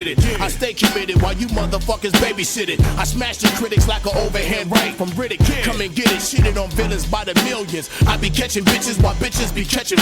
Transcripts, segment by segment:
I stay committed while you motherfuckers babysit it. I smash the critics like an overhand right from Riddick. Come and get it, shitted on villains by the millions. I be catching bitches while bitches be catching.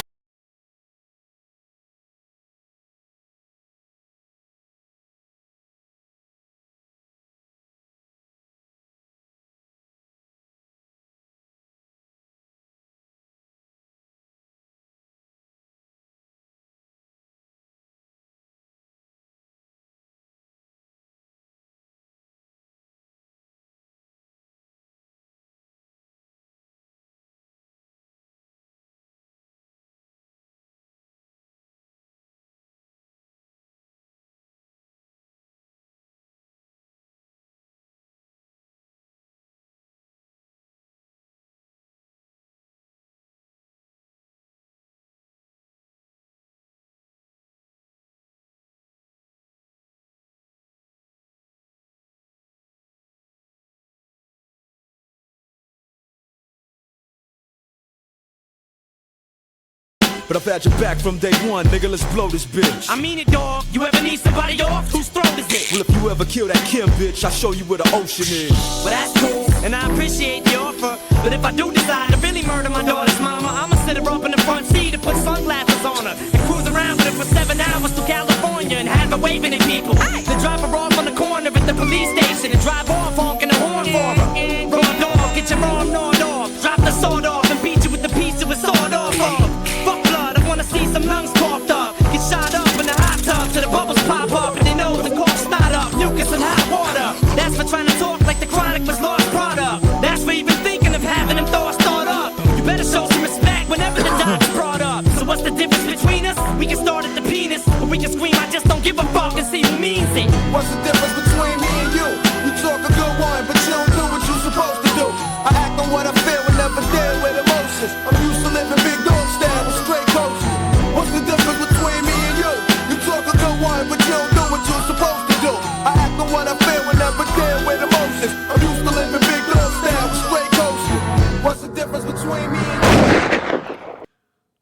But I've had your back from day one, nigga, let's blow this bitch. I mean it, dog. You ever need somebody off? Whose throat is it? Well, if you ever kill that Kim bitch, I'll show you where the ocean is. Well, that's cool, and I appreciate the offer. But if I do decide to really murder my daughter's mama, I'ma sit her up in the front seat and put sunglasses on her and cruise around with her for 7 hours to California and have her waving at people. Then drop her off on the corner at the police station and drive off honking the horn for her. Raw dog, get your arm gnawed off. Drop the sword off and beat you with the piece of a sword off of. Fuck blood, I wanna see some lungs coughed up. Get shot up in the hot tub till the bubbles pop up and they nose and cough snot up. Mucus and hot water. That's for trying to talk like the chronic was lost product. That's for even thinking of having them thoughts thought up. You better show some respect whenever the dog's brought up. So what's the difference between us? We can start at the penis, or we can scream, I just don't give a fuck and see who means it. What's the difference between me and you? You talk a good one, but you don't do what you're supposed to do. I act on what I feel and never deal with emotions. I'm used to living big dog style with straight coaches. What's the difference between me and you? You talk a good one, but you don't do what you're supposed to do. I act on what I feel and never deal with emotions. I'm used to living big dog style with straight coaches. What's the difference between me and you?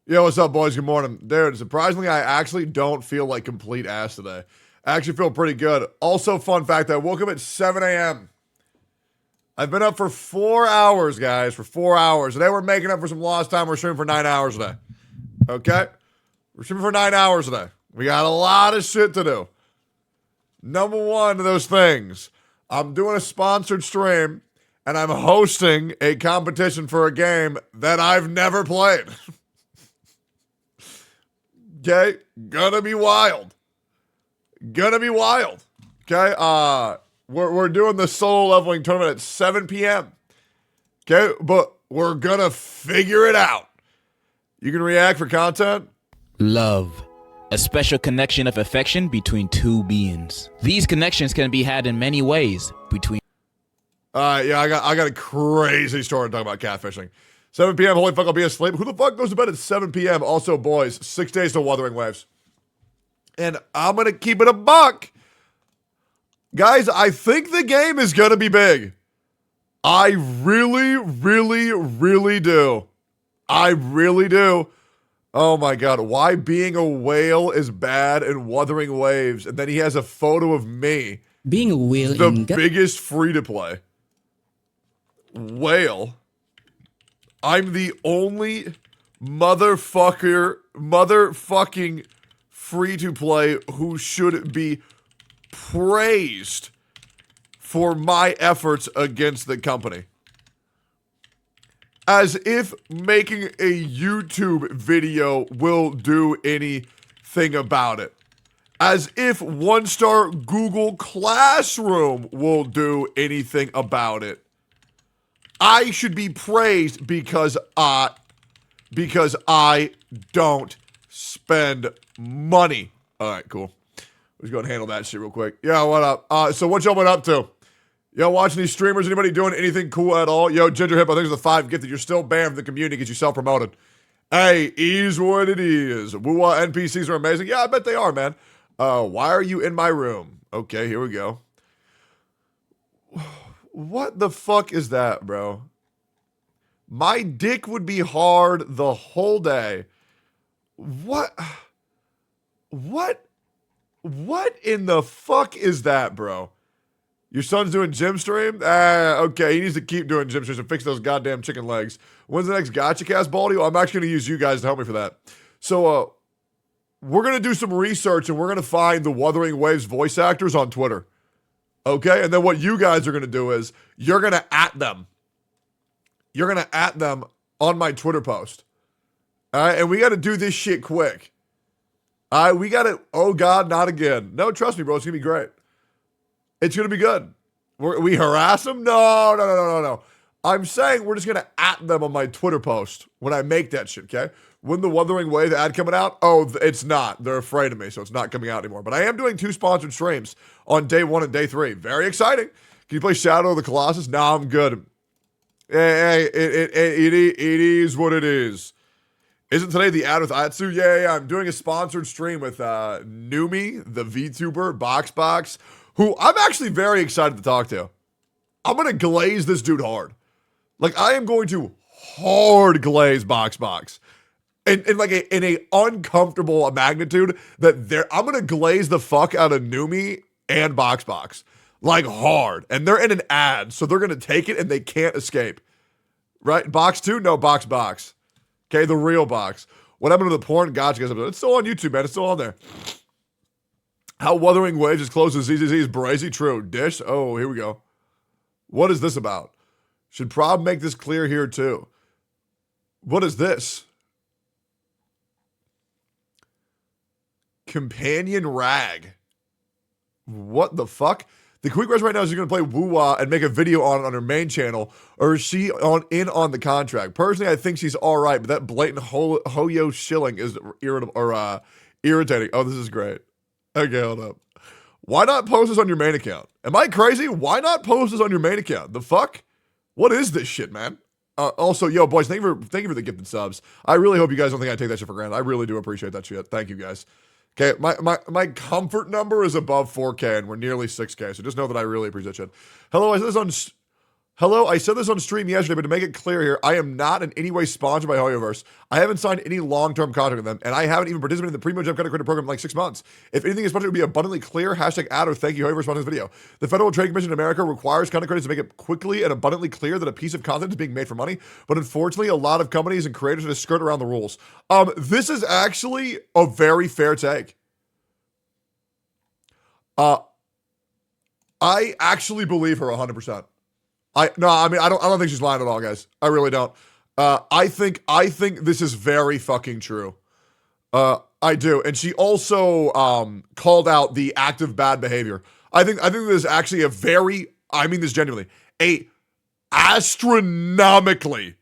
Yo, what's up, boys? Good morning. Dude, surprisingly, I actually don't feel like complete ass today. I actually feel pretty good. Also, fun fact, I woke up at 7 a.m. I've been up for 4 hours, guys, for 4 hours. Today we're making up for some lost time. We're streaming for 9 hours a day. Okay? We're streaming for 9 hours a day. We got a lot of shit to do. Number one of those things, I'm doing a sponsored stream, and I'm hosting a competition for a game that I've never played. Okay? Gonna be wild. Gonna be wild. Okay? We're doing the solo leveling tournament at 7 p.m. Okay? But we're gonna figure it out. You can react for content? Love. A special connection of affection between two beings. These connections can be had in many ways between. Yeah, I got a crazy story to talk about catfishing. 7 p.m. Holy fuck, I'll be asleep. Who the fuck goes to bed at 7 p.m.? Also, boys, 6 days to Wuthering Waves. And I'm going to keep it a buck. Guys, I think the game is going to be big. I really, really, really do. I really do. Oh my god, why being a whale is bad in Wuthering Waves. And then he has a photo of me. Being a whale the in biggest free-to-play. Whale. I'm the only motherfucking free-to-play who should be praised for my efforts against the company. As if making a YouTube video will do anything about it. As if one-star Google Classroom will do anything about it. I should be praised because I don't spend money. All right, cool. Let's go and handle that shit real quick. Yeah, what up? So what y'all been up to? Yo, watching these streamers? Anybody doing anything cool at all? Yo, Ginger Hippo, thanks for the 5 gift that you're still banned from the community because you self-promoted. Hey, is what it is. Woo-wah NPCs are amazing. Yeah, I bet they are, man. Why are you in my room? Okay, here we go. What the fuck is that, bro? My dick would be hard the whole day. What? What? What in the fuck is that, bro? Your son's doing gym stream? Okay, he needs to keep doing gym streams and fix those goddamn chicken legs. When's the next gacha cast, Baldy? Well, I'm actually going to use you guys to help me for that. So, we're going to do some research and we're going to find the Wuthering Waves voice actors on Twitter. Okay? And then what you guys are going to do is you're going to @ them. You're going to @ them on my Twitter post. All right? And we got to do this shit quick. All right? We got to, oh God, not again. No, trust me, bro. It's going to be great. It's going to be good. We harass them? No. I'm saying we're just going to @ them on my Twitter post when I make that shit, okay? When the Wuthering Wave ad coming out? Oh, it's not. They're afraid of me, so it's not coming out anymore. But I am doing 2 sponsored streams on day 1 and day 3. Very exciting. Can you play Shadow of the Colossus? No, I'm good. Hey, it is what it is. Isn't today the ad with Atsssu? Yeah. I'm doing a sponsored stream with Numi, the VTuber, Boxbox, who I'm actually very excited to talk to. I'm going to glaze this dude hard. Like, I am going to hard glaze Boxbox. In a uncomfortable magnitude that I'm going to glaze the fuck out of Numi and Boxbox. Like, hard. And they're in an ad, so they're going to take it and they can't escape. Right? Box 2? No, Box. Okay, the real Box. What happened to the porn gacha guys? It's still on YouTube, man. It's still on there. How Wuthering Waves is close to ZZZ's Brazy? True. Dish? Oh, here we go. What is this about? Should Prob make this clear here, too? What is this? Companion Rag. What the fuck? The quick question right now is you're going to play Woo-Wah and make a video on it on her main channel, or is she on the contract? Personally, I think she's all right, but that blatant Hoyo shilling is irritating. Oh, this is great. Okay, hold up. Why not post this on your main account? Am I crazy? Why not post this on your main account? The fuck? What is this shit, man? Also, yo, boys, thank you for the gifted subs. I really hope you guys don't think I take that shit for granted. I really do appreciate that shit. Thank you, guys. Okay, my comfort number is above 4K, and we're nearly 6K, so just know that I really appreciate that shit. I said this on stream yesterday, but to make it clear here, I am not in any way sponsored by Hoyoverse. I haven't signed any long-term contract with them, and I haven't even participated in the Premium Gem Content Creator Program in like 6 months. If anything is sponsored, it would be abundantly clear. Hashtag ad or thank you, Hoyoverse, for this video. The Federal Trade Commission in America requires content creators to make it quickly and abundantly clear that a piece of content is being made for money, but unfortunately, a lot of companies and creators just skirt around the rules. This is actually a very fair take. I actually believe her 100%. I don't think she's lying at all, guys. I really don't. I think this is very fucking true. I do. And she also called out the active bad behavior. I think this is actually I mean this genuinely, a astronomically,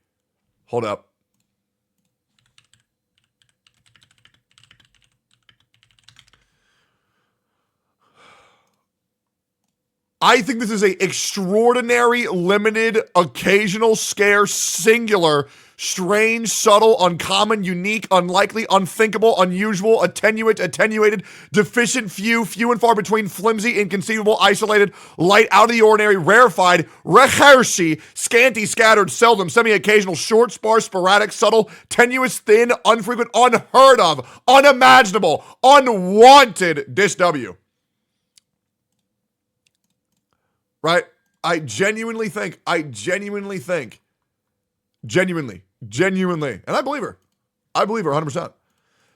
hold up. I think this is a extraordinary, limited, occasional, scarce, singular, strange, subtle, uncommon, unique, unlikely, unthinkable, unusual, attenuated, deficient, few and far between, flimsy, inconceivable, isolated, light, out of the ordinary, rarefied, recherche, scanty, scattered, seldom, semi-occasional, short, sparse, sporadic, subtle, tenuous, thin, unfrequent, unheard of, unimaginable, unwanted, dis W. Right? I genuinely think, and I believe her 100%.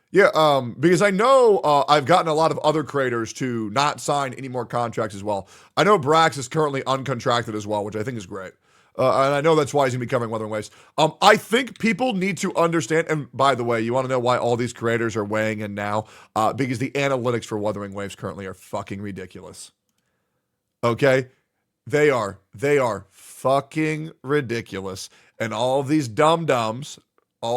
Yeah, because I know I've gotten a lot of other creators to not sign any more contracts as well. I know Brax is currently uncontracted as well, which I think is great. And I know that's why he's going to be coming Wuthering Waves. I think people need to understand, and by the way, you want to know why all these creators are weighing in now? Because the analytics for Wuthering Waves currently are fucking ridiculous. Okay? They are fucking ridiculous. And all of these dum-dums who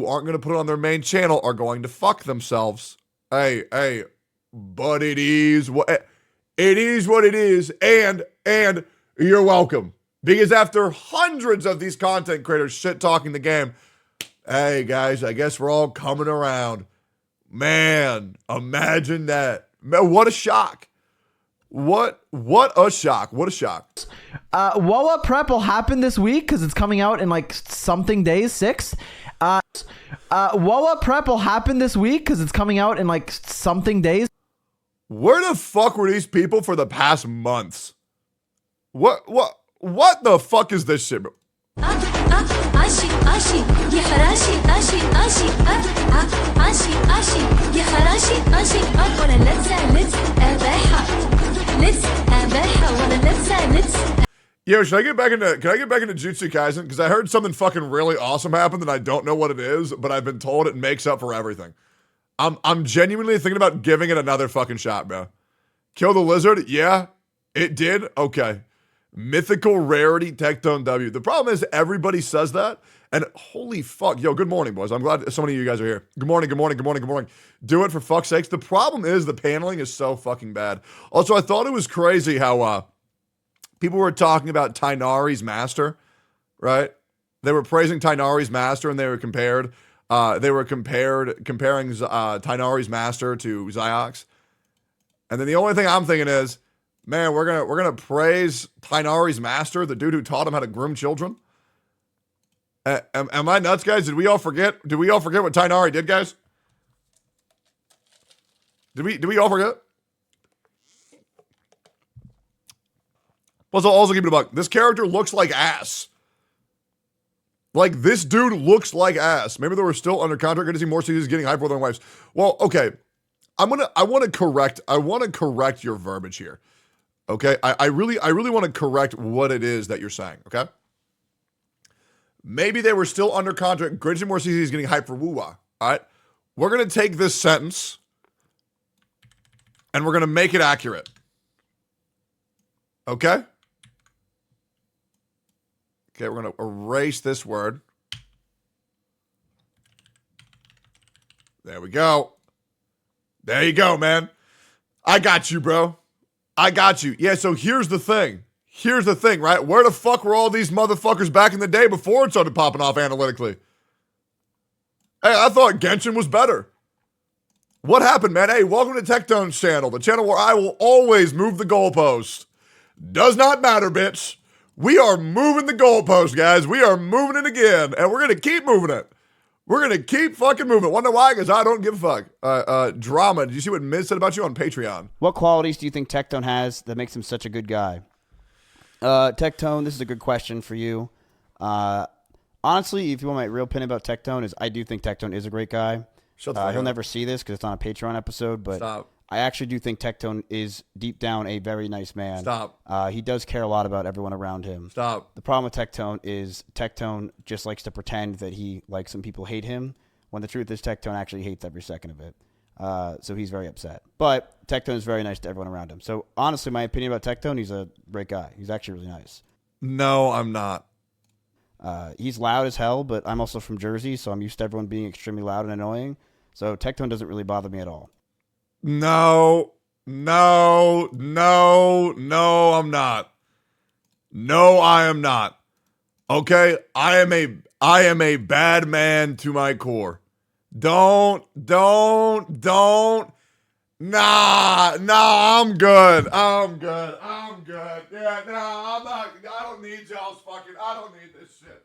aren't going to put it on their main channel are going to fuck themselves. Hey, but it is what it is, and you're welcome. Because after hundreds of these content creators shit-talking the game, hey, guys, I guess we're all coming around. Man, imagine that. Man, what a shock. What a shock. What a shock. WOA prep will happen this week because it's coming out in like something days, 6. Woa prep will happen this week because it's coming out in like something days. Where the fuck were these people for the past months? What the fuck is this shit, bro? Yo, can I get back into Jujutsu Kaisen? Because I heard something fucking really awesome happen that I don't know what it is, but I've been told it makes up for everything. I'm genuinely thinking about giving it another fucking shot, bro. Kill the lizard? Yeah, it did. Okay. Mythical rarity Tectone W. The problem is everybody says that, and holy fuck. Yo, good morning, boys. I'm glad so many of you guys are here. Good morning, good morning, good morning, good morning. Do it for fuck's sakes. The problem is the paneling is so fucking bad. Also, I thought it was crazy how people were talking about Tainari's master, right? They were praising Tainari's master, and they were comparing Tainari's master to Xiox. And then the only thing I'm thinking is, man, we're gonna praise Tainari's master, the dude who taught him how to groom children. Am I nuts, guys? Did we all forget? Did we all forget what Tainari did, guys? Did we all forget? Plus, I'll also keep it a buck. This character looks like ass. Like, this dude looks like ass. Maybe they were still under contract. Going to see more seasons getting hyper with their wives. Well, okay. I want to correct your verbiage here. Okay? I really want to correct what it is that you're saying, okay? Maybe they were still under contract. Genshin more seasons getting hype for Wuwa. All right? We're going to take this sentence and we're going to make it accurate. Okay? Okay, we're going to erase this word. There we go. There you go, man. I got you, bro. I got you. Yeah, so here's the thing. Here's the thing, right? Where the fuck were all these motherfuckers back in the day before it started popping off analytically? Hey, I thought Genshin was better. What happened, man? Hey, welcome to Tectone's channel, the channel where I will always move the goalpost. Does not matter, bitch. We are moving the goalpost, guys. We are moving it again, and we're going to keep moving it. We're going to keep fucking moving it. Wonder why? Because I don't give a fuck. Drama, did you see what Miz said about you on Patreon? What qualities do you think Tectone has that makes him such a good guy? Tectone, this is a good question for you. Honestly, if you want my real opinion about Tectone, is I do think Tectone is a great guy. Shut the fuck He'll up. never see this because it's on a Patreon episode, but Stop. I actually do think Tectone is deep down a very nice man. Stop. He does care a lot about everyone around him. Stop. The problem with Tectone is Tectone just likes to pretend that he likes some people hate him, when the truth is Tectone actually hates every second of it. So he's very upset. But Tectone is very nice to everyone around him. So honestly, my opinion about Tectone, he's a great guy. He's actually really nice. No, I'm not. He's loud as hell, but I'm also from Jersey, so I'm used to everyone being extremely loud and annoying. So Tectone doesn't really bother me at all. No, I'm not. No, I am not. Okay? I am a bad man to my core. Don't. Nah, I'm good. Yeah, nah, I'm not, I don't need y'all's fucking, I don't need this shit.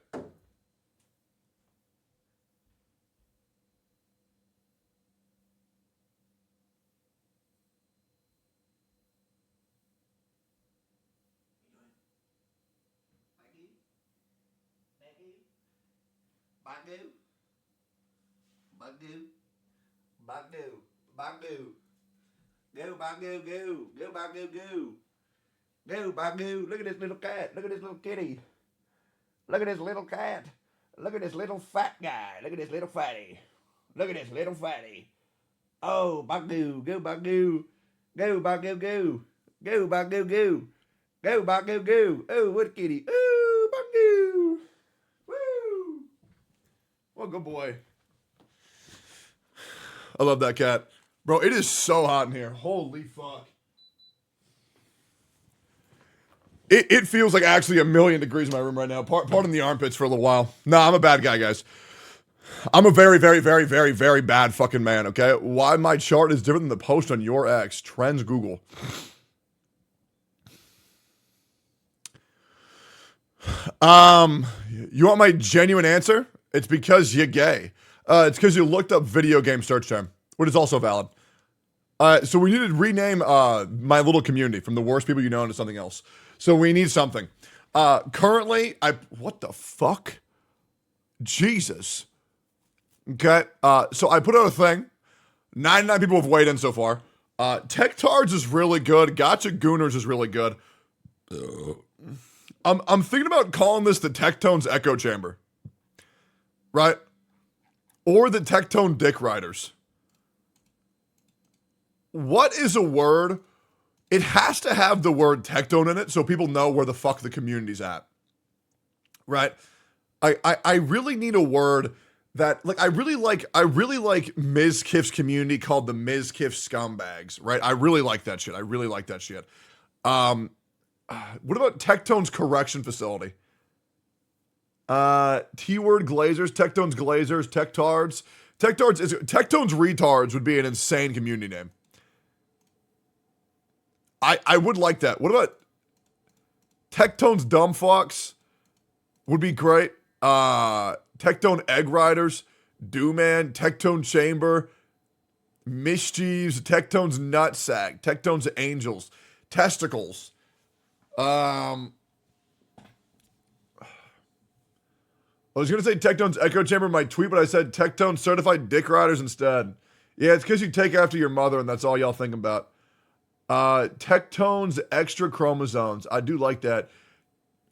Bagoo. Look at this little cat. Look at this little kitty. Look at this little cat. Look at this little fat guy. Look at this little fatty. Look at this little fatty. Oh, Bagoo. Go Bagoo. Go Bagoo. Go. Go Bagoo. Go. Go Bagoo. Go. Oh, what kitty. Oh, Bagoo. Woo. Well, good boy. I love that cat. Bro, it is so hot in here. Holy fuck. It feels like actually 1,000,000 degrees in my room right now. Pardon the armpits for a little while. Nah, I'm a bad guy, guys. I'm a very, very, very, very, very bad fucking man, okay? Why my chart is different than the post on your ex. Trends Google. You want my genuine answer? It's because you're gay. It's because you looked up video game search term, which is also valid. So we need to rename my little community from the worst people you know into something else. So we need something. Currently, what the fuck? Jesus. Okay. So I put out a thing. 99 people have weighed in so far. Tectards is really good. Gacha Gooners is really good. I'm thinking about calling this the Tectone's Echo Chamber. Right? Or the Tectone Dick Riders. What is a word? It has to have the word Tectone in it so people know where the fuck the community's at. Right? I really need a word that, like, I really like Ms. Kiff's community called the Ms. Kiff Scumbags, right? I really like that shit. What about Tectone's Correction Facility? T-word Glazers, Tectone's Glazers, Tectards. Tectone's Retards would be an insane community name. I would like that. What about Tectone's Dumb Fox? Would be great. Tectone Egg Riders, Dooman, Tectone Chamber, Mischiefs, Tectone's Nutsack, Tectone's Angels, Testicles. I was going to say Tectone's Echo Chamber in my tweet, but I said Tectone Certified Dick Riders instead. Yeah, it's because you take after your mother and that's all y'all think about. Tectone's Extra Chromosomes. I do like that.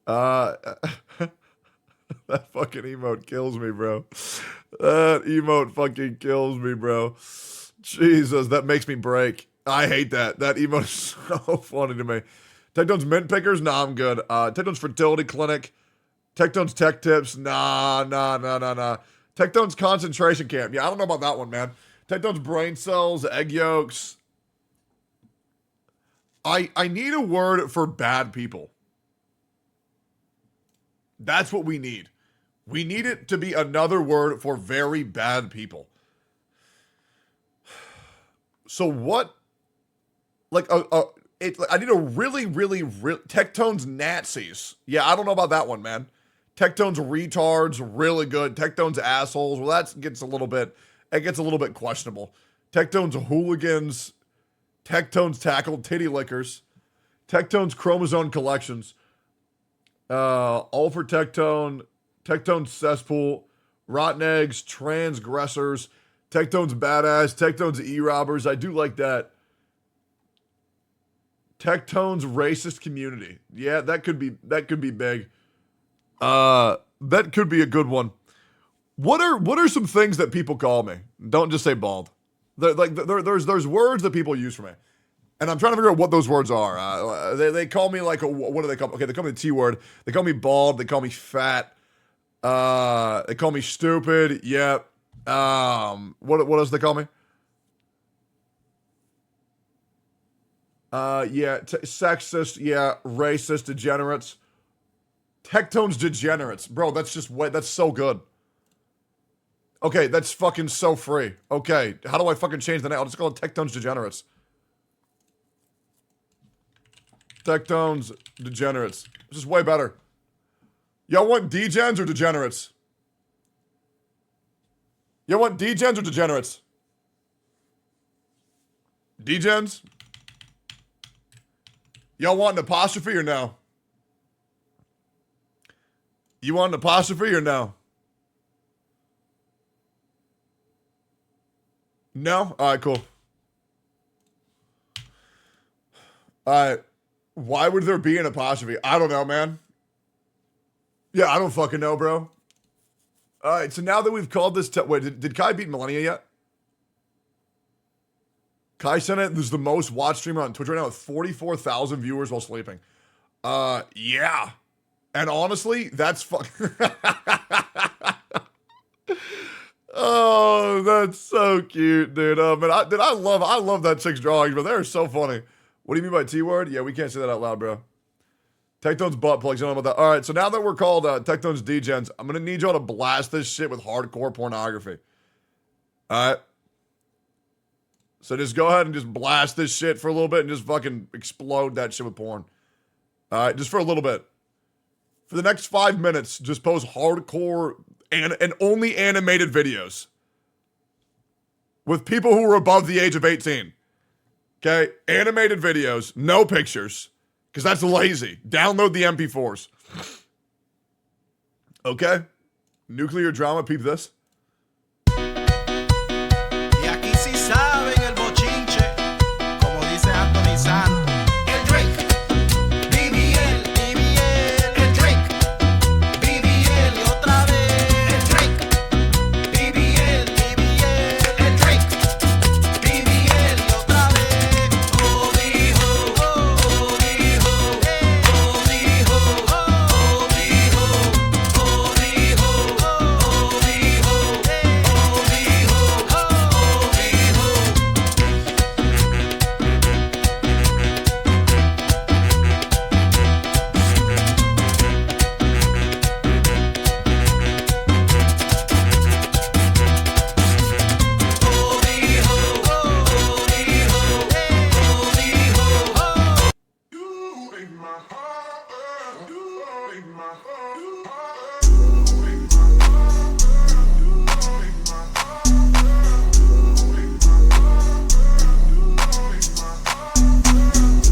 That fucking emote kills me, bro. That emote fucking kills me, bro. Jesus, that makes me break. I hate that. That emote is so funny to me. Tectone's Mint Pickers? Nah, I'm good. Tectone's Fertility Clinic. Tectone's Tech Tips? Nah. Tectone's Concentration Camp. Yeah, I don't know about that one, man. Tectone's Brain Cells, Egg Yolks. I need a word for bad people. That's what we need. We need it to be another word for very bad people. So what? Like I need a really Tectone's Nazis. Yeah, I don't know about that one, man. Tectone's Retards, really good. Tectone's Assholes. Well, it gets a little bit questionable. Tectone's Hooligans. Tectone's Tackle Titty Lickers. Tectone's Chromosome Collections. All for Tectone. Tectone's Cesspool. Rotten Eggs. Transgressors. Tectone's Badass. Tectone's E-Robbers. I do like that. Tectone's Racist Community. Yeah, that could be big. That could be a good one. What are some things that people call me? Don't just say bald. There's words that people use for me, and I'm trying to figure out what those words are. They call me like what do they call? Okay, they call me the T word. They call me bald. They call me fat. They call me stupid. Yep. What else do they call me? Sexist. Yeah, racist, degenerates. Tectone's Degenerates, bro. That's so good. Okay, that's fucking so free. Okay, how do I fucking change the name? I'll just call it Tectone's Degenerates. Tectone's Degenerates. This is way better. Y'all want degens or degenerates? Y'all want degens or degenerates? Degens? Y'all want an apostrophe or no? You want an apostrophe or no? No? Alright, cool. Alright. Why would there be an apostrophe? I don't know, man. Yeah, I don't fucking know, bro. Alright, so now that we've called this... Wait, did Kai beat Millennia yet? Kai Senate is the most watched streamer on Twitch right now with 44,000 viewers while sleeping. Yeah. And honestly, that's Oh, that's so cute, dude. Man, I love that chick's drawings, but they're so funny. What do you mean by T-word? Yeah, we can't say that out loud, bro. Tectone's butt plugs. You don't know about that. All right, so now that we're called Tectone's Degens, I'm going to need y'all to blast this shit with hardcore pornography. All right? So just go ahead and just blast this shit for a little bit and just fucking explode that shit with porn. All right, just for a little bit. For the next 5 minutes, just post hardcore and only animated videos with people who were above the age of 18. Okay? Animated videos, no pictures, because that's lazy. Download the MP4s. Okay? Nuclear drama, peep this. Y aquí sí saben el bochinche, como dice Anthony Santos. El Drake, BBL, el Drake, BBL y otra vez. El Drake, BBL, el Drake, BBL y otra vez. Oh, dijo, oh, dijo, oh, dijo, oh, dijo, oh, dijo, oh,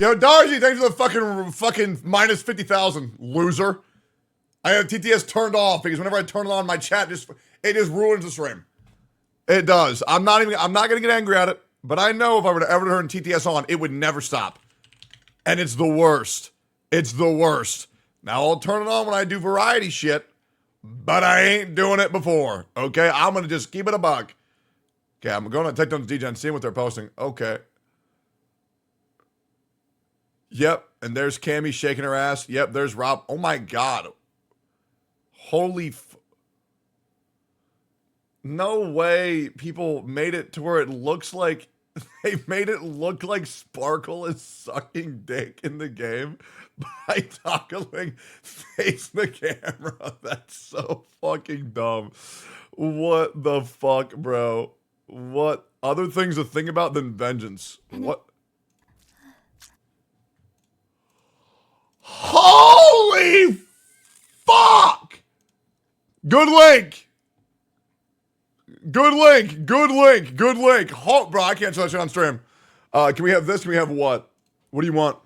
Yo, Darcy, thanks for the fucking minus 50,000, loser. I have TTS turned off because whenever I turn it on, my chat just ruins the stream. It does. I'm not gonna get angry at it, but I know if I were to ever turn TTS on, it would never stop. And it's the worst. It's the worst. Now I'll turn it on when I do variety shit, but I ain't doing it before. Okay, I'm gonna just keep it a buck. Okay, I'm going to Tectone VODs and seeing what they're posting. Okay. Yep, and there's Cammy shaking her ass. Yep, there's Rob. Oh my God. Holy no way people made it to where it looks like they made it look like Sparkle is sucking dick in the game by toggling face the camera. That's so fucking dumb. What the fuck, bro? What other things to think about than vengeance? What? Holy fuck! Good link. Good link. Good link. Good link. Bro, I can't show that shit on stream. Can we have this? Can we have what? What do you want?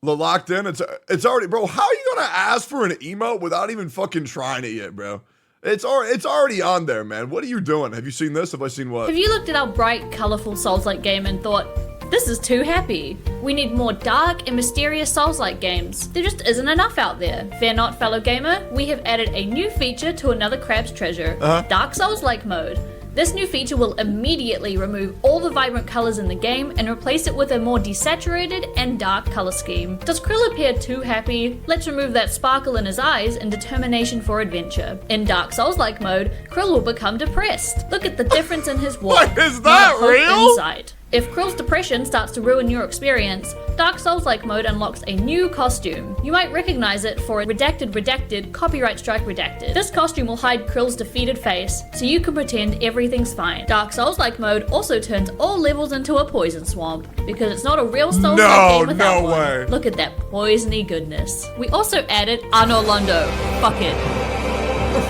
The locked in? It's already, bro, how are you gonna ask for an emote without even fucking trying it yet, bro? It's already on there, man. What are you doing? Have you seen this? Have I seen what? Have you looked at our bright, colourful Souls-like game and thought, this is too happy? We need more dark and mysterious Souls-like games. There just isn't enough out there. Fear not, fellow gamer, we have added a new feature to another Crab's treasure, Dark Souls-like mode. This new feature will immediately remove all the vibrant colors in the game and replace it with a more desaturated and dark color scheme. Does Krill appear too happy? Let's remove that sparkle in his eyes and determination for adventure. In Dark Souls-like mode, Krill will become depressed. Look at the difference in his walk. What, is that real? Insight. If Krill's depression starts to ruin your experience, Dark Souls-like mode unlocks a new costume. You might recognize it for a redacted, copyright strike redacted. This costume will hide Krill's defeated face, so you can pretend everything's fine. Dark Souls-like mode also turns all levels into a poison swamp, because it's not a real Souls-like game without one. Way. Look at that poisony goodness. We also added Anorlando. Fuck it.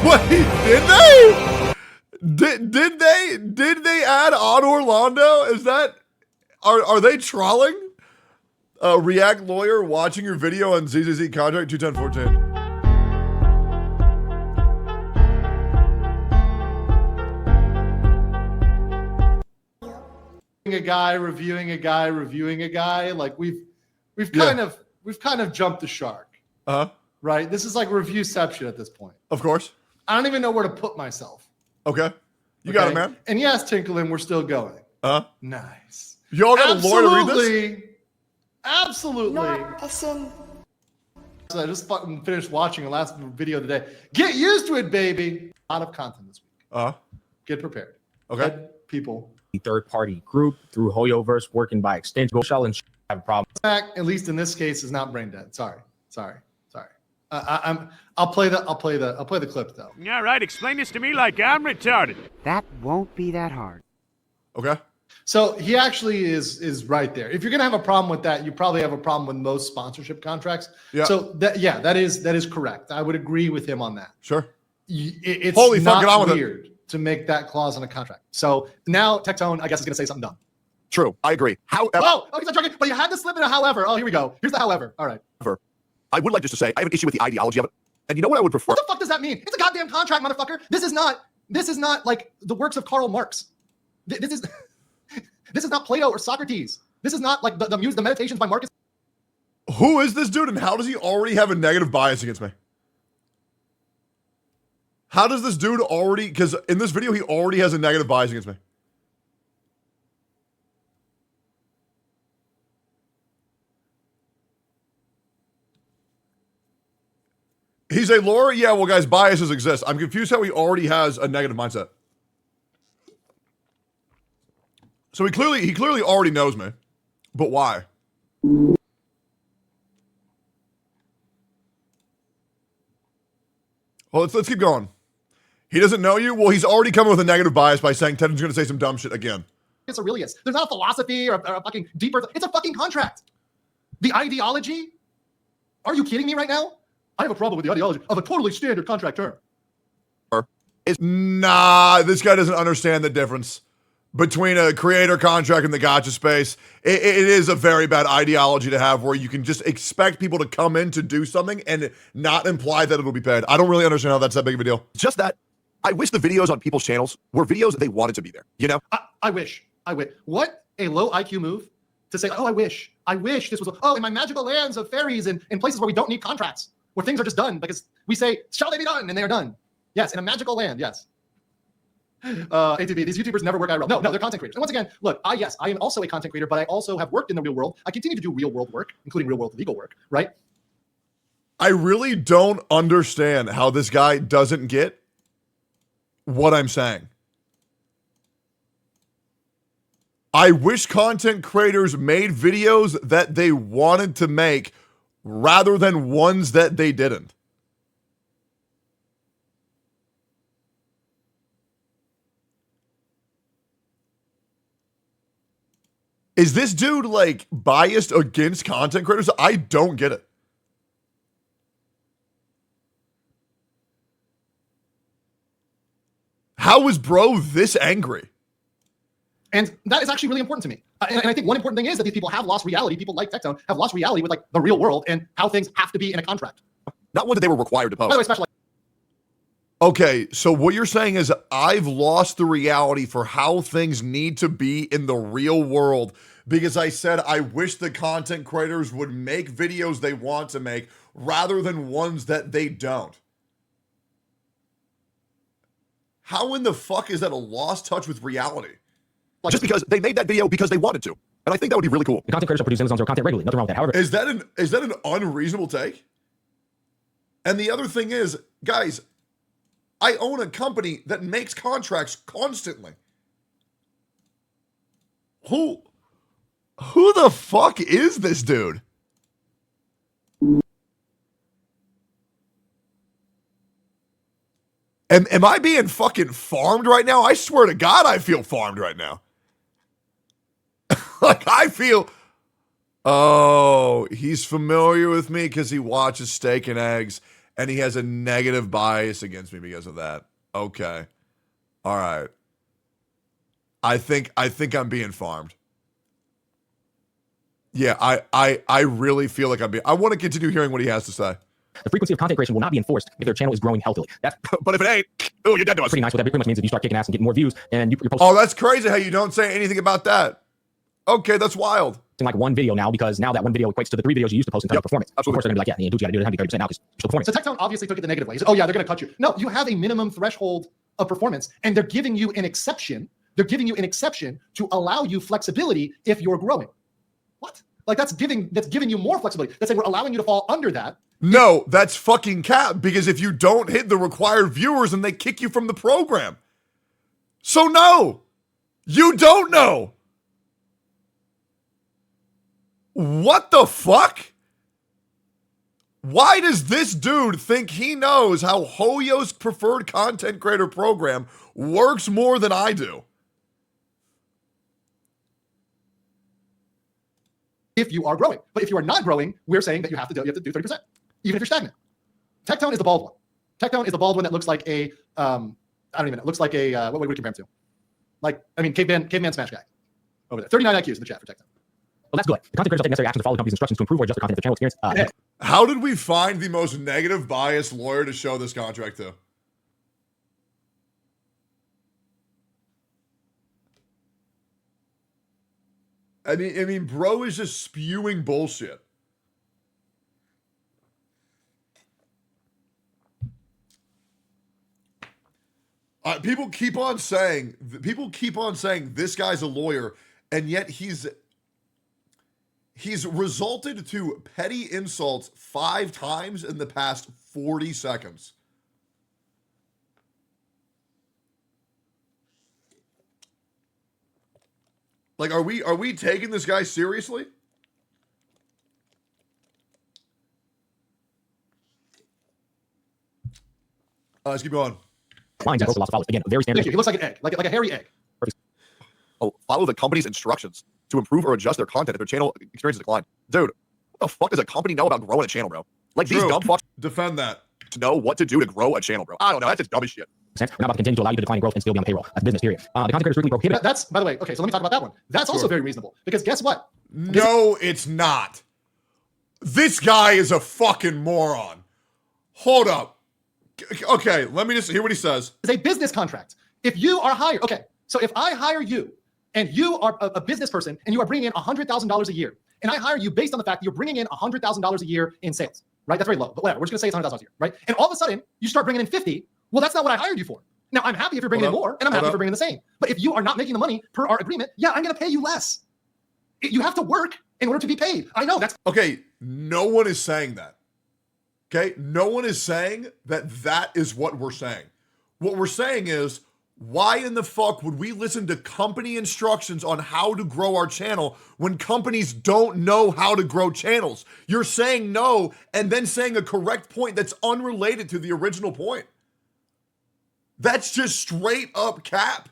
Wait, did they? Did they add on Orlando? Is that are they trolling? React lawyer watching your video on ZZZ contract 21014. A guy reviewing a guy reviewing a guy. Like we've kind of jumped the shark. Right? This is like reviewception at this point. Of course. I don't even know where to put myself. Okay. You got it, man. And yes, Tinkerlin, we're still going. Nice. Y'all got a lawyer to read this? Absolutely. So I just fucking finished watching the last video of the day. Get used to it, baby. A lot of content this week. Get prepared. Okay. Let people. Third-party group through Hoyoverse working by extension. Shell and have a problem. At least in this case, is not brain dead. Sorry. I'll play the clip though. Yeah, right. Explain this to me like I'm retarded. That won't be that hard. Okay. So he actually is right there. If you're gonna have a problem with that, you probably have a problem with most sponsorship contracts. Yeah. So that is correct. I would agree with him on that. Sure. It's Holy fucking not on with weird to make that clause in a contract. So now Tectone, I guess, is gonna say something dumb. True, I agree. However, he's not joking, but you had to slip in a however. Oh, here we go. Here's the however. All right. I would like just to say I have an issue with the ideology of it. And you know what I would prefer? What the fuck does that mean? It's a goddamn contract, motherfucker. This is not like the works of Karl Marx. This is not Plato or Socrates. This is not like the meditations by Marcus. Who is this dude and how does he already have a negative bias against me? How does this dude already, because in this video, he already has a negative bias against me. He's a Laura? Yeah, well, guys, biases exist. I'm confused how he already has a negative mindset. So he clearly already knows me. But why? Well, let's keep going. He doesn't know you? Well, he's already coming with a negative bias by saying Ted's going to say some dumb shit again. Aurelius. There's not a philosophy or a fucking deeper. It's a fucking contract. The ideology? Are you kidding me right now? I have a problem with the ideology of a totally standard contract term. Nah, this guy doesn't understand the difference between a creator contract and the gacha space. It is a very bad ideology to have where you can just expect people to come in to do something and not imply that it'll be paid. I don't really understand how that's that big of a deal. Just that I wish the videos on people's channels were videos that they wanted to be there, you know? I wish. What a low IQ move to say, oh, I wish this was, in my magical lands of fairies and in places where we don't need contracts, where things are just done because we say, shall they be done? And they are done. Yes, in a magical land, yes. ATV, these YouTubers never work IRL. No, they're content creators. And once again, look, I am also a content creator, but I also have worked in the real world. I continue to do real world work, including real world legal work, right? I really don't understand how this guy doesn't get what I'm saying. I wish content creators made videos that they wanted to make rather than ones that they didn't. Is this dude like biased against content creators? I don't get it. How is bro this angry? And that is actually really important to me. And I think one important thing is that these people have lost reality. People like Tectone have lost reality with like the real world and how things have to be in a contract. Not one that they were required to post. By the way, especially. Okay, so what you're saying is I've lost the reality for how things need to be in the real world because I said I wish the content creators would make videos they want to make rather than ones that they don't. How in the fuck is that a lost touch with reality? Just because they made that video because they wanted to. And I think that would be really cool. The content creators are producing Amazon's content regularly. Nothing wrong with that. However, is that an unreasonable take? And the other thing is, guys, I own a company that makes contracts constantly. Who the fuck is this dude? Am I being fucking farmed right now? I swear to God, I feel farmed right now. Like, I feel... Oh, he's familiar with me because he watches Steak and Eggs, and he has a negative bias against me because of that. Okay. All right. I think I'm being farmed. Yeah, I really feel like I'm being... I want to continue hearing what he has to say. The frequency of content creation will not be enforced if their channel is growing healthily. That's but if it ain't, oh, you're dead to us. Pretty nice. What that pretty much means if you start kicking ass and getting more views, and you're posting. Oh, that's crazy how you don't say anything about that. Okay, that's wild. Like one video now because now that one video equates to the 3 videos you used to post in terms of performance. Absolutely. Of course, they're gonna be like, yeah, dude, you gotta do it 130% now because you're still performing. So Tectone obviously took it the negative way. He said, oh yeah, they're gonna cut you. No, you have a minimum threshold of performance, and they're giving you an exception. They're giving you an exception to allow you flexibility if you're growing. What? Like that's giving you more flexibility. That's saying we're allowing you to fall under that. No, that's fucking cap because if you don't hit the required viewers, then they kick you from the program. So no, you don't know. What the fuck? Why does this dude think he knows how Hoyo's preferred content creator program works more than I do? if you are growing. But if you are not growing, we're saying that you have to do 30%, even if you're stagnant. Tectone is the bald one. Tectone is the bald one that looks like a, I don't even know, it looks like a, what would we compare him to? Like, I mean, caveman smash guy over there. 39 IQs in the chat for Tectone. Well, that's good. The content creators will take necessary actions to follow the company's instructions to improve or adjust their content if the channel experience. How did we find the most negative biased lawyer to show this contract to? I mean, bro is just spewing bullshit. People keep on saying this guy's a lawyer, and yet he's resulted to petty insults 5 times in the past 40 seconds. Like, are we taking this guy seriously? Let's keep going. Lines and lots of follows. Again, very standard. He looks like an egg, like a hairy egg. Oh, follow the company's instructions to improve or adjust their content if their channel experiences decline. Dude, what the fuck does a company know about growing a channel, bro? Like, these dumb fucks defend that. To know what to do to grow a channel, bro. I don't know. That's just dumb as shit. We're not about to continue to allow you to decline growth and still be on the payroll. That's business, period. The content creators strictly prohibit. That's, by the way, okay, so let me talk about that one. That's also very reasonable, because guess what? No, it's not. This guy is a fucking moron. Hold up. Okay, let me just hear what he says. It's a business contract. If you are hired, okay, so if I hire you and you are a business person and you are bringing in $100,000 a year, and I hire you based on the fact that you're bringing in $100,000 a year in sales, right? That's very low, but whatever. We're just gonna say it's $100,000 a year, right? And all of a sudden, you start bringing in 50. Well, that's not what I hired you for. Now, I'm happy if you're bringing in more, and I'm happy if you're bringing in the same. But if you are not making the money per our agreement, yeah, I'm gonna pay you less. You have to work in order to be paid. I know that's okay. No one is saying that. Okay, no one is saying that that is what we're saying. What we're saying is, why in the fuck would we listen to company instructions on how to grow our channel when companies don't know how to grow channels? You're saying no and then saying a correct point that's unrelated to the original point. That's just straight up cap.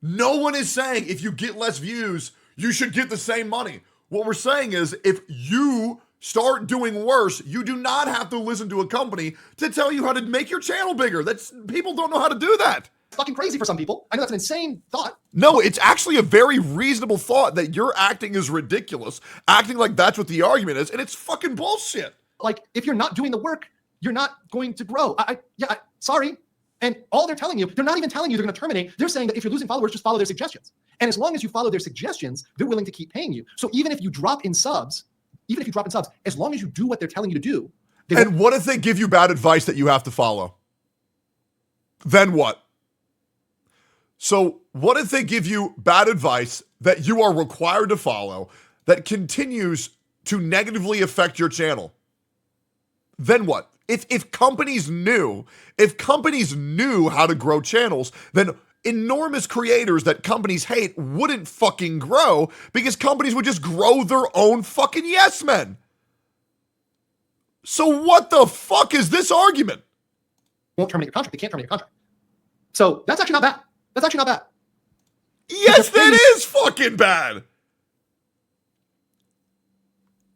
No one is saying if you get less views, you should get the same money. What we're saying is if you start doing worse, you do not have to listen to a company to tell you how to make your channel bigger. People don't know how to do that. fucking crazy for some people. I know that's an insane thought. No, it's actually a very reasonable thought that your acting is ridiculous, acting like that's what the argument is, and it's fucking bullshit. Like, if you're not doing the work, you're not going to grow. Sorry. And all they're telling you, they're not even telling you they're going to terminate. They're saying that if you're losing followers, just follow their suggestions. And as long as you follow their suggestions, they're willing to keep paying you. So even if you drop in subs, as long as you do what they're telling you to do. And what if they give you bad advice that you have to follow? Then what? So what if they give you bad advice that you are required to follow that continues to negatively affect your channel? Then what? If companies knew how to grow channels, then enormous creators that companies hate wouldn't fucking grow because companies would just grow their own fucking yes men. So what the fuck is this argument? Won't terminate your contract. They can't terminate your contract. So that's actually not bad. That's actually not bad. Yes, that is fucking bad.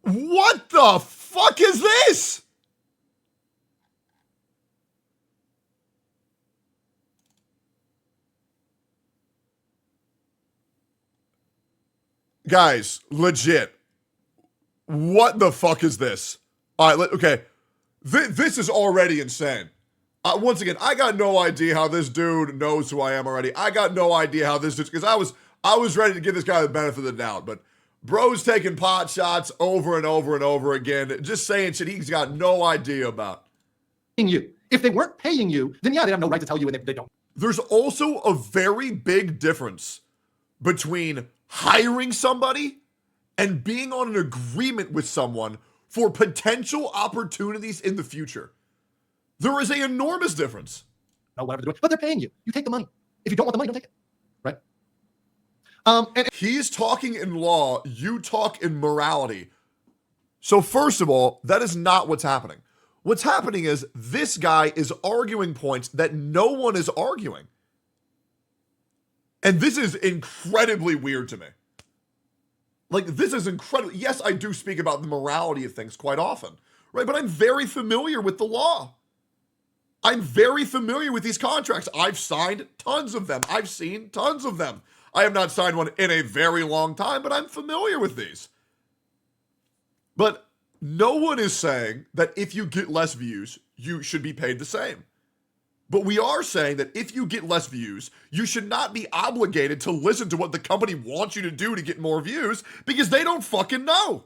What the fuck is this? Guys, legit. What the fuck is this? All right, okay. This is already insane. Once again, I got no idea how this dude knows who I am already. I got no idea how this dude, because I was ready to give this guy the benefit of the doubt, but bro's taking pot shots over and over and over again, just saying shit he's got no idea about. You. If they weren't paying you, then yeah, they have no right to tell you, and they don't. There's also a very big difference between hiring somebody and being on an agreement with someone for potential opportunities in the future. There is an enormous difference. No, whatever they're doing, but they're paying you. You take the money. If you don't want the money, don't take it. Right? And he's talking in law, you talk in morality. So first of all, that is not what's happening. What's happening is this guy is arguing points that no one is arguing. And this is incredibly weird to me. Like, this is incredible. Yes, I do speak about the morality of things quite often, right? But I'm very familiar with the law. I'm very familiar with these contracts. I've signed tons of them. I've seen tons of them. I have not signed one in a very long time, but I'm familiar with these. But no one is saying that if you get less views, you should be paid the same. But we are saying that if you get less views, you should not be obligated to listen to what the company wants you to do to get more views because they don't fucking know.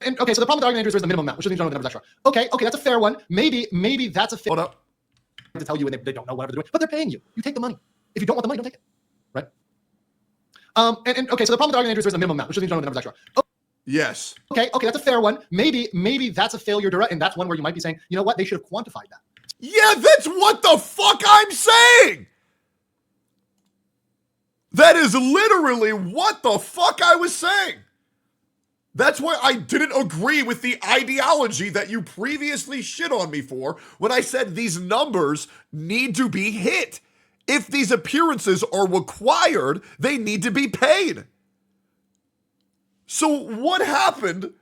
And okay, so the problem with the argument is there's a minimum amount, which means you don't know the numbers extra. Okay, that's a fair one. Maybe that's a fair. Hold up. To tell you and they don't know whatever they're doing, but they're paying you. You take the money. If you don't want the money, don't take it. Right? And okay, so the problem with the argument is there's a minimum amount, which means you don't know the numbers extra. Oh, yes. Okay, that's a fair one. Maybe that's a failure direct, and that's one where you might be saying, you know what, they should have quantified that. Yeah, that's what the fuck I'm saying. That is literally what the fuck I was saying. That's why I didn't agree with the ideology that you previously shit on me for when I said these numbers need to be hit. If these appearances are required, they need to be paid. So what happened?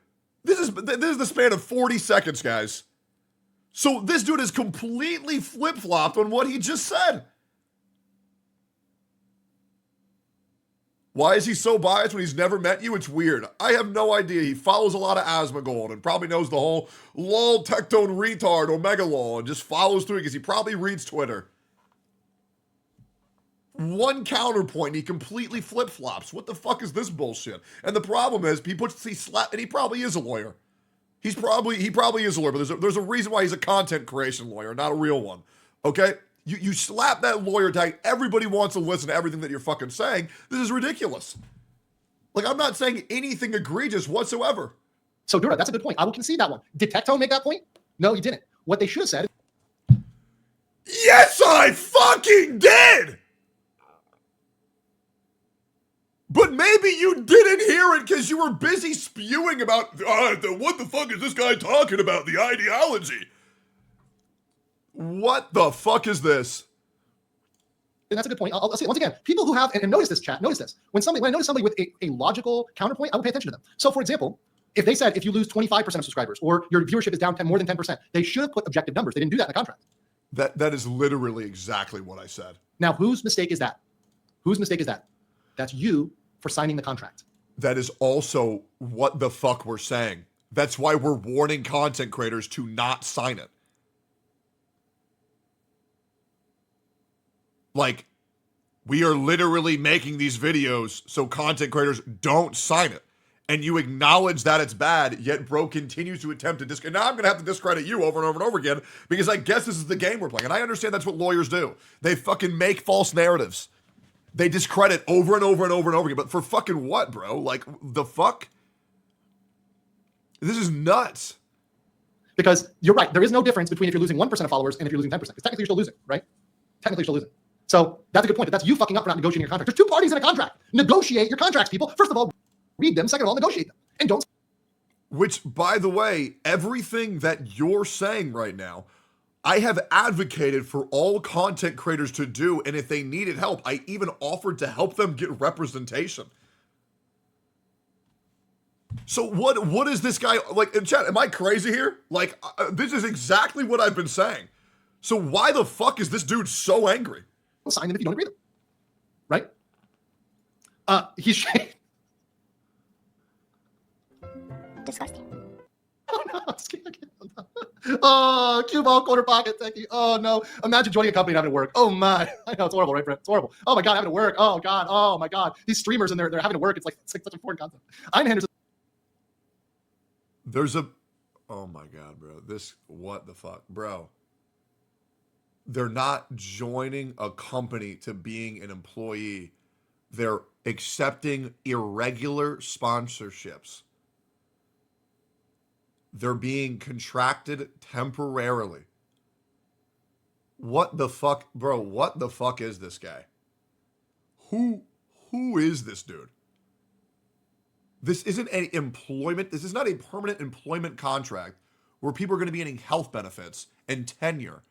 This is the span of 40 seconds, guys. So this dude has completely flip-flopped on what he just said. Why is he so biased when he's never met you? It's weird. I have no idea. He follows a lot of Asmongold and probably knows the whole lol Tectone retard Omega lol and just follows through because he probably reads Twitter. One counterpoint, he completely flip-flops. What the fuck is this bullshit? And the problem is, and he probably is a lawyer. He probably is a lawyer, but there's a reason why he's a content creation lawyer, not a real one. Okay? You slap that lawyer tag, everybody wants to listen to everything that you're fucking saying. This is ridiculous. Like, I'm not saying anything egregious whatsoever. So, Dura, that's a good point. I will concede that one. Did Tectone make that point? No, he didn't. What they should have said. Yes, I fucking did! But maybe you didn't hear it because you were busy spewing about, what the fuck is this guy talking about, the ideology? What the fuck is this? And that's a good point. I'll say once again, people who have, and notice this, chat, notice this. When I notice somebody with a logical counterpoint, I will pay attention to them. So for example, if they said if you lose 25% of subscribers or your viewership is down more than 10%, they should have put objective numbers. They didn't do that in the contract. That is literally exactly what I said. Now, whose mistake is that? Whose mistake is that? That's you for signing the contract. That is also what the fuck we're saying. That's why we're warning content creators to not sign it. Like, we are literally making these videos so content creators don't sign it. And you acknowledge that it's bad, yet bro continues to attempt to discredit. Now I'm going to have to discredit you over and over and over again because I guess this is the game we're playing. And I understand that's what lawyers do. They fucking make false narratives. They discredit over and over and over and over again. But for fucking what, bro? Like, the fuck? This is nuts. Because you're right. There is no difference between if you're losing 1% of followers and if you're losing 10%. Because technically you're still losing, right? Technically you're still losing. So that's a good point. But that's you fucking up for not negotiating your contract. There's two parties in a contract. Negotiate your contracts, people. First of all, read them. Second of all, negotiate them. And don't. Which, by the way, everything that you're saying right now, I have advocated for all content creators to do. And if they needed help, I even offered to help them get representation. So what is this guy, like, in chat, am I crazy here? Like, this is exactly what I've been saying. So why the fuck is this dude so angry? Sign them if you don't agree with them. Right? He's disgusting. Oh no! Oh, cue ball, corner pocket, thank you. Oh no! Imagine joining a company and having to work. Oh my! I know it's horrible, right, Brent? It's horrible. Oh my god, having to work. Oh god. Oh my god. These streamers and they're having to work. It's like such important concept. I'm Henderson. There's a, oh my god, bro. What the fuck, bro? They're not joining a company to being an employee. They're accepting irregular sponsorships. They're being contracted temporarily. What the fuck, bro? What the fuck is this guy? Who is this dude? This isn't an employment. This is not a permanent employment contract where people are going to be getting health benefits and tenure.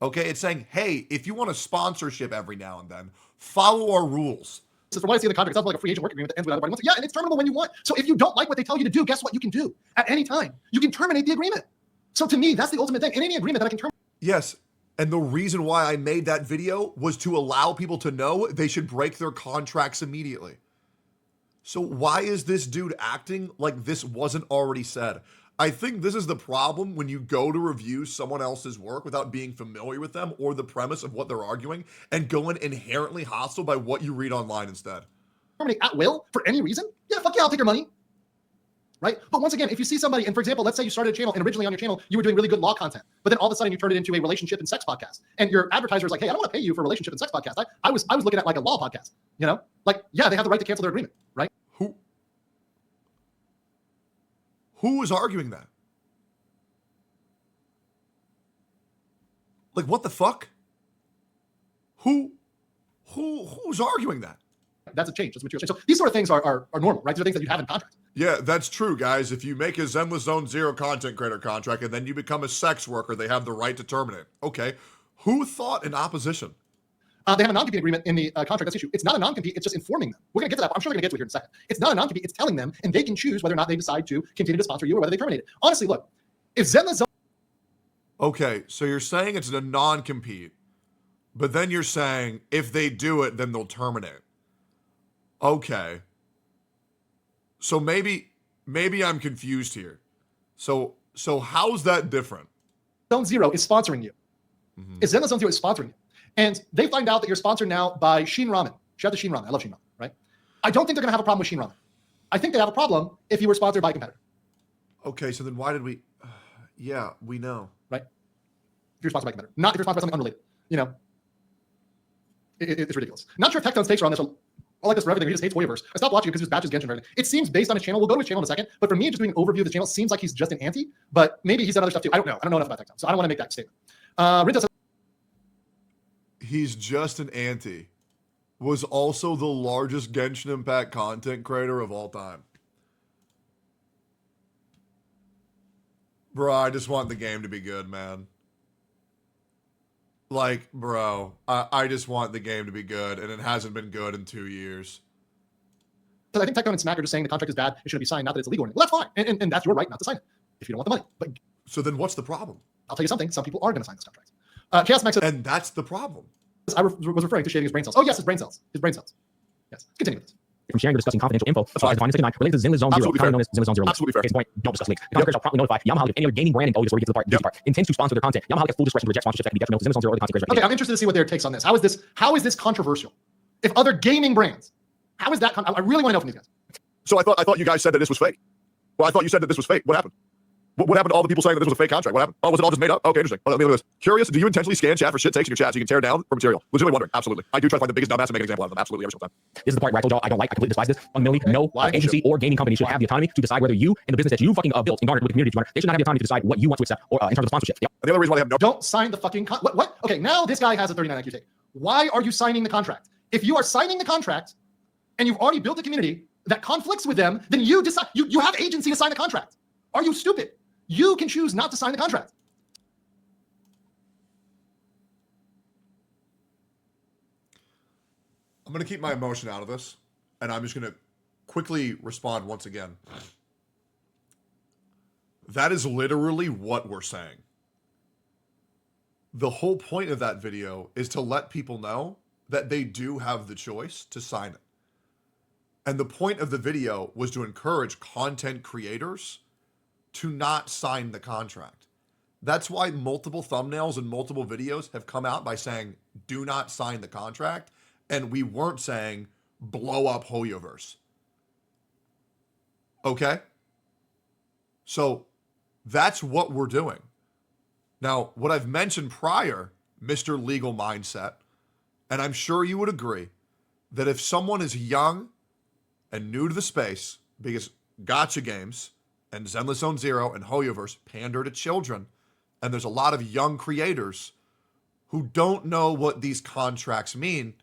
Okay, it's saying, hey, if you want a sponsorship every now and then, follow our rules. from what I see in the contract, it sounds like a free agent work agreement that ends with another party wants it. Yeah, and it's terminable when you want. So if you don't like what they tell you to do, guess what you can do at any time? You can terminate the agreement. So to me, that's the ultimate thing. In any agreement that I can terminate. Yes. And the reason why I made that video was to allow people to know they should break their contracts immediately. So why is this dude acting like this wasn't already said? I think this is the problem when you go to review someone else's work without being familiar with them or the premise of what they're arguing and going inherently hostile by what you read online instead. Terminate at will for any reason? Yeah, fuck yeah, I'll take your money. Right? But once again, if you see somebody, and for example, let's say you started a channel and originally on your channel, you were doing really good law content, but then all of a sudden you turned it into a relationship and sex podcast. And your advertiser is like, hey, I don't want to pay you for a relationship and sex podcast. I was looking at like a law podcast, you know? Like, yeah, they have the right to cancel their agreement, right? Who is arguing that? Like, what the fuck? Who's arguing that? That's a change. That's material change. So these sort of things are normal, right? These are things that you have in contracts. Yeah, that's true, guys. If you make a Zenless Zone Zero content creator contract and then you become a sex worker, they have the right to terminate. Okay. Who thought in opposition? They have a non-compete agreement in the contract that's issued. It's not a non-compete. It's just informing them. We're going to get to that. I'm sure we're going to get to it here in a second. It's not a non-compete. It's telling them, and they can choose whether or not they decide to continue to sponsor you or whether they terminate it. Honestly, look, if Zenless Zone... Okay, so you're saying it's a non-compete, but then you're saying if they do it, then they'll terminate. Okay. So maybe I'm confused here. So how's that different? Zone Zero is sponsoring you. Mm-hmm. If Zenless Zone Zero is sponsoring you, and they find out that you're sponsored now by Shin Ramen. Shout out to Shin Ramen. I love Shin Ramen, right? I don't think they're going to have a problem with Shin Ramen. I think they have a problem if you were sponsored by a competitor. Okay, so then why did we... yeah, we know. Right? If you're sponsored by a competitor. Not if you're sponsored by something unrelated. You know? It's ridiculous. Not sure if Tectone's takes are on this. I like this for everything. He just hates Warriorverse. I stopped watching it because he just batches Genshin and everything. It seems based on his channel. We'll go to his channel in a second. But for me, just doing an overview of the channel seems like he's just an anti. But maybe he's done other stuff too. I don't know. I don't know enough about Tectone. So I don't want to make that statement. Rinto says, he's just an anti. Was also the largest Genshin Impact content creator of all time. Bro, I just want the game to be good, man. Like, bro, I just want the game to be good, and it hasn't been good in 2 years. I think Tectone and Smack are just saying the contract is bad. It shouldn't be signed, not that it's illegal. Well, that's fine. And that's your right not to sign it if you don't want the money. But so then what's the problem? I'll tell you something. Some people are going to sign this contract. Chaos Max says, and that's the problem. I was referring to shading his brain cells. Oh, yes, his brain cells. His brain cells. Yes. Continue with this. From sharing or discussing confidential info, as defined in 9, related to Zenless Zone Zero, commonly known as Zenless Zone Zero. Absolutely fair. Case point, don't discuss leaks. The contract shall promptly notify Yamaha if any other gaming brand and before we get to the part, intends to sponsor their content. Yamaha gets full discretion to reject sponsorships that can be detrimental to Zenless Zone Zero or the content creators. Okay, I'm interested to see what their takes on this. How is this controversial? If other gaming brands, how is that? I really want to know from these guys. So I thought you guys said that this was fake. Well, I thought you said that this was fake. What happened? What happened to all the people saying that this was a fake contract? What happened? Oh, was it all just made up? Okay, interesting. Well, let me look at this. Curious, do you intentionally scan chat for shit takes in your chat so you can tear down for material? Legitimately wondering. Absolutely. I do try to find the biggest dumbass and make an example out of them. Absolutely, every single time. This is the part where I told y'all I don't like, I completely despise this. Fundamentally, no agency or gaming company should have the autonomy to decide whether you and the business that you fucking built and garnered with the community that you garnered, they should not have the autonomy to decide what you want to accept or in terms of sponsorship. Yeah. And the other reason why they have no... Don't sign the fucking what? Okay, now this guy has a 39 IQ take. Why are you signing the contract? If you are signing the contract and you've already built a community that conflicts with them, then you decide, you have agency to sign the contract. Are you stupid? You can choose not to sign the contract. I'm going to keep my emotion out of this, and I'm just going to quickly respond once again. That is literally what we're saying. The whole point of that video is to let people know that they do have the choice to sign it. And the point of the video was to encourage content creators to not sign the contract. That's why multiple thumbnails and multiple videos have come out by saying, do not sign the contract. And we weren't saying, blow up Hoyoverse. Okay? So that's what we're doing. Now, what I've mentioned prior, Mr. Legal Mindset, and I'm sure you would agree, that if someone is young and new to the space, because gacha games and Zenless Zone Zero and Hoyoverse pander to children, and there's a lot of young creators who don't know what these contracts mean,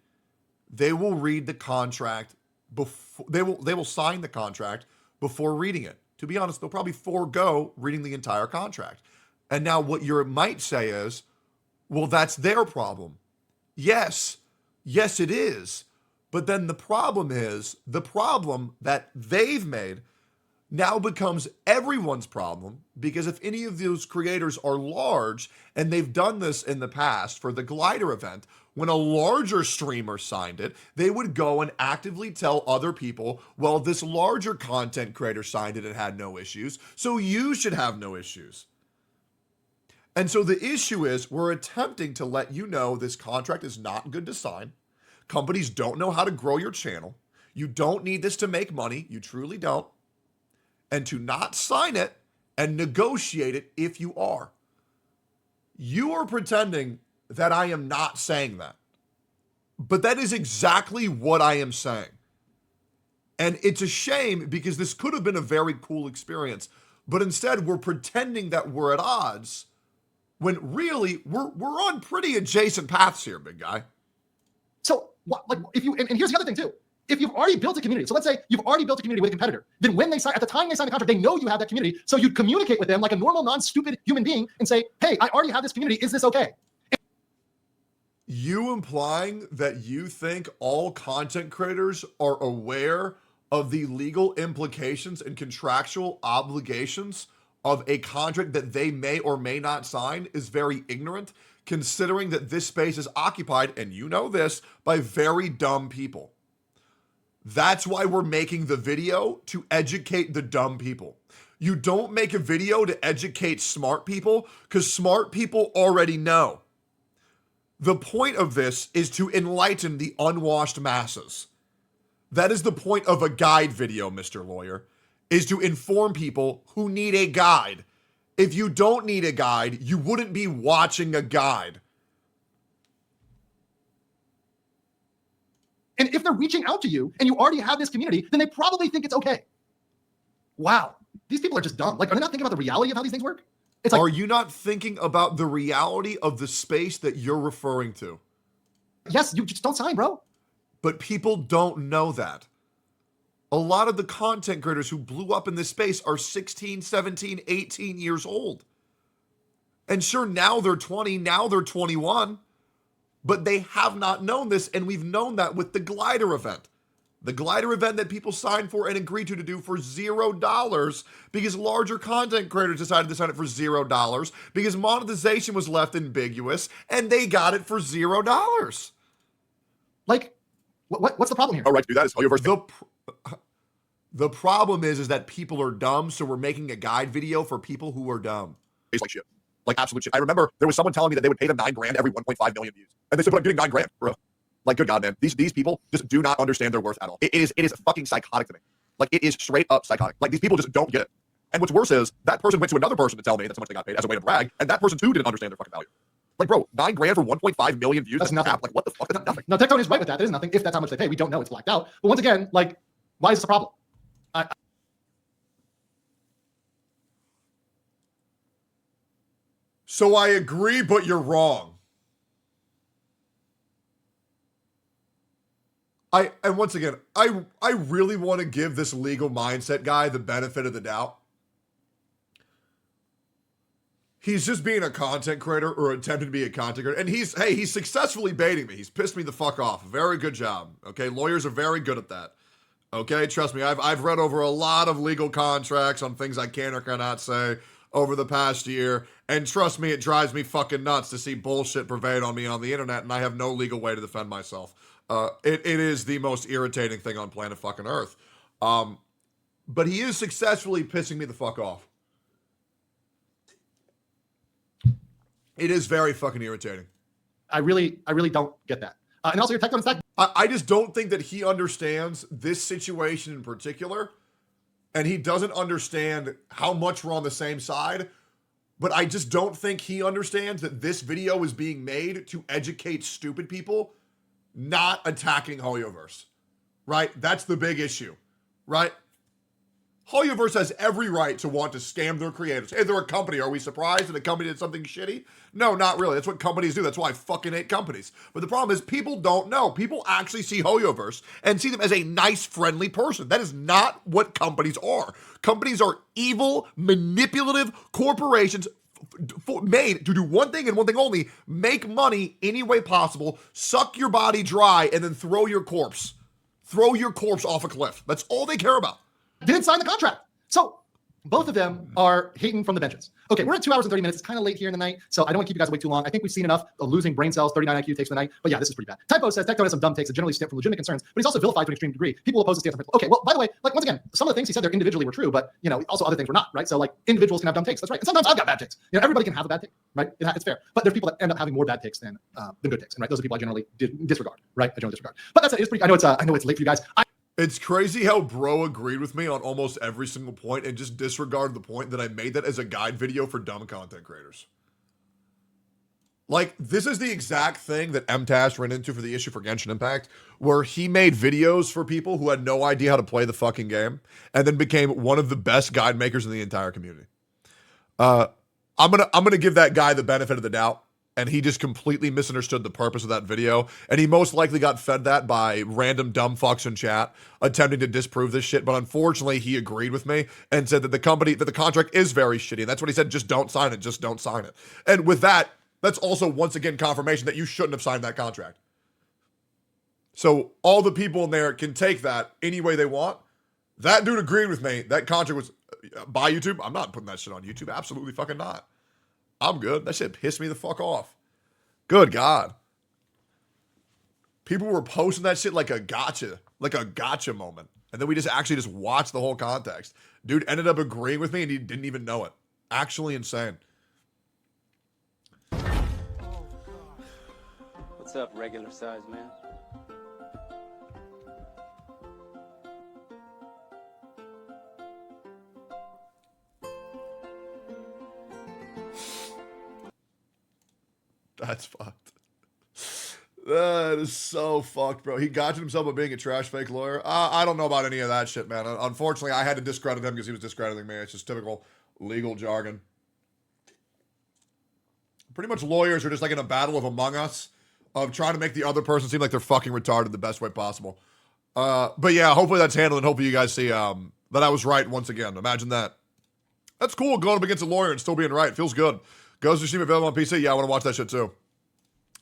they will read the contract before they will sign the contract before reading it. To be honest, they'll probably forego reading the entire contract. And now what you might say is, well, that's their problem. Yes, it is. But then the problem that they've made now becomes everyone's problem, because if any of those creators are large, and they've done this in the past for the glider event, when a larger streamer signed it, they would go and actively tell other people, well, this larger content creator signed it and had no issues, so you should have no issues. And so the issue is, we're attempting to let you know this contract is not good to sign. Companies don't know how to grow your channel. You don't need this to make money. You truly don't. And to not sign it and negotiate it if you are. You are pretending that I am not saying that. But that is exactly what I am saying. And it's a shame, because this could have been a very cool experience. But instead, we're pretending that we're at odds, when really we're on pretty adjacent paths here, big guy. So, like, if you, and here's the other thing too. If you've already built a community, so let's say you've already built a community with a competitor, then when they sign, at the time they sign the contract, they know you have that community. So you'd communicate with them like a normal, non-stupid human being and say, hey, I already have this community. Is this okay? You implying that you think all content creators are aware of the legal implications and contractual obligations of a contract that they may or may not sign is very ignorant, considering that this space is occupied, and you know this, by very dumb people. That's why we're making the video, to educate the dumb people. You don't make a video to educate smart people, because smart people already know. The point of this is to enlighten the unwashed masses. That is the point of a guide video, Mr. Lawyer, is to inform people who need a guide. If you don't need a guide, you wouldn't be watching a guide. And if they're reaching out to you and you already have this community, then they probably think it's okay. Wow. These people are just dumb. Like, are they not thinking about the reality of how these things work? It's like, are you not thinking about the reality of the space that you're referring to? Yes, you just don't sign, bro. But people don't know that. A lot of the content creators who blew up in this space are 16, 17, 18 years old. And sure, now they're 20, now they're 21. But they have not known this, and we've known that with the glider event. The glider event that people signed for and agreed to do for $0, because larger content creators decided to sign it for $0, because monetization was left ambiguous, and they got it for $0. Like, what's the problem here? Oh, right to do that is Hoyoverse. The problem is that people are dumb, so we're making a guide video for people who are dumb. It's like shit. Like absolute shit. I remember there was someone telling me that they would pay them $9,000 every 1.5 million views. And they said, but I'm getting $9,000, bro. Like, good God, man. These people just do not understand their worth at all. It is fucking psychotic to me. Like, it is straight up psychotic. Like, these people just don't get it. And what's worse is that person went to another person to tell me that's how much they got paid as a way to brag, and that person too didn't understand their fucking value. Like, bro, $9,000 for 1.5 million views. That's nothing. Like, what the fuck? That's nothing. No, Tectone is right with that. That is nothing. If that's how much they pay, we don't know. It's blacked out. But once again, like, why is this a problem? So I agree, but you're wrong. And once again, I really want to give this legal mindset guy the benefit of the doubt. He's just being a content creator, or attempting to be a content creator. And he's successfully baiting me. He's pissed me the fuck off. Very good job. Okay, lawyers are very good at that. Okay, trust me, I've read over a lot of legal contracts on things I can or cannot say over the past year, and trust me, it drives me fucking nuts to see bullshit pervade on me on the internet, and I have no legal way to defend myself. It is the most irritating thing on planet fucking Earth. But he is successfully pissing me the fuck off. It is very fucking irritating. I really don't get that. And also, your Tectone stack. I just don't think that he understands this situation in particular, and he doesn't understand how much we're on the same side. But I just don't think he understands that this video is being made to educate stupid people, not attacking Hoyoverse, right? That's the big issue, right? Hoyoverse has every right to want to scam their creators. Hey, they're a company. Are we surprised that a company did something shitty? No, not really. That's what companies do. That's why I fucking hate companies. But the problem is people don't know. People actually see Hoyoverse and see them as a nice, friendly person. That is not what companies are. Companies are evil, manipulative corporations made to do one thing and one thing only: make money any way possible, suck your body dry, and then throw your corpse. throw your corpse off a cliff. That's all they care about. Didn't sign the contract. So both of them are hating from the benches. Okay, we're at 2 hours and 30 minutes. It's kind of late here in the night, so I don't want to keep you guys awake too long. I think we've seen enough. Losing brain cells, 39 IQ takes for the night. But yeah, this is pretty bad. Typo says Tectone has some dumb takes that generally stem from legitimate concerns, but he's also vilified to an extreme degree. People oppose his stance on principle. Okay, well, by the way, like once again, some of the things he said there individually were true, but also other things were not, right? So like individuals can have dumb takes. That's right. And sometimes I've got bad takes. Everybody can have a bad take, right? It's fair. But there's people that end up having more bad takes than good takes, and right, those are people I generally disregard, right? I generally disregard. But that's it. It's pretty. I know it's late for you guys. It's crazy how bro agreed with me on almost every single point and just disregarded the point that I made that as a guide video for dumb content creators. Like, this is the exact thing that MTash ran into for the issue for Genshin Impact, where he made videos for people who had no idea how to play the fucking game and then became one of the best guide makers in the entire community. I'm gonna give that guy the benefit of the doubt. And he just completely misunderstood the purpose of that video. And he most likely got fed that by random dumb fucks in chat attempting to disprove this shit. But unfortunately, he agreed with me and said that the contract is very shitty. And that's what he said, just don't sign it, just don't sign it. And with that, that's also once again confirmation that you shouldn't have signed that contract. So all the people in there can take that any way they want. That dude agreed with me. That contract was by YouTube. I'm not putting that shit on YouTube. Absolutely fucking not. I'm good. That shit pissed me the fuck off. Good God. People were posting that shit like a gotcha moment. And then we just watched the whole context. Dude ended up agreeing with me and he didn't even know it. Actually insane. What's up, regular size man? That's fucked. That is so fucked, bro. He gotcha himself by being a trash fake lawyer. I don't know about any of that shit, man. Unfortunately, I had to discredit him because he was discrediting me. It's just typical legal jargon. Pretty much lawyers are just like in a battle of Among Us of trying to make the other person seem like they're fucking retarded the best way possible. But yeah, hopefully that's handled and hopefully you guys see that I was right once again. Imagine that. That's cool, going up against a lawyer and still being right. Feels good. Goes to Steam available on PC. Yeah, I want to watch that shit too.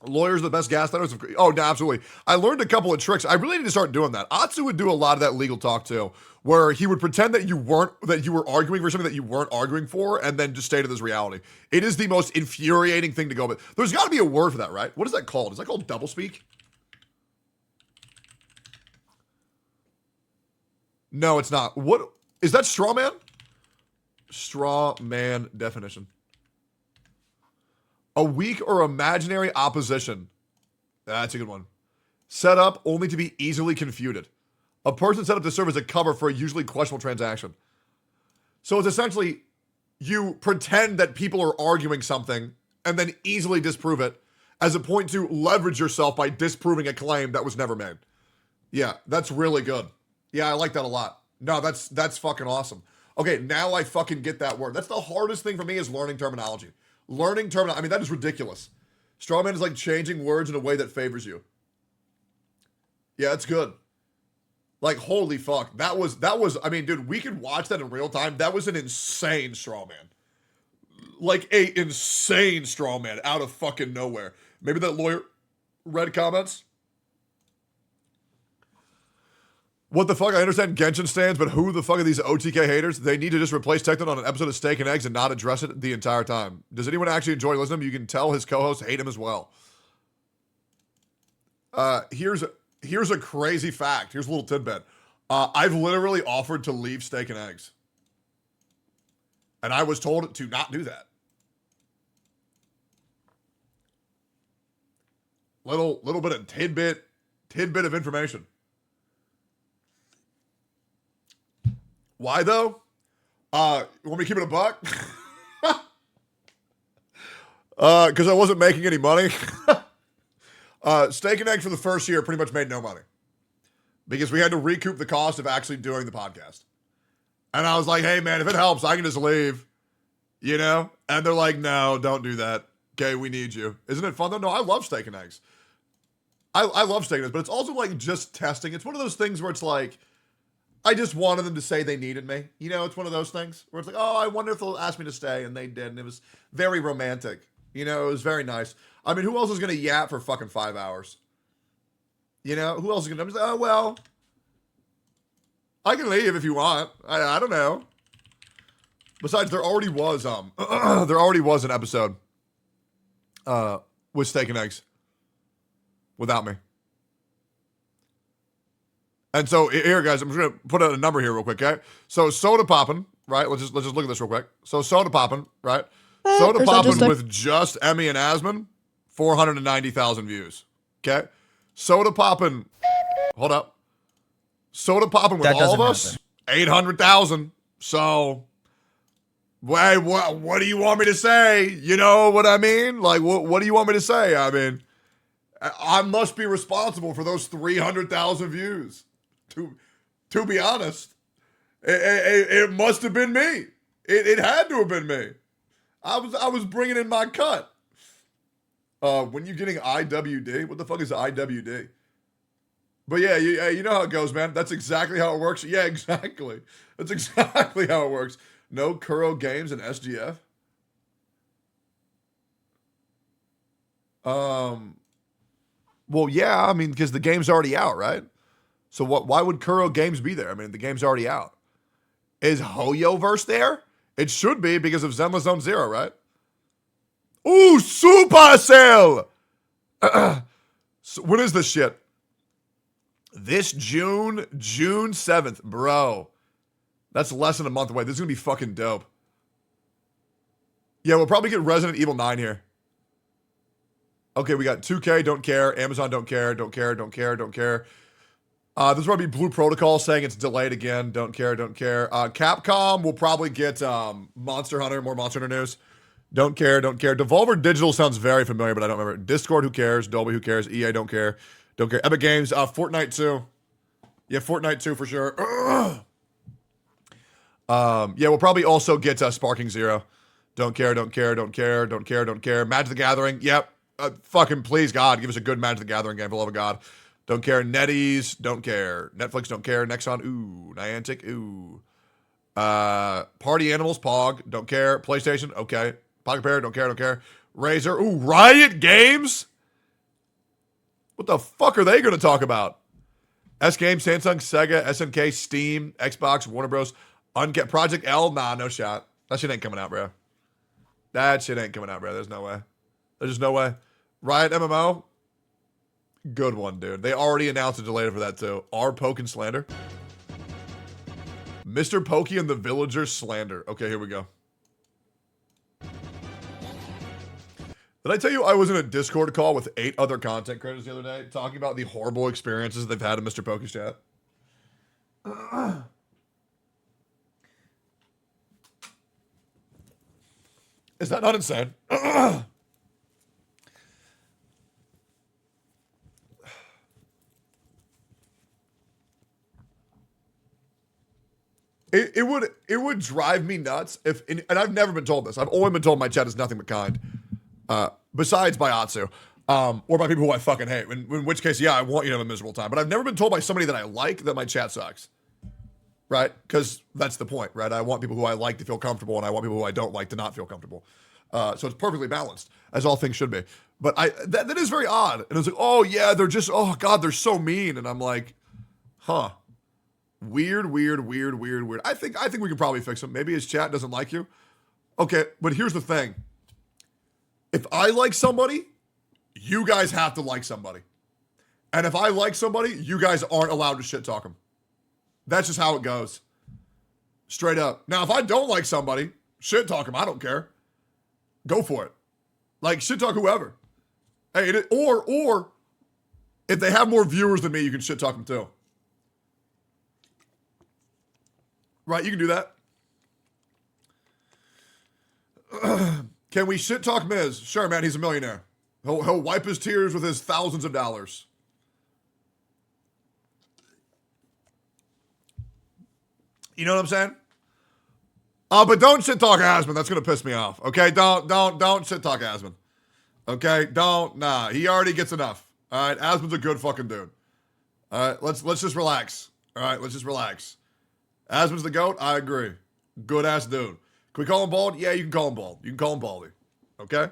Lawyers are the best gaslighters. Oh, no, absolutely. I learned a couple of tricks. I really need to start doing that. Atsssu would do a lot of that legal talk too, where he would pretend that you were arguing for something that you weren't arguing for, and then just state it as reality. It is the most infuriating thing to go with. There's got to be a word for that, right? What is that called? Is that called doublespeak? No, it's not. What is that? Straw man? Straw man definition. A weak or imaginary opposition. That's a good one. Set up only to be easily confuted. A person set up to serve as a cover for a usually questionable transaction. So it's essentially you pretend that people are arguing something and then easily disprove it as a point to leverage yourself by disproving a claim that was never made. Yeah, that's really good. Yeah, I like that a lot. No, that's fucking awesome. Okay, now I fucking get that word. That's the hardest thing for me is learning terminology. I mean, that is ridiculous. Strawman is like changing words in a way that favors you. Yeah, it's good. Like, holy fuck. That was, I mean, dude, we could watch that in real time. That was an insane strawman. Like, a insane strawman out of fucking nowhere. Maybe that lawyer read comments. What the fuck? I understand Genshin stands, but who the fuck are these OTK haters? They need to just replace Tectone on an episode of Steak and Eggs and not address it the entire time. Does anyone actually enjoy listening to him? You can tell his co-hosts hate him as well. Here's a crazy fact. Here's a little tidbit. I've literally offered to leave Steak and Eggs. And I was told to not do that. Little bit of tidbit of information. Why though? Want me to keep it a buck? Because I wasn't making any money. Steak and Egg for the first year pretty much made no money. Because we had to recoup the cost of actually doing the podcast. And I was like, hey man, if it helps, I can just leave. You know? And they're like, no, don't do that. Okay, we need you. Isn't it fun though? No, I love Steak and Eggs. I love Steak and Eggs, but it's also like just testing. It's one of those things where it's like, I just wanted them to say they needed me. You know, it's one of those things where it's like, oh, I wonder if they'll ask me to stay. And they did. And it was very romantic. You know, it was very nice. I mean, who else is going to yap for fucking 5 hours? You know, who else is going to, I'm just like, oh, well, I can leave if you want. I don't know. Besides, there already was an episode with steak and eggs without me. And so here, guys, I'm just gonna put out a number here real quick, okay? So soda poppin', right? Let's just look at this real quick. So soda poppin', right? Soda poppin' with just Emmy and Asmon, 490,000 views. Okay? Soda poppin', hold up. Soda poppin' with all of us, 800,000. So, wait, what do you want me to say? You know what I mean? Like, what do you want me to say? I mean, I must be responsible for those 300,000 views. To be honest, it must have been me. It had to have been me. I was bringing in my cut. When you getting IWD, what the fuck is IWD? But yeah, you know how it goes, man. That's exactly how it works. Yeah, exactly. That's exactly how it works. No Kuro games in SGF. Well, yeah, I mean, because the game's already out, right? So why would Kuro games be there? I mean, the game's already out. Is Hoyoverse there? It should be because of Zenless Zone Zero, right? Ooh, Supercell! So when is this shit? This June 7th, bro. That's less than a month away. This is going to be fucking dope. Yeah, we'll probably get Resident Evil 9 here. Okay, we got 2K, don't care. Amazon, don't care. This will probably be Blue Protocol saying it's delayed again. Don't care. Capcom will probably get Monster Hunter, more Monster Hunter news. Don't care. Devolver Digital sounds very familiar, but I don't remember. Discord, who cares? Dolby, who cares? EA, don't care. Epic Games, Fortnite 2. Yeah, Fortnite 2 for sure. Yeah, we'll probably also get Sparking Zero. Don't care. Magic the Gathering, yep. Fucking please, God, give us a good Magic the Gathering game, for the love of God. Don't care. NetEase, don't care. Netflix, don't care. Nexon, ooh. Niantic, ooh. Party Animals, Pog, don't care. PlayStation, okay. Pocket Pair, don't care. Razer, ooh. Riot Games? What the fuck are they going to talk about? S-Games, Samsung, Sega, SNK, Steam, Xbox, Warner Bros. Project L, nah, no shot. That shit ain't coming out, bro. There's no way. There's just no way. Riot MMO? Good one, dude. They already announced a delay for that, too. Pokey and Slander. Mr. Pokey and the Villagers Slander. Okay, here we go. Did I tell you I was in a Discord call with 8 other content creators the other day talking about the horrible experiences they've had in Mr. Pokey's chat? Is that not insane? It would drive me nuts if, and I've never been told this. I've only been told my chat is nothing but kind. Besides by Atsssu, or by people who I fucking hate. In which case, yeah, I want you to have a miserable time. But I've never been told by somebody that I like that my chat sucks. Right? Because that's the point, right? I want people who I like to feel comfortable, and I want people who I don't like to not feel comfortable. So it's perfectly balanced, as all things should be. But that is very odd. And it's like, oh yeah, they're just, oh God, they're so mean. And I'm like, huh. Weird. I think we can probably fix him. Maybe his chat doesn't like you. Okay, but here's the thing. If I like somebody, you guys have to like somebody. And if I like somebody, you guys aren't allowed to shit talk them. That's just how it goes. Straight up. Now, if I don't like somebody, shit talk them. I don't care. Go for it. Like, shit talk whoever. Hey, or if they have more viewers than me, you can shit talk them too. Right, you can do that. Can we shit talk Miz? Sure, man, he's a millionaire. He'll wipe his tears with his thousands of dollars. You know what I'm saying? But don't shit talk Asmon. That's gonna piss me off. Okay, don't shit talk Asmon. Okay, nah. He already gets enough. All right, Asmon's a good fucking dude. All right, let's just relax. All right, let's just relax. Asmon's the GOAT? I agree. Good ass dude. Can we call him bald? Yeah, you can call him bald. You can call him Baldy. Okay?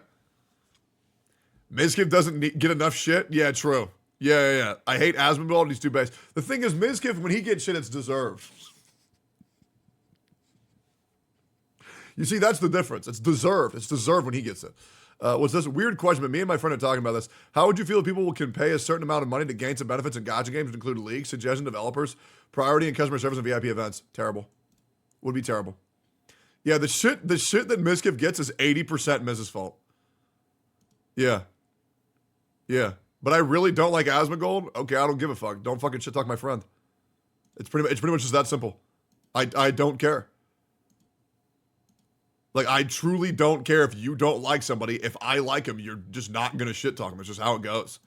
Mizkif doesn't get enough shit? Yeah, true. Yeah. I hate Asmongold. He's too base. The thing is, Mizkif, when he gets shit, it's deserved. You see, that's the difference. It's deserved. It's deserved when he gets it. What's this weird question? But me and my friend are talking about this. How would you feel if people can pay a certain amount of money to gain some benefits in gacha games, to include leagues, suggestion developers, priority in customer service, and VIP events? Terrible. Would be terrible. Yeah, the shit that Mizkif gets is 80% Miz's fault. Yeah. But I really don't like Asmongold. Okay, I don't give a fuck. Don't fucking shit talk my friend. It's pretty much just that simple. I don't care. Like, I truly don't care if you don't like somebody. If I like him, you're just not going to shit talk him. It's just how it goes.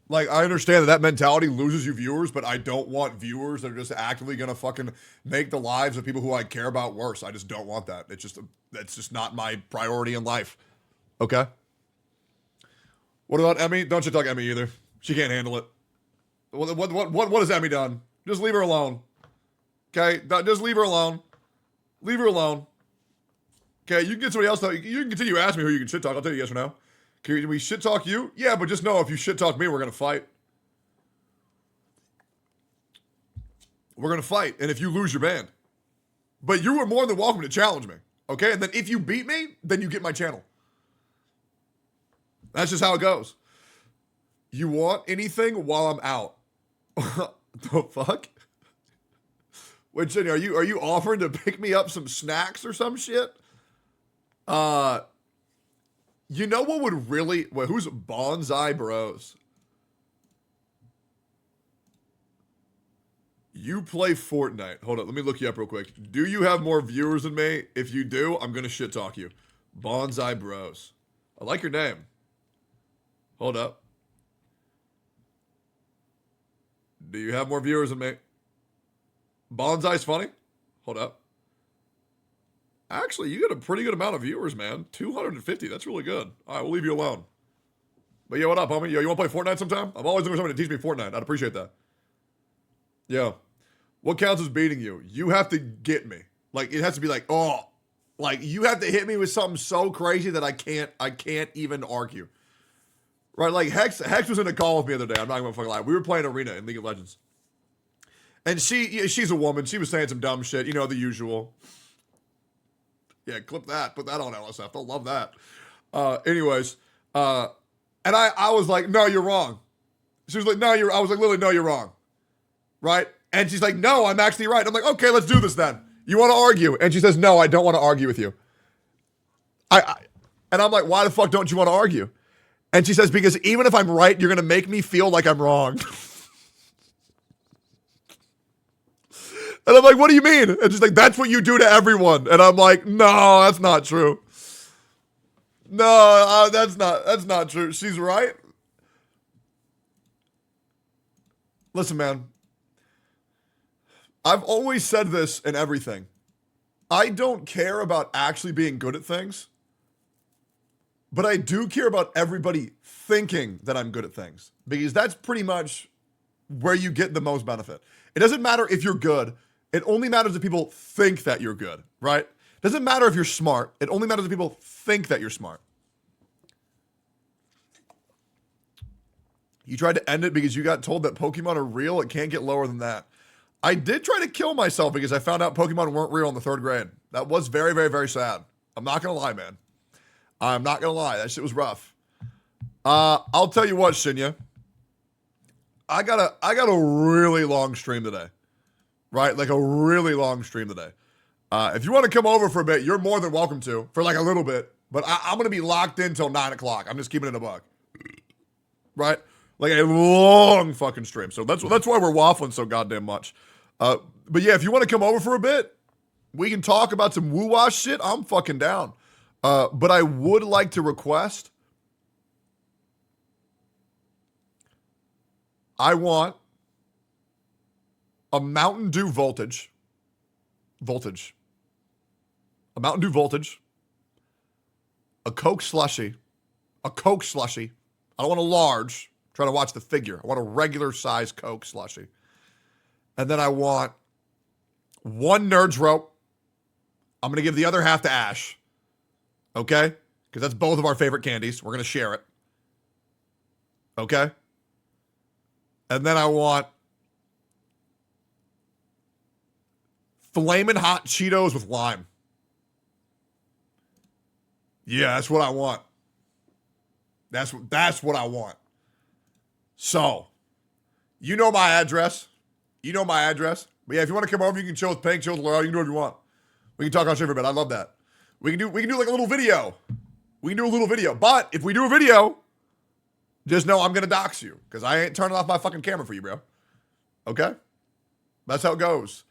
Like, I understand that mentality loses you viewers, but I don't want viewers that are just actively going to fucking make the lives of people who I care about worse. I just don't want that. That's just not my priority in life. Okay? What about Emmy? Don't shit talk Emmy either. She can't handle it. What has Emmy done? Just leave her alone. Okay? Just leave her alone. Leave her alone. Okay? You can get somebody else. You can continue asking me who you can shit talk. I'll tell you yes or no. Can we shit talk you? Yeah, but just know if you shit talk me, we're going to fight. We're going to fight. And if you lose, you're banned. But you are more than welcome to challenge me. Okay? And then if you beat me, then you get my channel. That's just how it goes. You want anything while I'm out? The fuck? Wait, Jenny, are you offering to pick me up some snacks or some shit? You know what would really... Wait, who's Bonsai Bros? You play Fortnite. Hold on, let me look you up real quick. Do you have more viewers than me? If you do, I'm going to shit talk you. Bonsai Bros. I like your name. Hold up. Do you have more viewers than me? Bonsai's funny? Hold up. Actually, you get a pretty good amount of viewers, man. 250. That's really good. All right, we'll leave you alone. But yeah, what up, homie? Yo, you want to play Fortnite sometime? I'm always looking for somebody to teach me Fortnite. I'd appreciate that. Yo, what counts as beating you? You have to get me. Like, it has to be like, oh. Like, you have to hit me with something so crazy that I can't even argue. Right? Like, Hex was in a call with me the other day. I'm not going to fucking lie. We were playing Arena in League of Legends. And she's a woman. She was saying some dumb shit. You know, the usual. Yeah, clip that. Put that on LSF. They'll love that. Anyways, and I was like, no, you're wrong. She was like, no, I was like, Lily, no, you're wrong. Right? And she's like, no, I'm actually right. I'm like, okay, let's do this then. You want to argue? And she says, no, I don't want to argue with you. And I'm like, why the fuck don't you want to argue? And she says, because even if I'm right, you're going to make me feel like I'm wrong. And I'm like, what do you mean? And she's like, that's what you do to everyone. And I'm like, no, that's not true. No, that's not true. She's right. Listen, man. I've always said this in everything. I don't care about actually being good at things. But I do care about everybody thinking that I'm good at things. Because that's pretty much where you get the most benefit. It doesn't matter if you're good. It only matters if people think that you're good, right? It doesn't matter if you're smart. It only matters if people think that you're smart. You tried to end it because you got told that Pokemon are real. It can't get lower than that. I did try to kill myself because I found out Pokemon weren't real in the 3rd grade. That was very, very, very sad. I'm not going to lie, man. I'm not going to lie. That shit was rough. I'll tell you what, Shinya. I got a really long stream today. Right? Like a really long stream today. If you want to come over for a bit, you're more than welcome to. For like a little bit. But I'm going to be locked in till 9 o'clock. I'm just keeping it a buck. Right? Like a long fucking stream. So that's why we're waffling so goddamn much. But yeah, if you want to come over for a bit, we can talk about some woo-wash shit. I'm fucking down. But I would like to request. I want a Mountain Dew voltage. A Mountain Dew voltage. A Coke slushy. I don't want a large. I'm trying to watch the figure. I want a regular size Coke slushy. And then I want 1 Nerds rope. I'm going to give the other half to Ash. Okay? Because that's both of our favorite candies. We're going to share it. Okay? And then I want Flamin' Hot Cheetos with lime. Yeah, that's what I want. That's what I want. So, you know my address. You know my address. But yeah, if you want to come over, you can chill with Pink, chill with Laurel. You can do whatever you want. We can talk on stream for a bit. I love that. We can do like a little video. We can do a little video. But if we do a video, just know I'm going to dox you. Because I ain't turning off my fucking camera for you, bro. Okay? That's how it goes.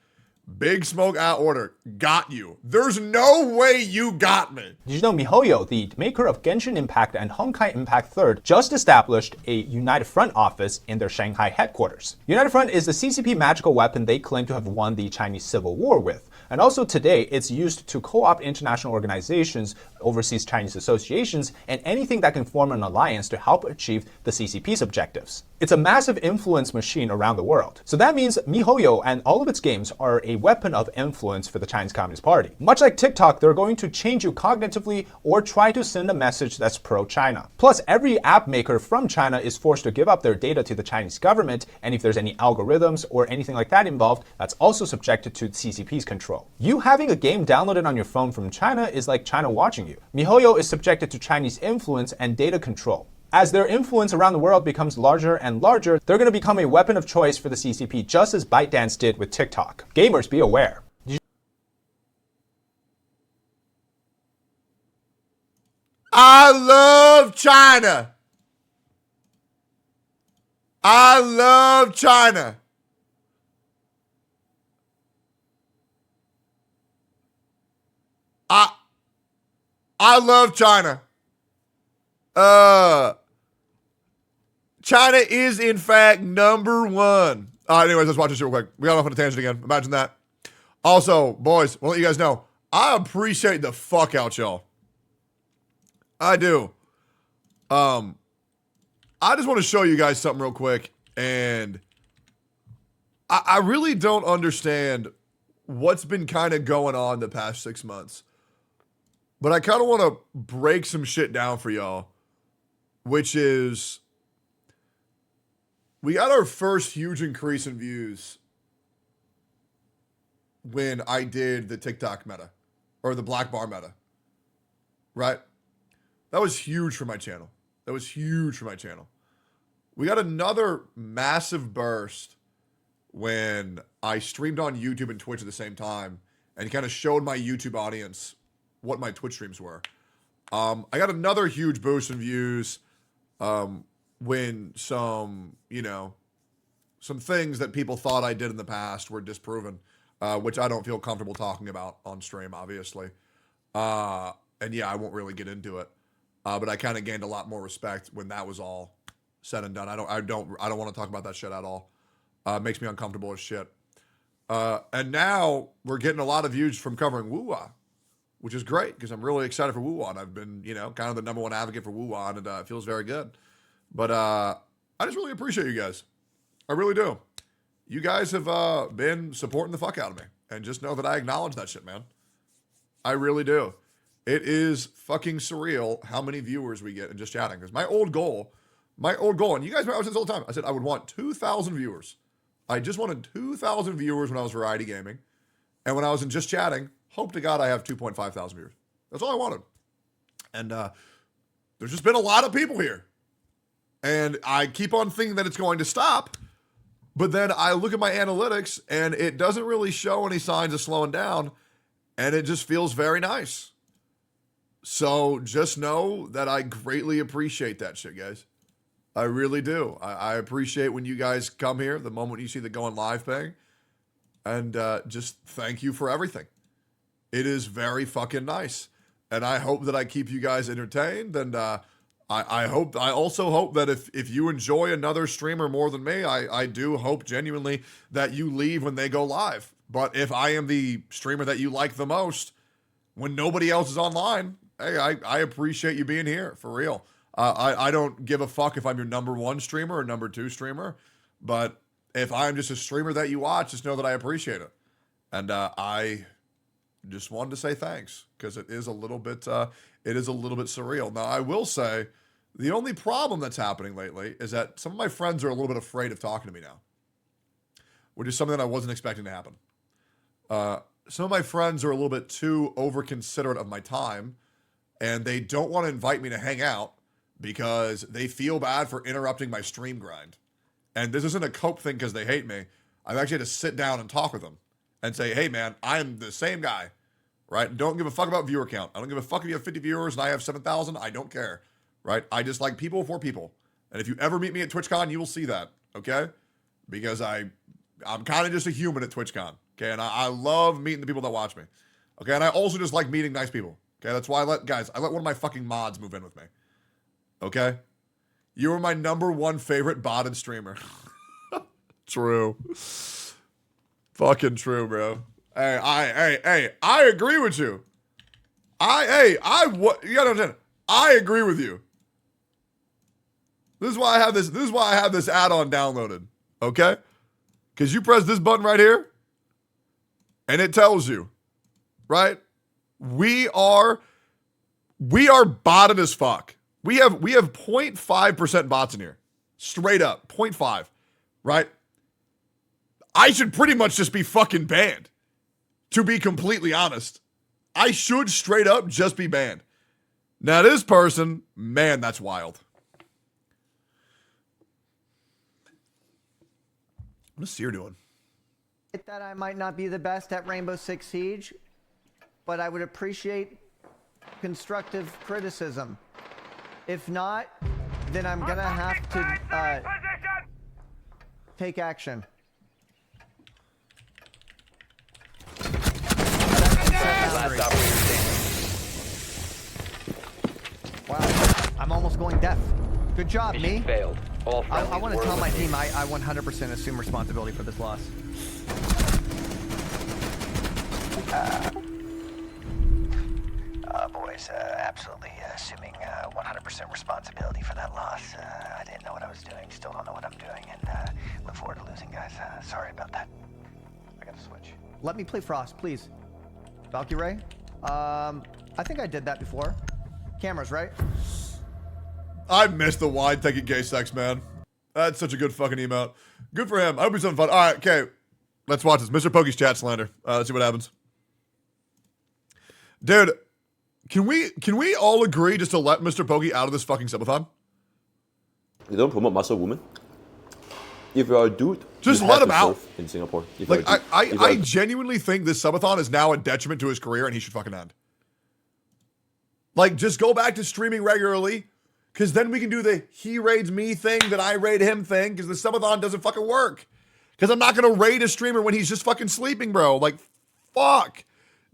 Big Smoke out order. Got you. There's no way you got me. Did you know MiHoYo, the maker of Genshin Impact and Honkai Impact 3rd, just established a United Front office in their Shanghai headquarters? United Front is the CCP magical weapon they claim to have won the Chinese Civil War with. And also today, it's used to co-opt international organizations, overseas Chinese associations, and anything that can form an alliance to help achieve the CCP's objectives. It's a massive influence machine around the world. So that means MiHoYo and all of its games are a weapon of influence for the Chinese Communist Party. Much like TikTok, they're going to change you cognitively or try to send a message that's pro-China. Plus, every app maker from China is forced to give up their data to the Chinese government, and if there's any algorithms or anything like that involved, that's also subjected to the CCP's control. You having a game downloaded on your phone from China is like China watching you. MiHoYo is subjected to Chinese influence and data control. As their influence around the world becomes larger and larger, they're going to become a weapon of choice for the CCP, just as ByteDance did with TikTok. Gamers, be aware. I love China. I love China. I love China. China is, in fact, number one. Anyways, let's watch this shit real quick. We got off on a tangent again. Imagine that. Also, boys, we'll let you guys know, I appreciate the fuck out y'all. I do. I just want to show you guys something real quick, and I really don't understand what's been kind of going on the past 6 months. But I kind of want to break some shit down for y'all, which is we got our first huge increase in views when I did the TikTok meta or the black bar meta, right? That was huge for my channel. That was huge for my channel. We got another massive burst when I streamed on YouTube and Twitch at the same time and kind of showed my YouTube audience what my Twitch streams were. I got another huge boost in views when some things that people thought I did in the past were disproven, which I don't feel comfortable talking about on stream, obviously. And yeah, I won't really get into it. But I kind of gained a lot more respect when that was all said and done. I don't want to talk about that shit at all. It makes me uncomfortable as shit. And now we're getting a lot of views from covering Wuwa, which is great because I'm really excited for Wuwa. And I've been, kind of the #1 advocate for Wuwa, and it feels very good. But I just really appreciate you guys. I really do. You guys have been supporting the fuck out of me. And just know that I acknowledge that shit, man. I really do. It is fucking surreal how many viewers we get in just chatting. Because my old goal, and you guys know I was this all the time. I said I would want 2,000 viewers. I just wanted 2,000 viewers when I was variety gaming. And when I was in just chatting, hope to God I have 2.5 thousand viewers. That's all I wanted. And there's just been a lot of people here. And I keep on thinking that it's going to stop. But then I look at my analytics and it doesn't really show any signs of slowing down. And it just feels very nice. So just know that I greatly appreciate that shit, guys. I really do. I appreciate when you guys come here, the moment you see the going live thing. And just thank you for everything. It is very fucking nice. And I hope that I keep you guys entertained. And I also hope that if you enjoy another streamer more than me, I do hope genuinely that you leave when they go live. But if I am the streamer that you like the most, when nobody else is online, hey, I appreciate you being here, for real. I don't give a fuck if I'm your #1 streamer or #2 streamer, but if I'm just a streamer that you watch, just know that I appreciate it. And I just wanted to say thanks because it is a little bit surreal. Now, I will say the only problem that's happening lately is that some of my friends are a little bit afraid of talking to me now, which is something that I wasn't expecting to happen. Some of my friends are a little bit too over-considerate of my time, and they don't want to invite me to hang out because they feel bad for interrupting my stream grind. And this isn't a cope thing because they hate me. I've actually had to sit down and talk with them and say, hey, man, I am the same guy, right? Don't give a fuck about viewer count. I don't give a fuck if you have 50 viewers and I have 7,000. I don't care, right? I just like people for people. And if you ever meet me at TwitchCon, you will see that, okay? Because I'm kind of just a human at TwitchCon, okay? And I love meeting the people that watch me, okay? And I also just like meeting nice people, okay? That's why I let one of my fucking mods move in with me, okay? You are my #1 favorite botted streamer. True. Fucking true, bro. Hey, I agree with you. You gotta understand. I agree with you. This is why I have this add-on downloaded. Okay? Because you press this button right here, and it tells you, right? We are botted as fuck. We have 0.5% bots in here. Straight up. 0.5. Right? I should pretty much just be fucking banned. To be completely honest. I should straight up just be banned. Now this person, man, that's wild. What is Seer doing? That I might not be the best at Rainbow Six Siege, but I would appreciate constructive criticism. If not, then I'm gonna have to take action. Wow, I'm almost going deaf. Good job, me. Failed. I want to tell my team I 100% assume responsibility for this loss. Boys, absolutely assuming 100% responsibility for that loss. I didn't know what I was doing, still don't know what I'm doing, and look forward to losing, guys. Sorry about that. I gotta switch. Let me play Frost, please. Valkyrie? I think I did that before. Cameras, right? I missed the wide taking gay sex, man. That's such a good fucking emote. Good for him. I hope he's having fun. All right, okay. Let's watch this. Mr. Pokey's chat slander. Let's see what happens. Dude, can we all agree just to let Mr. Pokey out of this fucking subathon? They don't promote muscle women. If you're a dude, just let him out in Singapore. Like I genuinely think this subathon is now a detriment to his career, and he should fucking end. Like, just go back to streaming regularly, because then we can do the he raids me thing that I raid him thing, because the subathon doesn't fucking work. Because I'm not gonna raid a streamer when he's just fucking sleeping, bro. Like, fuck.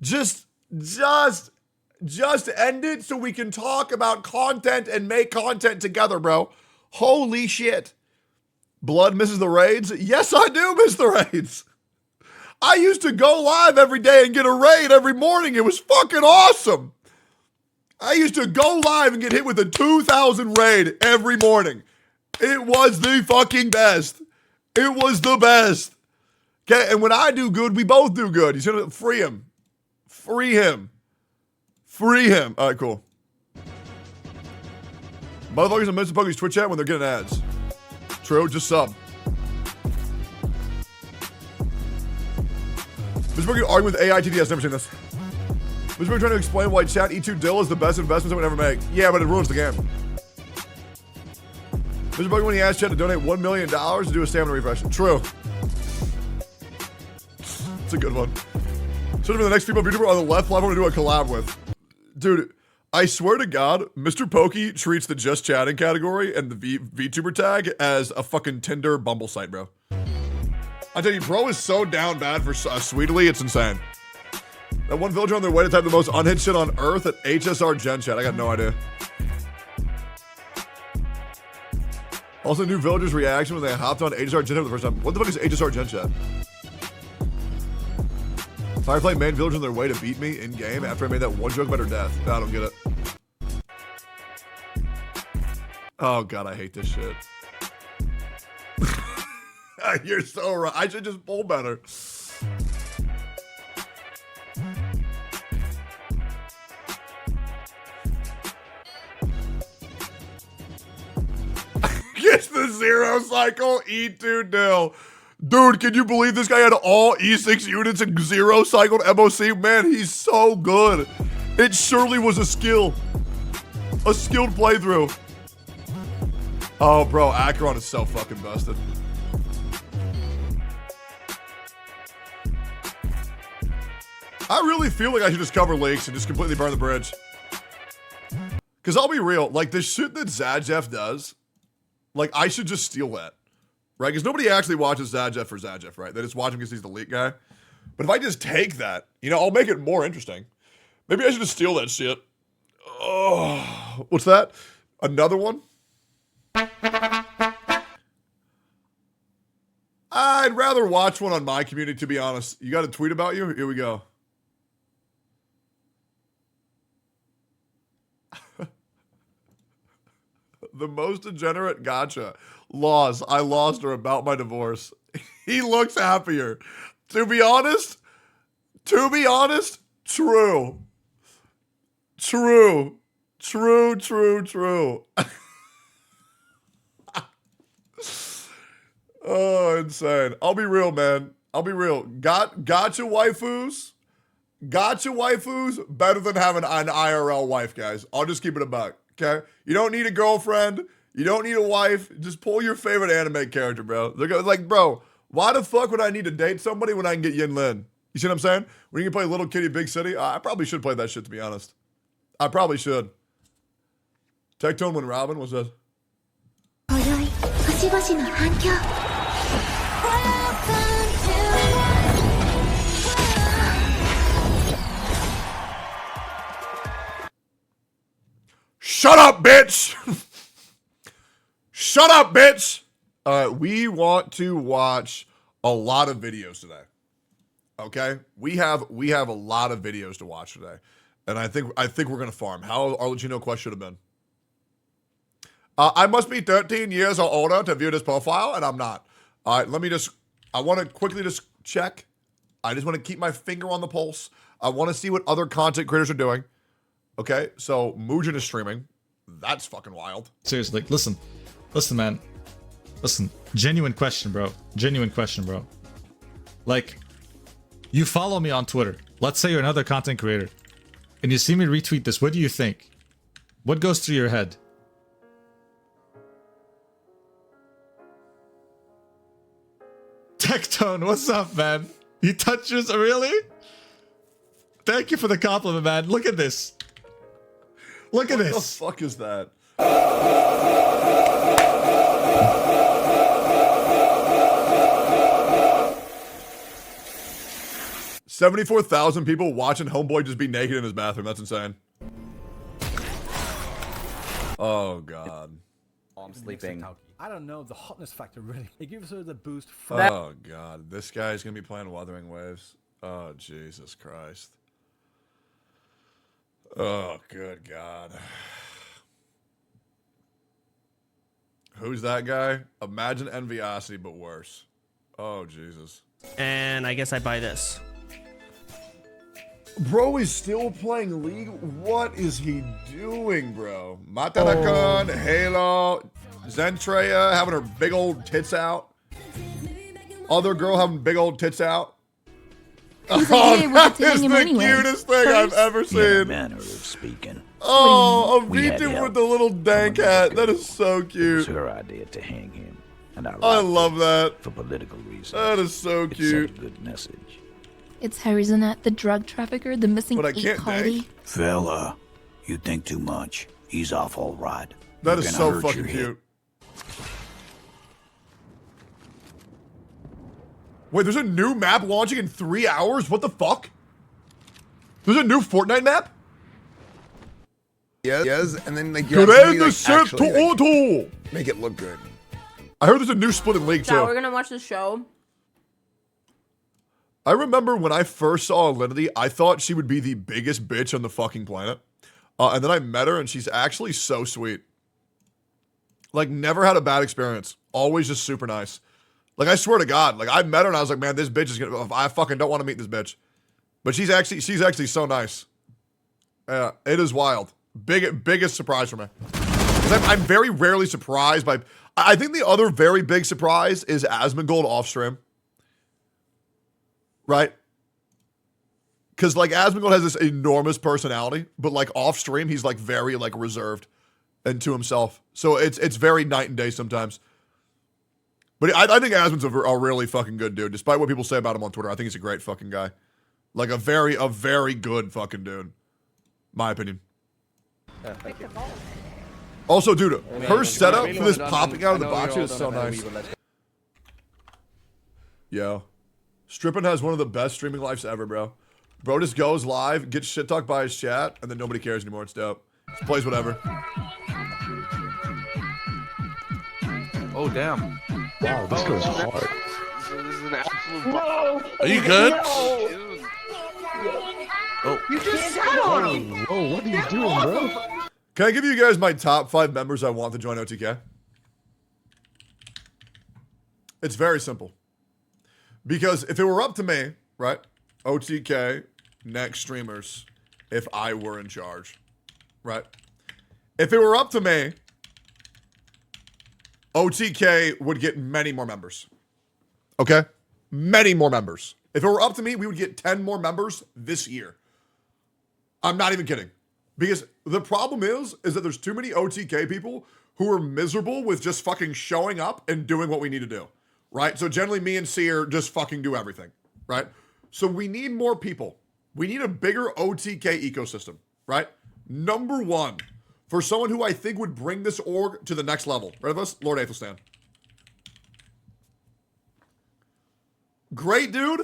Just end it so we can talk about content and make content together, bro. Holy shit. Blood misses the raids? Yes, I do miss the raids. I used to go live every day and get a raid every morning. It was fucking awesome. I used to go live and get hit with a 2,000 raid every morning. It was the fucking best. It was the best. Okay, and when I do good, we both do good. He's gonna free him. Free him. Free him. All right, cool. Motherfuckers on Mr. Pokey's Twitch chat when they're getting ads. True, just sub. Mr. Pokey arguing with AITDS, never seen this. Mr. Pokey trying to explain why chat E2 Dill is the best investment someone ever make. Yeah, but it ruins the game. Mr. Pokey when he asked chat to donate $1 million to do a stamina refresh. True. It's a good one. So for the next female YouTuber on the left, I want to do a collab with. Dude, I swear to God, Mr. Pokey treats the just chatting category and the VTuber tag as a fucking Tinder Bumble site, bro. I tell you, bro is so down bad for Sweetly, it's insane. That one villager on their way to type the most unhinged shit on earth at HSR Gen Chat. I got no idea. Also, new villagers' reaction when they hopped on HSR Gen Chat for the first time. What the fuck is HSR Gen Chat? Firefly main village on their way to beat me in game after I made that one joke about her death. No, I don't get it. Oh god, I hate this shit. You're so right. I should just pull better. gets the 0 cycle, E2 nil. Dude, can you believe this guy had all E6 units and 0 cycled MOC? Man, he's so good. It surely was a skill. A skilled playthrough. Oh, bro, Acheron is so fucking busted. I really feel like I should just cover leaks and just completely burn the bridge. Because I'll be real, like, the shit that Zadjeff does, like, I should just steal that. Right? Because nobody actually watches Zadjeff for Zadjeff, right? They just watch him because he's the leak guy. But if I just take that, you know, I'll make it more interesting. Maybe I should just steal that shit. Oh, what's that? Another one? I'd rather watch one on my community, to be honest. You got a tweet about you? Here we go. The most degenerate gacha. Lost. I lost her about my divorce. He looks happier. To be honest, true. True. Oh, insane. I'll be real, man. I'll be real. Gacha waifus better than having an IRL wife, guys. I'll just keep it a buck, okay? You don't need a girlfriend. You don't need a wife. Just pull your favorite anime character, bro. They're like, bro, why the fuck would I need to date somebody when I can get Yin Lin? You see what I'm saying? When you can play Little Kitty Big City, I probably should play that shit, to be honest. I probably should. Tectone when Robin was that? Shut up, bitch! Shut up, bitch! We want to watch a lot of videos today. Okay? We have a lot of videos to watch today. And I think we're gonna farm. How Arlecchino Quest should have been. I must be 13 years or older to view this profile, and I'm not. All right, I want to quickly just check. I just want to keep my finger on the pulse. I want to see what other content creators are doing. Okay, so Mugen is streaming. That's fucking wild. Seriously, listen, man. Listen, genuine question, bro. Like, you follow me on Twitter. Let's say you're another content creator, and you see me retweet this. What do you think? What goes through your head? Tectone, what's up, man? You touch yours, really? Thank you for the compliment, man. Look at this. Look at this. What the fuck is that? 74,000 people watching Homeboy just be naked in his bathroom. That's insane. Oh, God. I'm sleeping. I don't know, the hotness factor really. It gives her the boost. Oh, God. This guy's going to be playing Wuthering Waves. Oh, Jesus Christ. Oh, good God. Who's that guy? Imagine Enviosity, but worse. Oh, Jesus. And I guess I buy this. Bro is still playing League? What is he doing, bro? Matanakon, Halo, Zentreya having her big old tits out. Other girl having big old tits out. He's Oh, like, hey, that is the cutest thing I've ever seen. Manner of speaking. Oh, We had Avita help. with the little dank hat. That is so It was cute. her idea to hang him, and I I liked love it that. for political reasons. That is so It cute. sent a good message. It's Harizanat, the drug trafficker, the missing But I 8 can't Cardi. Fella, you think too much. He's off all right. That You're is gonna so hurt fucking your cute. hip. Wait, there's a new map launching in 3 hours? What the fuck? There's a new Fortnite map? Yes, and then like you have to Grab be, the like, set actually, to like, auto. make it look good. I heard there's a new split in League So we're too. gonna watch the show. I remember when I first saw Alinity, I thought she would be the biggest bitch on the fucking planet. And then I met her and she's actually so sweet. Like, never had a bad experience. Always just super nice. Like, I swear to God, like, I met her and I was like, man, this bitch is gonna, I fucking don't want to meet this bitch. But she's actually so nice. Yeah, it is wild. Biggest surprise for me. 'Cause I'm very rarely surprised by. I think the other very big surprise is Asmongold off stream. Right? Because like Asmongold has this enormous personality, but like off stream, he's like very like reserved and to himself. So it's very night and day sometimes. But I think Asmon's a really fucking good dude. Despite what people say about him on Twitter, I think he's a great fucking guy. Like a very good fucking dude. My opinion. Also, dude, her setup for this popping out of the box is so nice. Yo. Strippin has one of the best streaming lives ever, bro. Bro just goes live, gets shit talked by his chat, and then nobody cares anymore. It's dope. Just plays whatever. Oh, damn. Wow, this goes hard. This is an absolute... No! Are you good? Oh. You just sat on him! Whoa, what are you doing, bro? Can I give you guys my top 5 members I want to join OTK? It's very simple. Because if it were up to me, right? OTK, next streamers, if I were in charge, right? If it were up to me, OTK would get many more members. Okay? Many more members. If it were up to me, we would get 10 more members this year. I'm not even kidding. Because the problem is that there's too many OTK people who are miserable with just fucking showing up and doing what we need to do. Right? So generally me and Seer just fucking do everything. Right? So we need more people. We need a bigger OTK ecosystem. Right? Number 1. For someone who I think would bring this org to the next level. Ready for this? Lord Aethelstan. Great dude.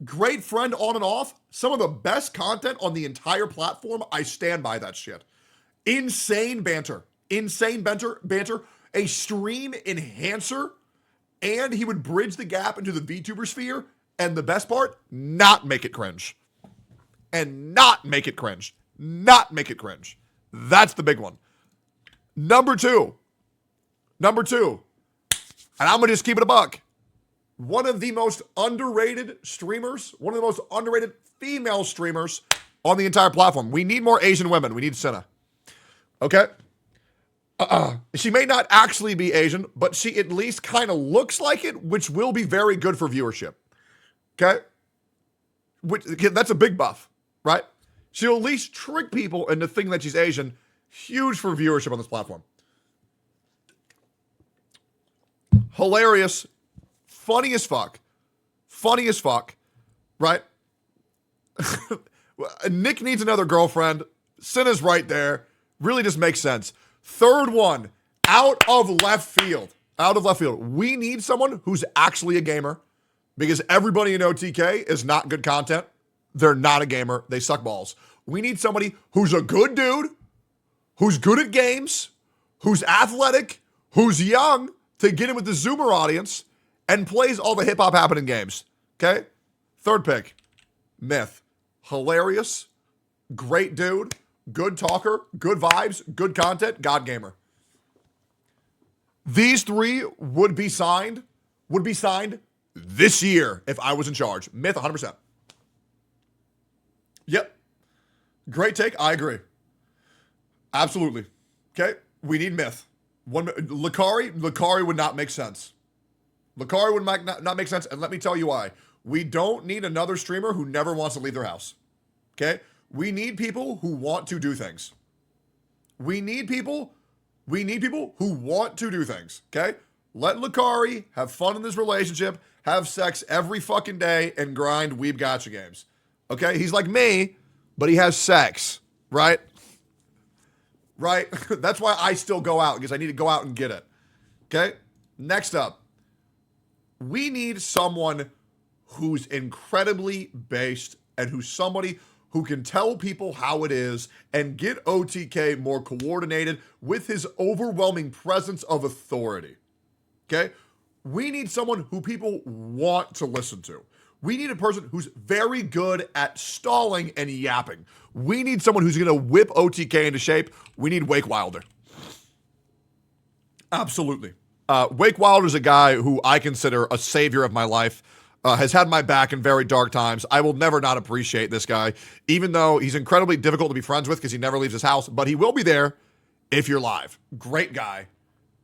Great friend on and off. Some of the best content on the entire platform. I stand by that shit. Insane banter. Insane banter. A stream enhancer. And he would bridge the gap into the VTuber sphere. And the best part, not make it cringe. And not make it cringe. Not make it cringe. That's the big one. Number two. And I'm going to just keep it a buck. One of the most underrated streamers, one of the most underrated female streamers on the entire platform. We need more Asian women. We need Senna. Okay? She may not actually be Asian, but she at least kind of looks like it, which will be very good for viewership. Okay? That's a big buff, right? She'll at least trick people into thinking that she's Asian. Huge for viewership on this platform. Hilarious. Funny as fuck. Right? Nick needs another girlfriend. Senna's right there. Really just makes sense. Third one, out of left field. We need someone who's actually a gamer, because everybody in OTK is not good content. They're not a gamer. They suck balls. We need somebody who's a good dude, who's good at games, who's athletic, who's young, to get in with the Zoomer audience and plays all the hip-hop happening games. Okay? Third pick, Myth. Hilarious, great dude, good talker, good vibes, good content, God gamer. These 3 would be signed this year if I was in charge. Myth, 100%. Yep. Great take. I agree. Absolutely. Okay. We need Myth. Lakari would not make sense. Lakari would not make sense, and let me tell you why. We don't need another streamer who never wants to leave their house. Okay? We need people who want to do things. We need people who want to do things. Okay? Let Lakari have fun in this relationship, have sex every fucking day, and grind weeb gacha games. Okay? He's like me, but he has sex. Right? Right? That's why I still go out, because I need to go out and get it. Okay? Next up. We need someone who's incredibly based and who's somebody who can tell people how it is and get OTK more coordinated with his overwhelming presence of authority. Okay? We need someone who people want to listen to. We need a person who's very good at stalling and yapping. We need someone who's going to whip OTK into shape. We need Wake Wilder. Absolutely. Wake Wilder's a guy who I consider a savior of my life, has had my back in very dark times. I will never not appreciate this guy, even though he's incredibly difficult to be friends with because he never leaves his house, but he will be there if you're live. Great guy.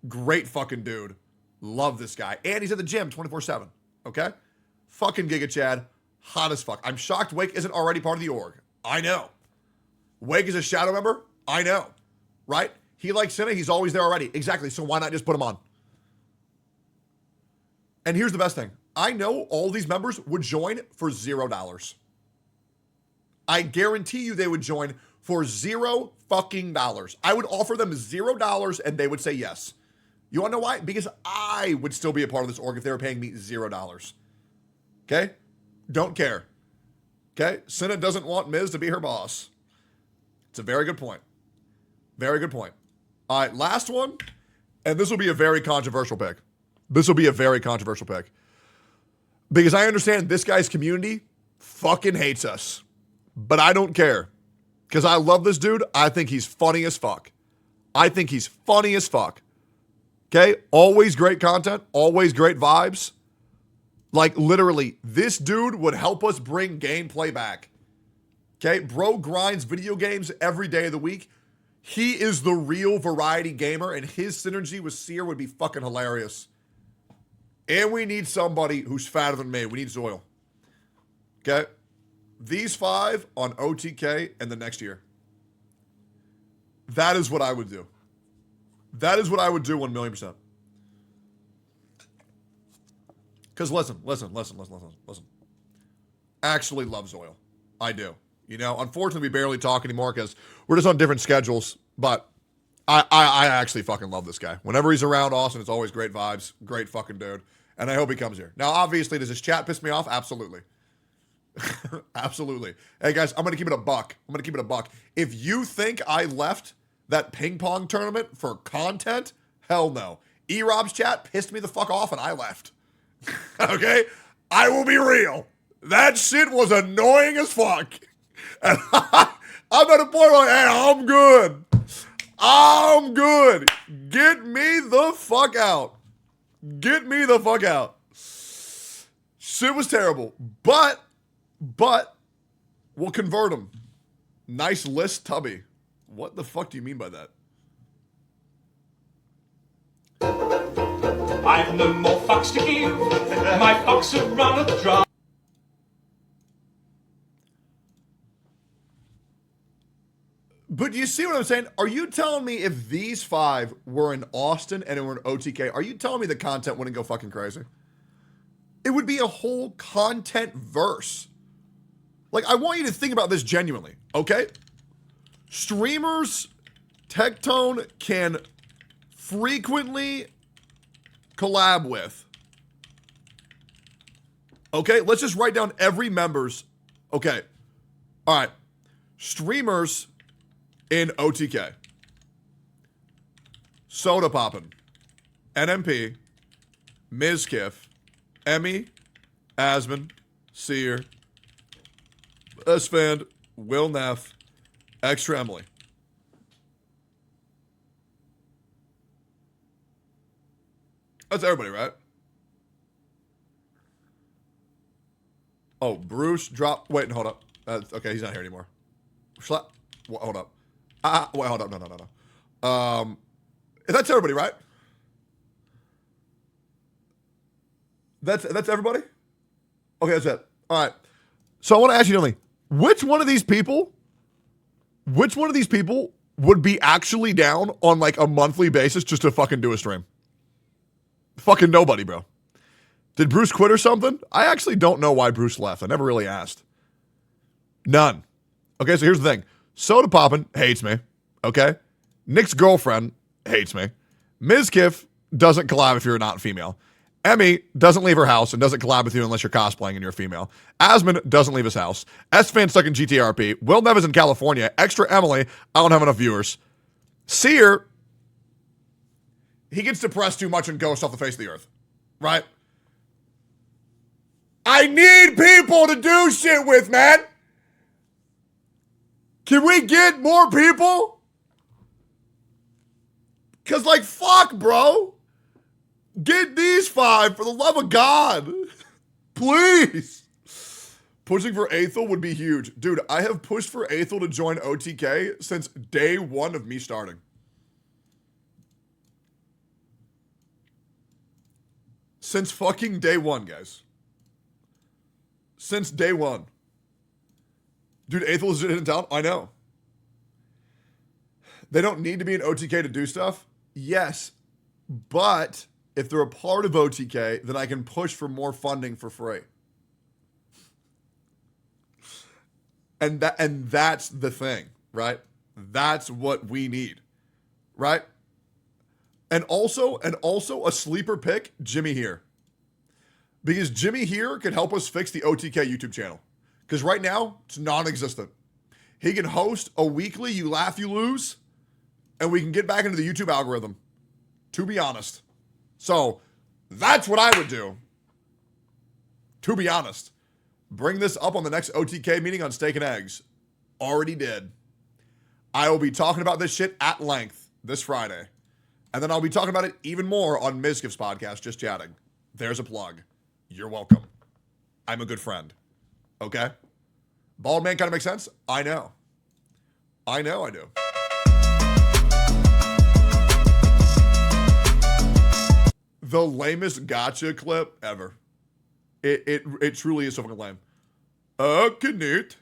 Great fucking dude. Love this guy. And he's at the gym 24/7. Okay? Fucking Giga Chad. Hot as fuck. I'm shocked Wake isn't already part of the org. I know. Wake is a shadow member? I know. Right? He likes Cinna. He's always there already. Exactly. So why not just put him on? And here's the best thing. I know all these members would join for $0. I guarantee you they would join for $0 fucking dollars. I would offer them $0 and they would say yes. You want to know why? Because I would still be a part of this org if they were paying me $0. Okay? Don't care. Okay? Cinna doesn't want Miz to be her boss. It's a very good point. Very good point. All right, last one. And this will be a very controversial pick. This will be a very controversial pick. Because I understand this guy's community fucking hates us. But I don't care. Because I love this dude. I think he's funny as fuck. I think he's funny as fuck. Okay? Always great content. Always great vibes. Like, literally, this dude would help us bring gameplay back. Okay? Bro grinds video games every day of the week. He is the real variety gamer, and his synergy with Seer would be fucking hilarious. And we need somebody who's fatter than me. We need Zoil. Okay? These 5 on OTK and the next year. That is what I would do. That is what I would do 1,000,000%. Because listen. Actually love Zoil. I do. You know, unfortunately, we barely talk anymore because we're just on different schedules. But I actually fucking love this guy. Whenever he's around Austin, it's always great vibes. Great fucking dude. And I hope he comes here. Now, obviously, does his chat piss me off? Absolutely. Absolutely. Hey, guys, I'm going to keep it a buck. If you think I left that ping pong tournament for content, hell no. E-Rob's chat pissed me the fuck off and I left. Okay? I will be real. That shit was annoying as fuck. And I'm at a point like, hey, I'm good. I'm good. Get me the fuck out. Get me the fuck out. Shit was terrible. But we'll convert him. Nice list, Tubby. What the fuck do you mean by that? I've no more fucks to give. My fucks have run dry. But you see what I'm saying? Are you telling me if these 5 were in Austin and it were in OTK, are you telling me the content wouldn't go fucking crazy? It would be a whole content verse. Like, I want you to think about this genuinely, okay? Streamers Tectone can frequently collab with. Okay, let's just write down every member's. Okay, all right. Streamers in OTK. Soda Poppin', NMP, Mizkiff, Emmy, Asmon, Seer, Esfand, Will Neff, Extra Emily. That's everybody, right? Oh, Bruce dropped. Wait, hold up. Okay, he's not here anymore. Hold up. Wait, hold up. No. That's everybody, right? That's everybody? Okay, that's it. All right. So I want to ask you something. Which one of these people would be actually down on like a monthly basis just to fucking do a stream? Fucking nobody, bro. Did Bruce quit or something? I actually don't know why Bruce left. I never really asked. None. Okay, so here's the thing. Soda Poppin' hates me. Okay? Nick's girlfriend hates me. Mizkiff doesn't collab if you're not female. Emmy doesn't leave her house and doesn't collab with you unless you're cosplaying and you're female. Asmon doesn't leave his house. S-Fan stuck in GTRP. Will Nev is in California. Extra Emily, I don't have enough viewers. Seer, he gets depressed too much and ghosts off the face of the earth. Right? I need people to do shit with, man. Can we get more people? Because, like, fuck, bro. Get these 5 for the love of God. Please. Pushing for Aethel would be huge. Dude, I have pushed for Aethel to join OTK since day 1 of me starting. Since fucking day one, guys. Since day one. Dude, Aethel is in town? I know. They don't need to be an OTK to do stuff? Yes. But if they're a part of OTK, then I can push for more funding for free. And that's the thing, right? That's what we need. Right? And also a sleeper pick, Jimmy here. Because Jimmy here can help us fix the OTK YouTube channel. Because right now, it's non-existent. He can host a weekly You Laugh, You Lose, and we can get back into the YouTube algorithm, to be honest. So, that's what I would do. To be honest. Bring this up on the next OTK meeting on Steak and Eggs. Already did. I will be talking about this shit at length this Friday. And then I'll be talking about it even more on Mizkif's podcast, Just Chatting. There's a plug. You're welcome. I'm a good friend. Okay? Bald man kind of makes sense? I know. I know I do. The lamest gacha clip ever. It truly is so fucking lame. Knut.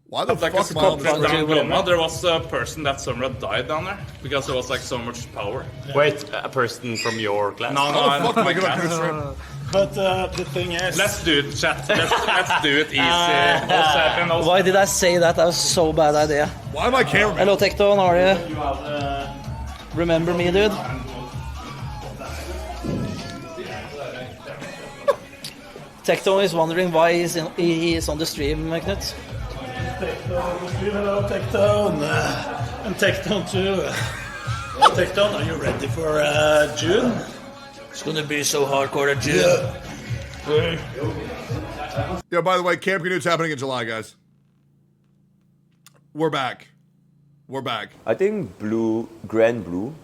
Why the fuck am I on this thing? There was a person that somewhere died down there because there was like so much power. Wait, a person from your class? No, How the fuck am I gonna But the thing is... Let's do it, chat. Let's do it easy. Why did I say that? That was so bad idea. Why am I camera? Hello, Tectone, how are you? Remember me, dude? Tectone is wondering why he is on the stream, Knut. Hello, Tectone. And Tectone too. Well, Tectone, are you ready for June? It's gonna be so hardcore at June. Yeah, by the way, Camp Canoe's happening in July, guys. We're back. We're back. I think Grand Blue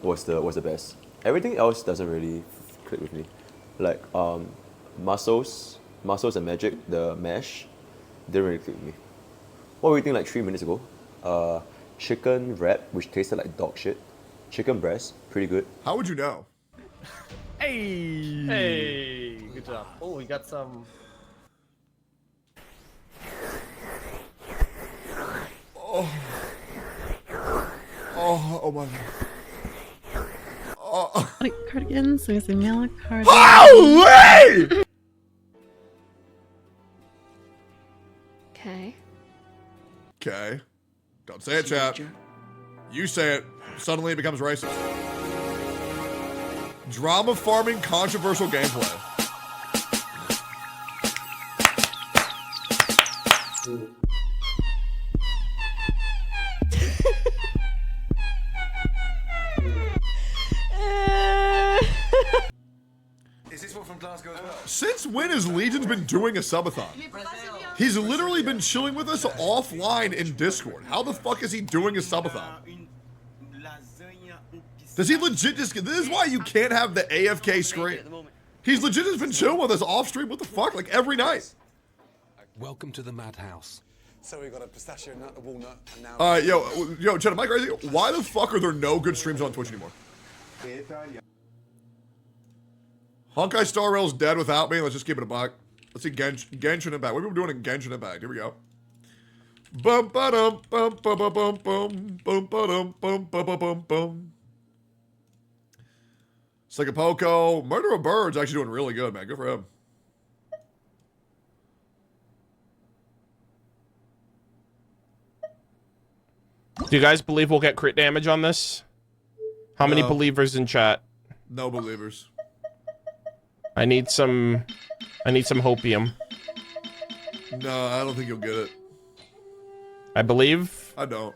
was the best. Everything else doesn't really click with me. Like muscles and magic, the mesh, didn't really click with me. What were we eating like 3 minutes ago? Chicken wrap, which tasted like dog shit. Chicken breast, pretty good. How would you know? Hey! Hey! Good job. Oh, we got some... Oh my god. Oh. Cardigans, we see milk cardigans. Holy! Okay. Okay. Don't say it, chat. You say it. Suddenly it becomes racist. Drama farming controversial gameplay. Is this one from Glasgow as well? Since when has Legion's been doing a subathon? He's literally been chilling with us offline in Discord. How the fuck is he doing a subathon? Does he legit just... This is why you can't have the AFK screen. He's legit just been chilling with us off stream. What the fuck? Like every night. Welcome to the madhouse. So we got a pistachio nut, a walnut, and now... Alright, yo, Chad, am I crazy? Why the fuck are there no good streams on Twitch anymore? Honkai Star Rail's dead without me. Let's just keep it a buck. Let's see Genshin Impact. What are we doing in Genshin Impact? Here we go. Bum ba dum bum bum bum bum bum ba dum bum bum bum bum bum. Poco. Murder of Birds actually doing really good, man. Good for him. Do you guys believe we'll get crit damage on this? How many believers in chat? No believers. I need some hopium. No, I don't think you'll get it. I believe. I don't.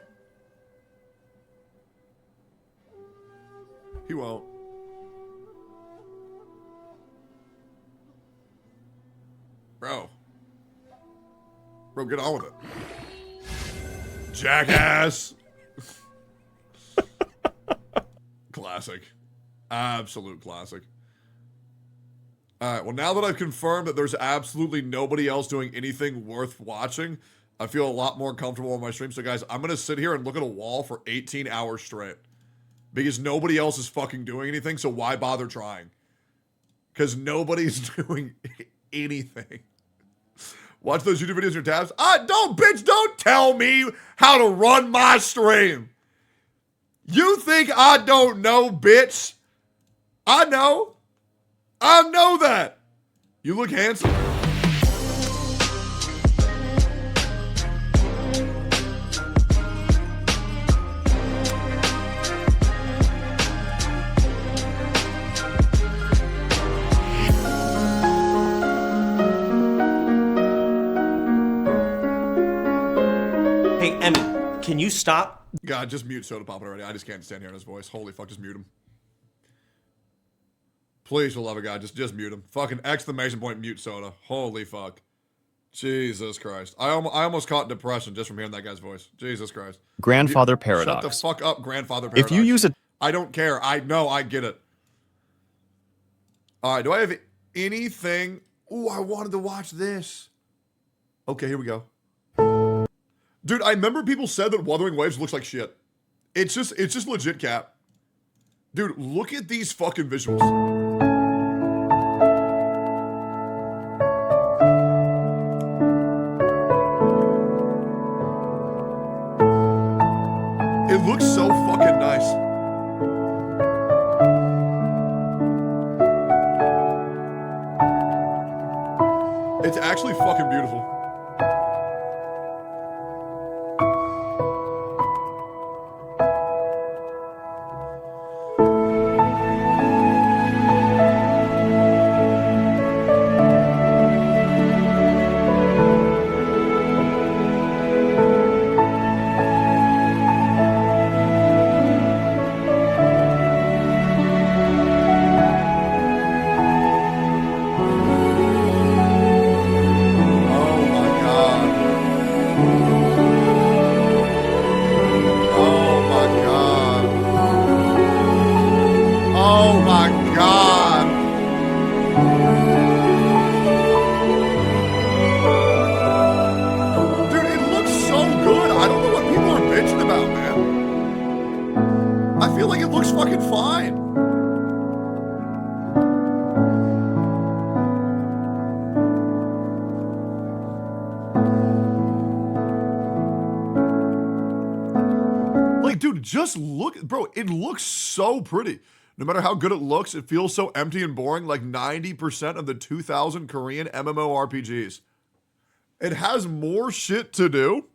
He won't. Bro, get on with it. Jackass. Classic. Absolute classic. Alright, well now that I've confirmed that there's absolutely nobody else doing anything worth watching, I feel a lot more comfortable on my stream. So guys, I'm going to sit here and look at a wall for 18 hours straight. Because nobody else is fucking doing anything, so why bother trying? because nobody's doing anything. Watch those YouTube videos in your tabs. Don't tell me how to run my stream. You think I don't know, bitch? I know. I know that. You look handsome. Hey, Emmett, can you stop? God, just mute Soda Pop already. I just can't stand hearing his voice. Holy fuck, just mute him. Please, for the love of God, just mute him. Fucking exclamation point mute Soda. Holy fuck. Jesus Christ. I almost caught depression just from hearing that guy's voice. Jesus Christ. Grandfather paradox. Shut the fuck up, Grandfather paradox. If you use a... I don't care. I know. I get it. All right. Do I have anything? Ooh, I wanted to watch this. Okay, here we go. Dude, I remember people said that Wuthering Waves looks like shit. It's just legit cap. Dude, look at these fucking visuals. It looks so fucking nice. It's actually fucking beautiful. Just look, bro, it looks so pretty. No matter how good it looks, it feels so empty and boring, like 90% of the 2000 Korean MMORPGs. It has more shit to do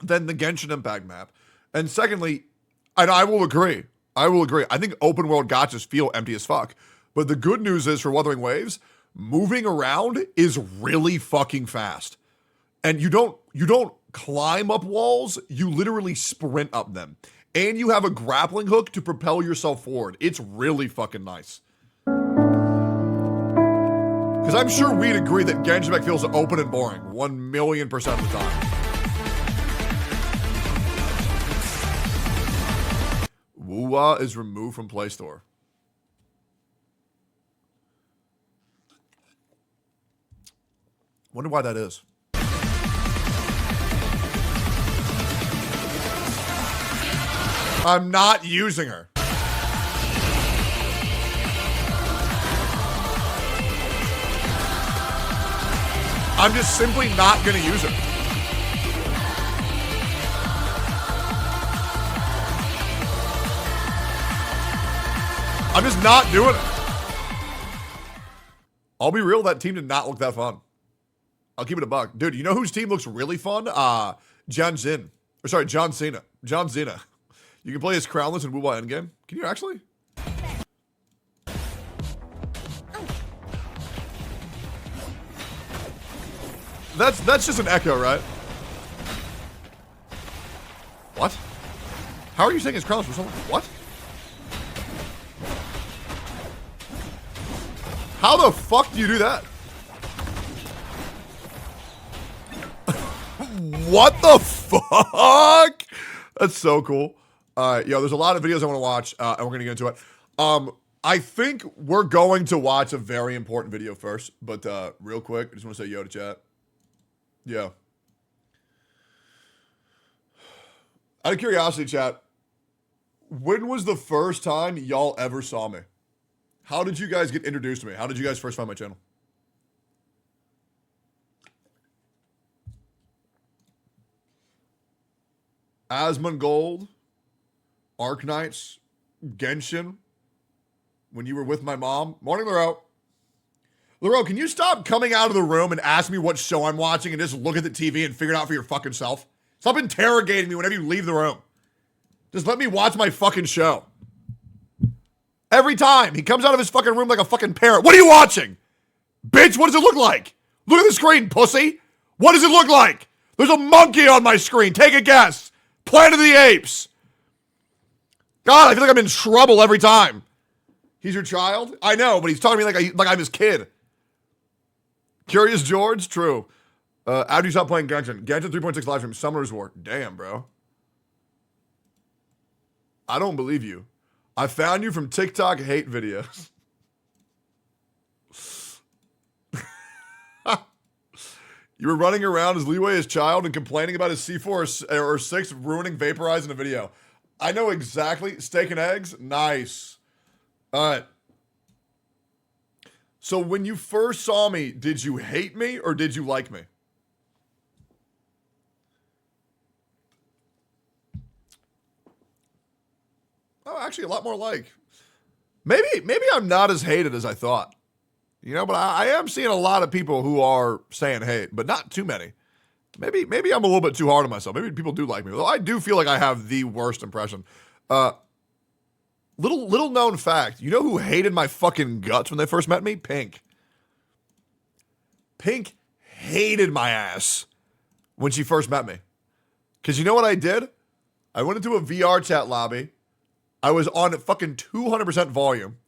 than the Genshin Impact map. And secondly, and I will agree, I think open world gachas feel empty as fuck. But the good news is for Wuthering Waves, moving around is really fucking fast. And you don't climb up walls, you literally sprint up them. And you have a grappling hook to propel yourself forward. It's really fucking nice. Because I'm sure we'd agree that Genshin Impact feels open and boring 1,000,000% of the time. Wuwa is removed from Play Store. Wonder why that is. I'm not using her. I'm just simply not going to use her. I'm just not doing it. I'll be real, that team did not look that fun. I'll keep it a buck. Dude, you know whose team looks really fun? John Cena. John Cena. You can play as Crownless in Wuwa Endgame. Can you actually? That's just an echo, right? What? How are you saying it's Crownless for someone? What? How the fuck do you do that? What the fuck? That's so cool. Yo, there's a lot of videos I want to watch, and we're going to get into it. I think we're going to watch a very important video first, but real quick, I just want to say yo to chat. Yo. Out of curiosity, chat, when was the first time y'all ever saw me? How did you guys get introduced to me? How did you guys first find my channel? Asmongold, Arknights, Genshin. When you were with my mom. Morning, Lero. Lero, can you stop coming out of the room and ask me what show I'm watching and just look at the TV and figure it out for your fucking self? Stop interrogating me whenever you leave the room. Just let me watch my fucking show. Every time he comes out of his fucking room like a fucking parrot. What are you watching? Bitch, what does it look like? Look at the screen, pussy. What does it look like? There's a monkey on my screen. Take a guess. Planet of the Apes. God, I feel like I'm in trouble every time. He's your child? I know, but he's talking to me like I'm his kid. Curious George? True. How do you stop playing Genshin? Genshin 3.6 live stream. Summoner's War. Damn, bro. I don't believe you. I found you from TikTok hate videos. You were running around as Leeway as child and complaining about his C4 or 6 ruining Vaporize in a video. I know exactly. Steak and eggs? Nice. All right. So when you first saw me, did you hate me or did you like me? Oh, actually a lot more like. Maybe I'm not as hated as I thought. You know, but I am seeing a lot of people who are saying hate, but not too many. Maybe I'm a little bit too hard on myself. Maybe people do like me. Though I do feel like I have the worst impression. Little known fact. You know who hated my fucking guts when they first met me? Pink. Pink hated my ass when she first met me. Because you know what I did? I went into a VR chat lobby. I was on fucking 200% volume.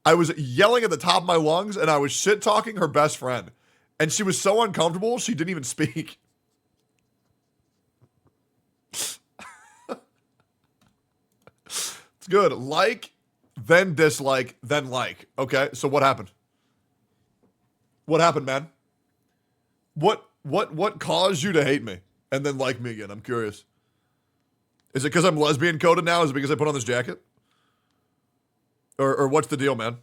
I was yelling at the top of my lungs, and I was shit-talking her best friend. And she was so uncomfortable, she didn't even speak. It's good. Like, then dislike, then like. Okay, so what happened? What happened, man? What caused you to hate me and then like me again? I'm curious. Is it because I'm lesbian coded now? Is it because I put on this jacket? Or what's the deal, man?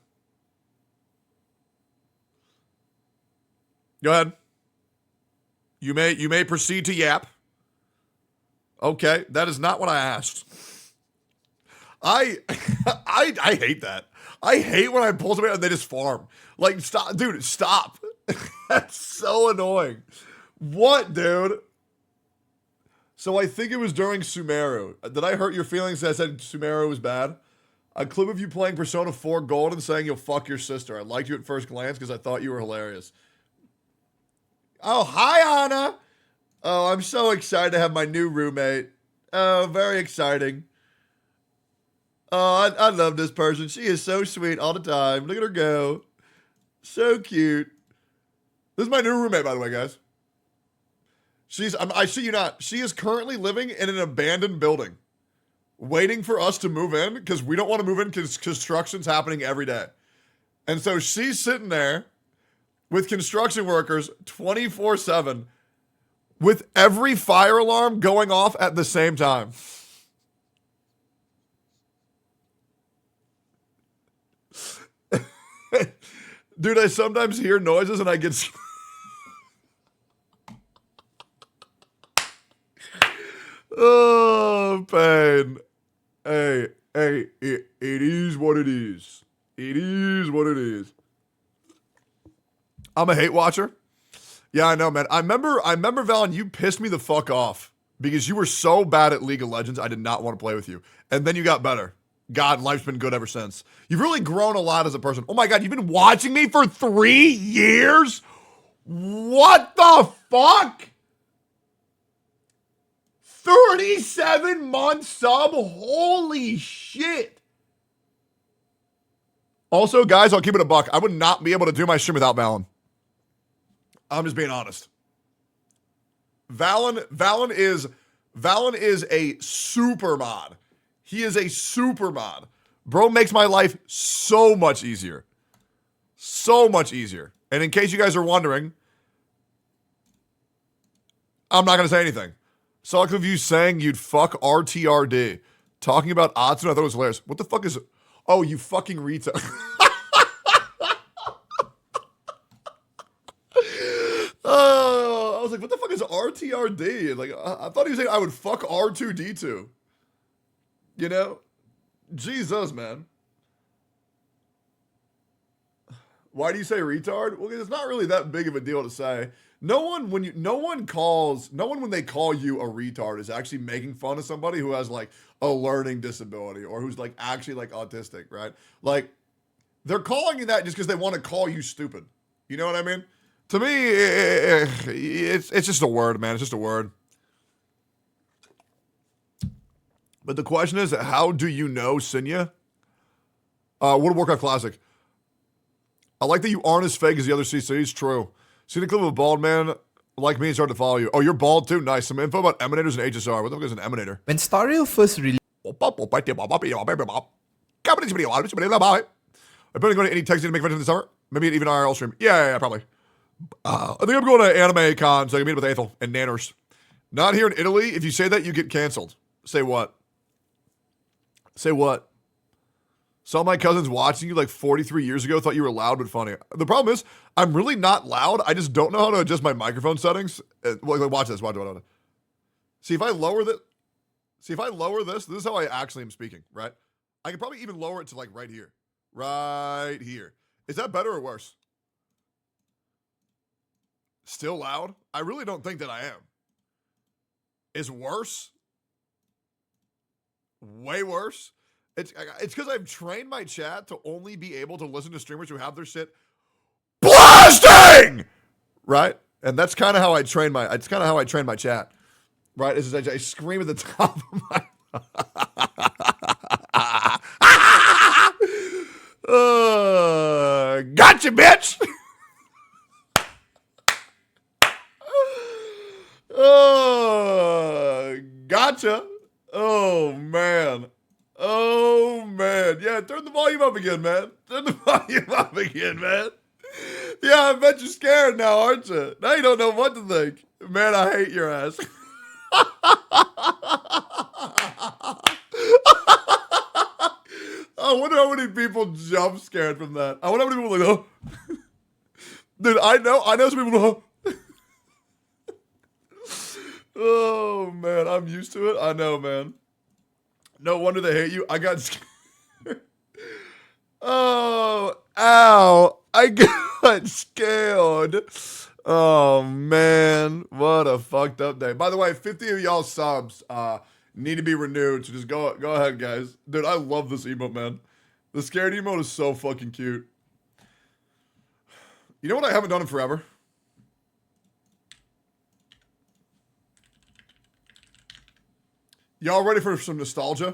Go ahead. You may proceed to yap. Okay, that is not what I asked. I hate that. I hate when I pull somebody and they just farm. Like, stop, dude, stop. That's so annoying. What, dude? So I think it was during Sumeru. Did I hurt your feelings that I said Sumeru was bad? A clip of you playing Persona 4 Gold and saying you'll fuck your sister. I liked you at first glance because I thought you were hilarious. Oh, hi, Anna. Oh, I'm so excited to have my new roommate. Oh, very exciting. Oh, I love this person. She is so sweet all the time. Look at her go. So cute. This is my new roommate, by the way, guys. I see you not. She is currently living in an abandoned building, waiting for us to move in because we don't want to move in because construction's happening every day. And so she's sitting there with construction workers 24/7 with every fire alarm going off at the same time. Dude, I sometimes hear noises and I get... Oh, pain. Hey, it is what it is. It is what it is. I'm a hate watcher. Yeah, I know, man. I remember, Valen, you pissed me the fuck off because you were so bad at League of Legends, I did not want to play with you. And then you got better. God, life's been good ever since. You've really grown a lot as a person. Oh my God, you've been watching me for 3 years? What the fuck? 37 month sub? Holy shit. Also, guys, I'll keep it a buck. I would not be able to do my stream without Valen. I'm just being honest. Valen is a super mod. He is a super mod. Bro makes my life so much easier. So much easier. And in case you guys are wondering, I'm not going to say anything. Saw a clip of you saying you'd fuck RTRD. Talking about Atsssu, I thought it was hilarious. What the fuck is... Oh, you fucking retard. Oh, I was like, what the fuck is RTRD? Like, I thought he was saying I would fuck R2D2. You know? Jesus, man. Why do you say retard? Well, it's not really that big of a deal to say. No one when they call you a retard is actually making fun of somebody who has like a learning disability or who's like actually like autistic, right? Like they're calling you that just because they want to call you stupid. You know what I mean? To me, it's just a word, man. It's just a word. But the question is, how do you know Sinya? World of Warcraft Classic. I like that you aren't as fake as the other CCs. True. Seen a clip of a bald man like me and started to follow you. Oh, you're bald too? Nice. Some info about emanators and HSR. What the fuck is an emanator? When Stario first released... I've been going to any texting to make friends in the summer. Maybe even an IRL stream. Yeah, probably. I think I'm going to anime con so I can meet with Ethel and Nanners. Not here in Italy. If you say that, you get canceled. Say what? Say what? Saw my cousins watching you like 43 years ago. Thought you were loud but funny. The problem is, I'm really not loud. I just don't know how to adjust my microphone settings. Watch this. Watch. See, if I lower this, this is how I actually am speaking, right? I can probably even lower it to like right here. Right here. Is that better or worse? Still loud? I really don't think that I am. Is worse? Way worse? It's because I've trained my chat to only be able to listen to streamers who have their shit blasting, right? And that's kind of how I train my. It's kind of how I train my chat, right? Is I scream at the top of my. Gotcha, bitch. Gotcha. Oh man. Oh, man. Yeah, turn the volume up again, man. Turn the volume up again, man. Yeah, I bet you're scared now, aren't you? Now you don't know what to think. Man, I hate your ass. I wonder how many people jump scared from that. I wonder how many people are like, oh. Dude, I know some people, oh. Oh, man, I'm used to it. I know, man. No wonder they hate you. I got scared. Oh, ow. I got scared. Oh, man. What a fucked up day. By the way, 50 of y'all subs need to be renewed. So just go ahead, guys. Dude, I love this emote, man. The scared emote is so fucking cute. You know what I haven't done in forever? Y'all ready for some nostalgia?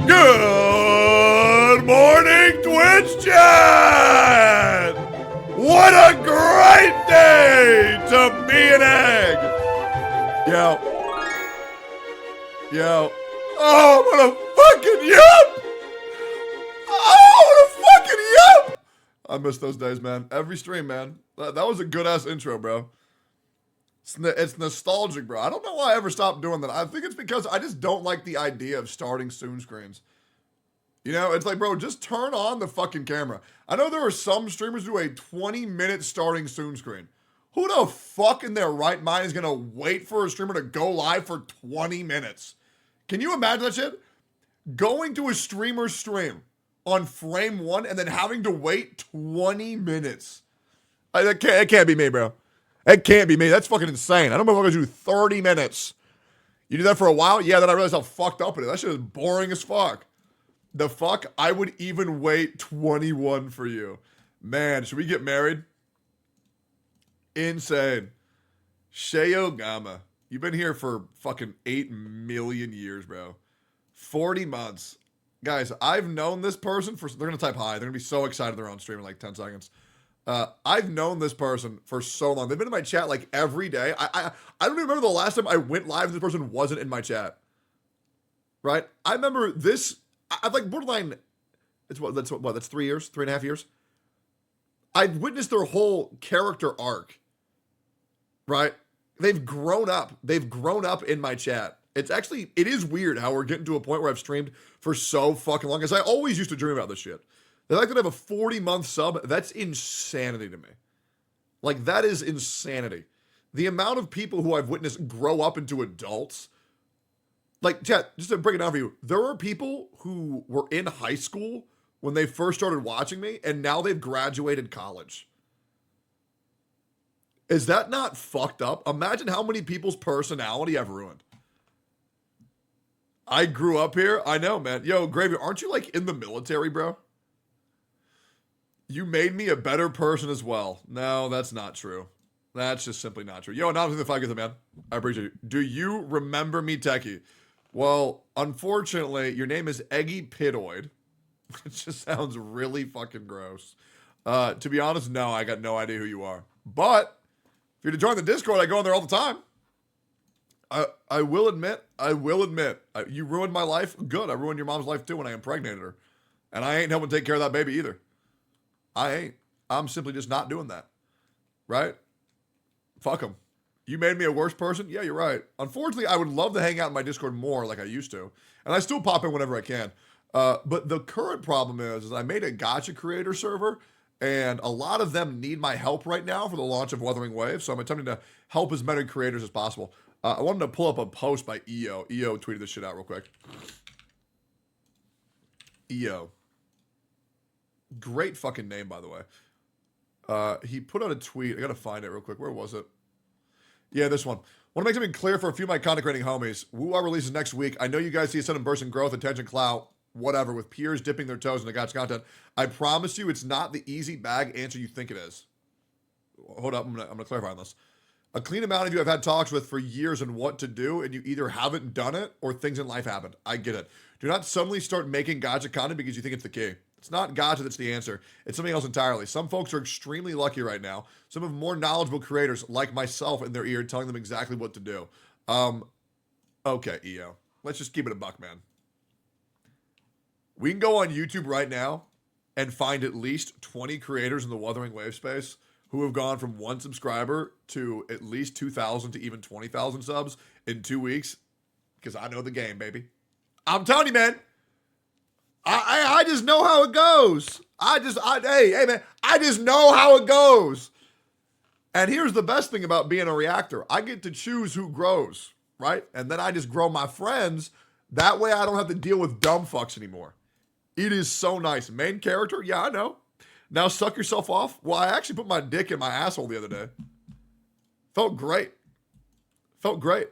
Good morning, Twitch chat! What a great day to be an egg! Yo. Oh, what a fucking yup! Oh, what a fucking yup! I miss those days, man. Every stream, man. That was a good-ass intro, bro. It's nostalgic, bro. I don't know why I ever stopped doing that. I think it's because I just don't like the idea of starting soon screens. You know, it's like, bro, just turn on the fucking camera. I know there are some streamers who do a 20-minute starting soon screen. Who the fuck in their right mind is going to wait for a streamer to go live for 20 minutes? Can you imagine that shit? Going to a streamer's stream on frame 1 and then having to wait 20 minutes. It can't be me, bro. It can't be me. That's fucking insane. I don't know if I'm going to do 30 minutes. You do that for a while? Yeah, then I realized how fucked up it is. That shit is boring as fuck. The fuck? I would even wait 21 for you. Man, should we get married? Insane. Sheo Gama. You've been here for fucking 8 million years, bro. 40 months. Guys, I've known this person for... They're going to type hi. They're going to be so excited they're on stream in like 10 seconds. I've known this person for so long. They've been in my chat like every day. I don't even remember the last time I went live and this person wasn't in my chat. Right? I remember this... I've like borderline... That's 3 years? 3.5 years? I've witnessed their whole character arc. Right? They've grown up. They've grown up in my chat. It is weird how we're getting to a point where I've streamed for so fucking long. Because I always used to dream about this shit. The fact that I have a 40-month sub, that's insanity to me. Like, that is insanity. The amount of people who I've witnessed grow up into adults. Like, chat, just to break it down for you, there are people who were in high school when they first started watching me, and now they've graduated college. Is that not fucked up? Imagine how many people's personality I've ruined. I grew up here. I know, man. Yo, Gravy, aren't you, like, in the military, bro? You made me a better person as well. No, that's not true. That's just simply not true. Yo, anonymous in the 5 gets it, man. I appreciate you. Do you remember me, Techie? Well, unfortunately, your name is Eggy Pidoid. It just sounds really fucking gross. To be honest, no, I got no idea who you are. But if you're to join the Discord, I go in there all the time. I will admit, you ruined my life. Good, I ruined your mom's life too when I impregnated her. And I ain't helping take care of that baby either. I ain't. I'm simply just not doing that. Right? Fuck them. You made me a worse person? Yeah, you're right. Unfortunately, I would love to hang out in my Discord more like I used to. And I still pop in whenever I can. But the current problem is I made a gacha creator server, and a lot of them need my help right now for the launch of Wuthering Waves. So I'm attempting to help as many creators as possible. I wanted to pull up a post by EO. EO tweeted this shit out real quick. EO. Great fucking name, by the way. He put out a tweet. I gotta find it real quick. Where was it? Yeah, this one. Want to make something clear for a few of my content creating homies. Woo releases next week. I know you guys see a sudden burst in growth, attention, clout, whatever, with peers dipping their toes in the gacha content. I promise you it's not the easy bag answer you think it is. Hold up, I'm gonna clarify on this. A clean amount of you I've had talks with for years on what to do, and you either haven't done it or things in life happened. I get it. Do not suddenly start making gacha content because you think it's the key. It's not gacha that's the answer. It's something else entirely. Some folks are extremely lucky right now. Some have more knowledgeable creators like myself in their ear telling them exactly what to do. Okay, EO. Let's just keep it a buck, man. We can go on YouTube right now and find at least 20 creators in the Wuthering Wave space who have gone from 1 subscriber to at least 2,000 to even 20,000 subs in 2 weeks. Because I know the game, baby. I'm telling you, man. I just know how it goes. Hey, man. I just know how it goes. And here's the best thing about being a reactor. I get to choose who grows, right? And then I just grow my friends. That way I don't have to deal with dumb fucks anymore. It is so nice. Main character? Yeah, I know. Now suck yourself off? Well, I actually put my dick in my asshole the other day. Felt great. Felt great.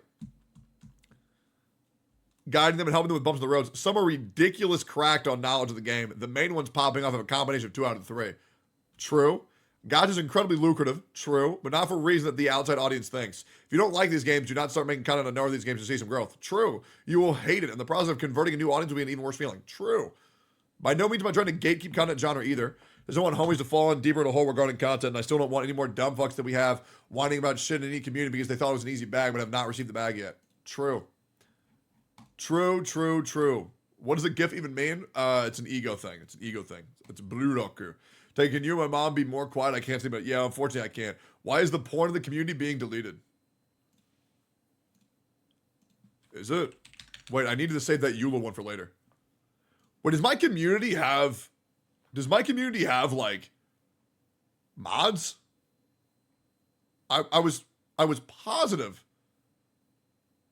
Guiding them and helping them with bumps in the roads. Some are ridiculous cracked on knowledge of the game. The main ones popping off of a combination of 2 out of 3. True. Gacha is incredibly lucrative. True. But not for a reason that the outside audience thinks. If you don't like these games, do not start making content on none of these games to see some growth. True. You will hate it. And the process of converting a new audience will be an even worse feeling. True. By no means am I trying to gatekeep content genre either. I just don't want homies to fall in deeper in a hole regarding content, and I still don't want any more dumb fucks that we have whining about shit in any community because they thought it was an easy bag but have not received the bag yet. True. True, true, true. What does a GIF even mean? It's an ego thing. It's an ego thing. It's blue rocker. Can you and my mom be more quiet? I can't say, but yeah, unfortunately I can't. Why is the porn of the community being deleted? Is it? Wait, I needed to save that Eula one for later. Wait, does my community have like mods? I was positive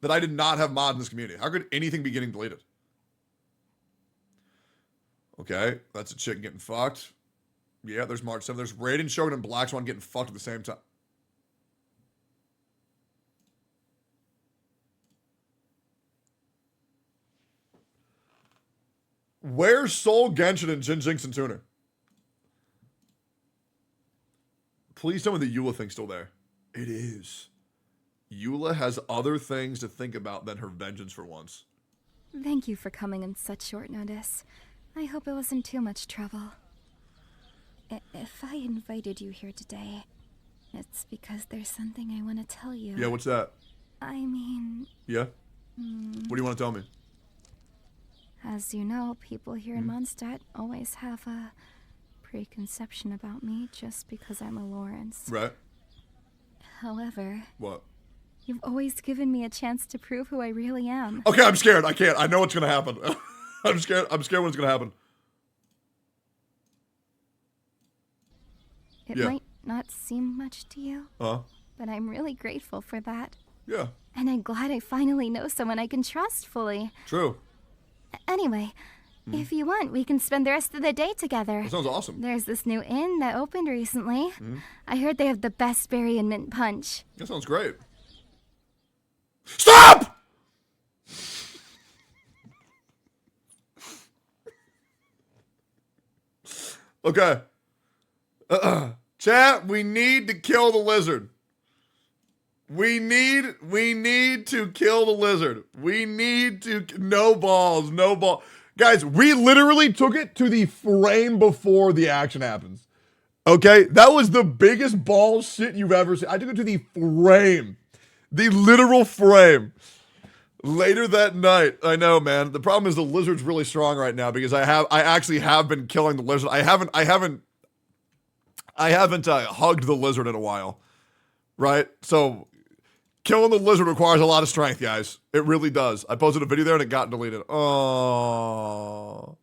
that I did not have mods in this community. How could anything be getting deleted? Okay, that's a chick getting fucked. Yeah, there's March 7th. There's Raiden, Shogun, and Black Swan getting fucked at the same time. Where's Soul, Genshin, and Jinx and Tuner? Please tell me the Eula thing's still there. It is. Eula has other things to think about than her vengeance for once. Thank you for coming on such short notice. I hope it wasn't too much trouble. If I invited you here today, it's because there's something I want to tell you. Yeah, what's that? I mean... Yeah? What do you want to tell me? As you know, people here in Mondstadt always have a preconception about me just because I'm a Lawrence. Right. However... What? You've always given me a chance to prove who I really am. Okay, I'm scared. I can't. I know what's going to happen. I'm scared. I'm scared what's going to happen. It might not seem much to you, Huh? but I'm really grateful for that. Yeah. And I'm glad I finally know someone I can trust fully. True. Anyway, if you want, we can spend the rest of the day together. That sounds awesome. There's this new inn that opened recently. I heard they have the best berry and mint punch. That sounds great. Stop! Okay. Chat, we need to kill the lizard. We need to kill the lizard. We need to, no balls. Guys, we literally took it to the frame before the action happens. Okay? That was the biggest ball shit you've ever seen. I took it to the frame. The literal frame. Later that night, I know, man. The problem is the lizard's really strong right now because I actually have been killing the lizard. I haven't hugged the lizard in a while, right? So killing the lizard requires a lot of strength, guys. It really does. I posted a video there and it got deleted. Oh.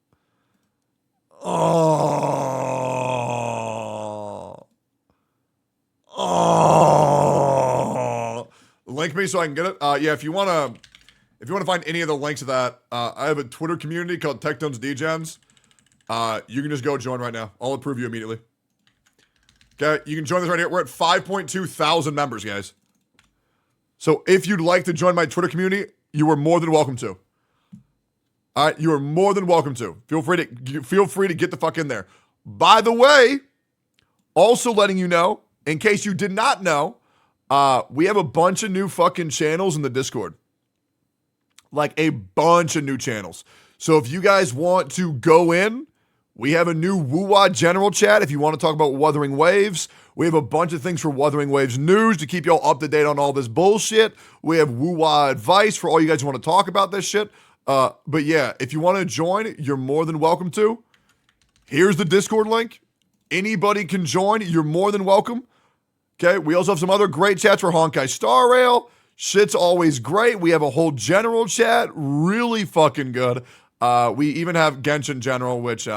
Link me so I can get it. Yeah, if you wanna find any of the links to that, I have a Twitter community called Tectone VODs. You can just go join right now. I'll approve you immediately. Okay, you can join this right here. We're at 5.2 thousand members, guys. So if you'd like to join my Twitter community, you are more than welcome to. All right, you are more than welcome to. Feel free to get the fuck in there. By the way, also letting you know, in case you did not know, we have a bunch of new fucking channels in the Discord. Like a bunch of new channels. So if you guys want to go in, we have a new Woo-Wah general chat if you want to talk about Wuthering Waves. We have a bunch of things for Wuthering Waves news to keep y'all up to date on all this bullshit. We have Woo-Wah advice for all you guys who want to talk about this shit. But yeah, if you want to join, you're more than welcome to. Here's the Discord link. Anybody can join. You're more than welcome. Okay, we also have some other great chats for Honkai Star Rail. Shit's always great. We have a whole general chat. Really fucking good. We even have Genshin General, which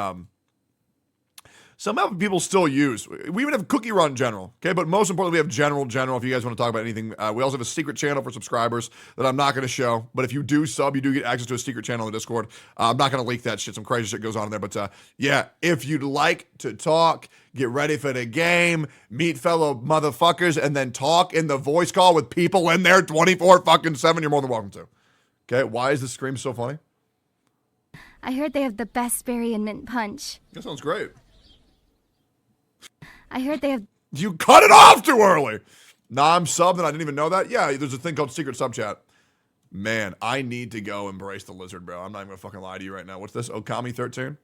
somehow people still use. We even have Cookie Run General, okay? But most importantly, we have General if you guys want to talk about anything. We also have a secret channel for subscribers that I'm not going to show. But if you do sub, you do get access to a secret channel in the Discord. I'm not going to leak that shit. Some crazy shit goes on in there. But yeah, if you'd like to talk, get ready for the game, meet fellow motherfuckers, and then talk in the voice call with people in there 24/7, you're more than welcome to. Okay, why is this scream so funny? I heard they have the best berry and mint punch. That sounds great. I heard they have... You cut it off too early! Nah, I'm subbed and I didn't even know that. Yeah, there's a thing called secret sub chat. Man, I need to go embrace the lizard, bro. I'm not even gonna fucking lie to you right now. What's this? Okami13?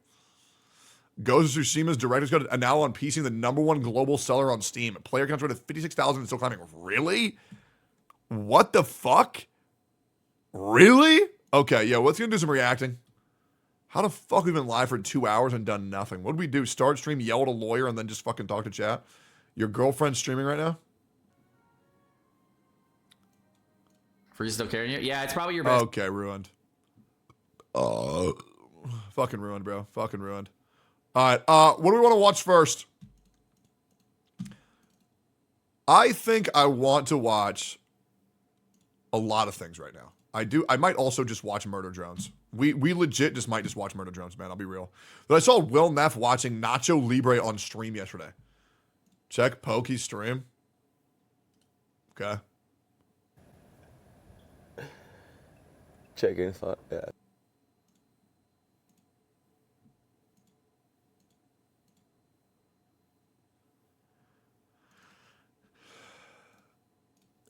Ghost of Tsushima's director's cut and now on PC, the #1 global seller on Steam. Player counts rated 56,000 and still climbing. Really? What the fuck? Really? Okay, yeah, let's gonna do some reacting. How the fuck we've been live for 2 hours and done nothing? What did we do? Start stream, yell at a lawyer, and then just fucking talk to chat? Your girlfriend's streaming right now? Freeze still carrying you? Yeah, it's probably your best. Okay, ruined. Fucking ruined, bro. Fucking ruined. All right, what do we want to watch first? I think I want to watch a lot of things right now. I might also just watch Murder Drones. We legit just might just watch Murder Drones, man. I'll be real. But I saw Will Neff watching Nacho Libre on stream yesterday. Check Pokey's stream. Okay. Check in, yeah.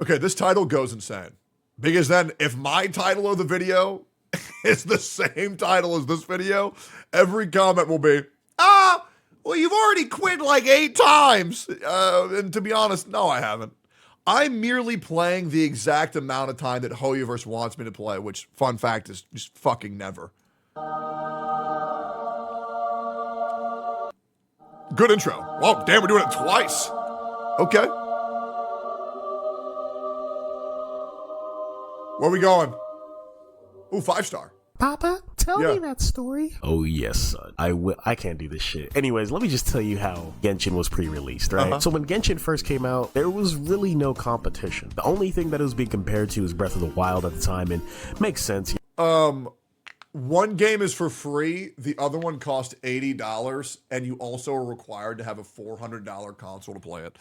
Okay, this title goes insane. Because then if my title of the video is the same title as this video, every comment will be, well, you've already quit like 8 times. And to be honest, no, I haven't. I'm merely playing the exact amount of time that Hoyoverse wants me to play, which, fun fact, is just fucking never. Good intro. Oh, damn, we're doing it twice. Okay. Where we going? Ooh, 5-star. Papa, tell Yeah. me that story. Oh yes, son. I can't do this shit. Anyways, let me just tell you how Genshin was pre-released, right? So when Genshin first came out, there was really no competition. The only thing that it was being compared to was Breath of the Wild at the time, and makes sense. One game is for free, the other one costs $80, and you also are required to have a $400 console to play it.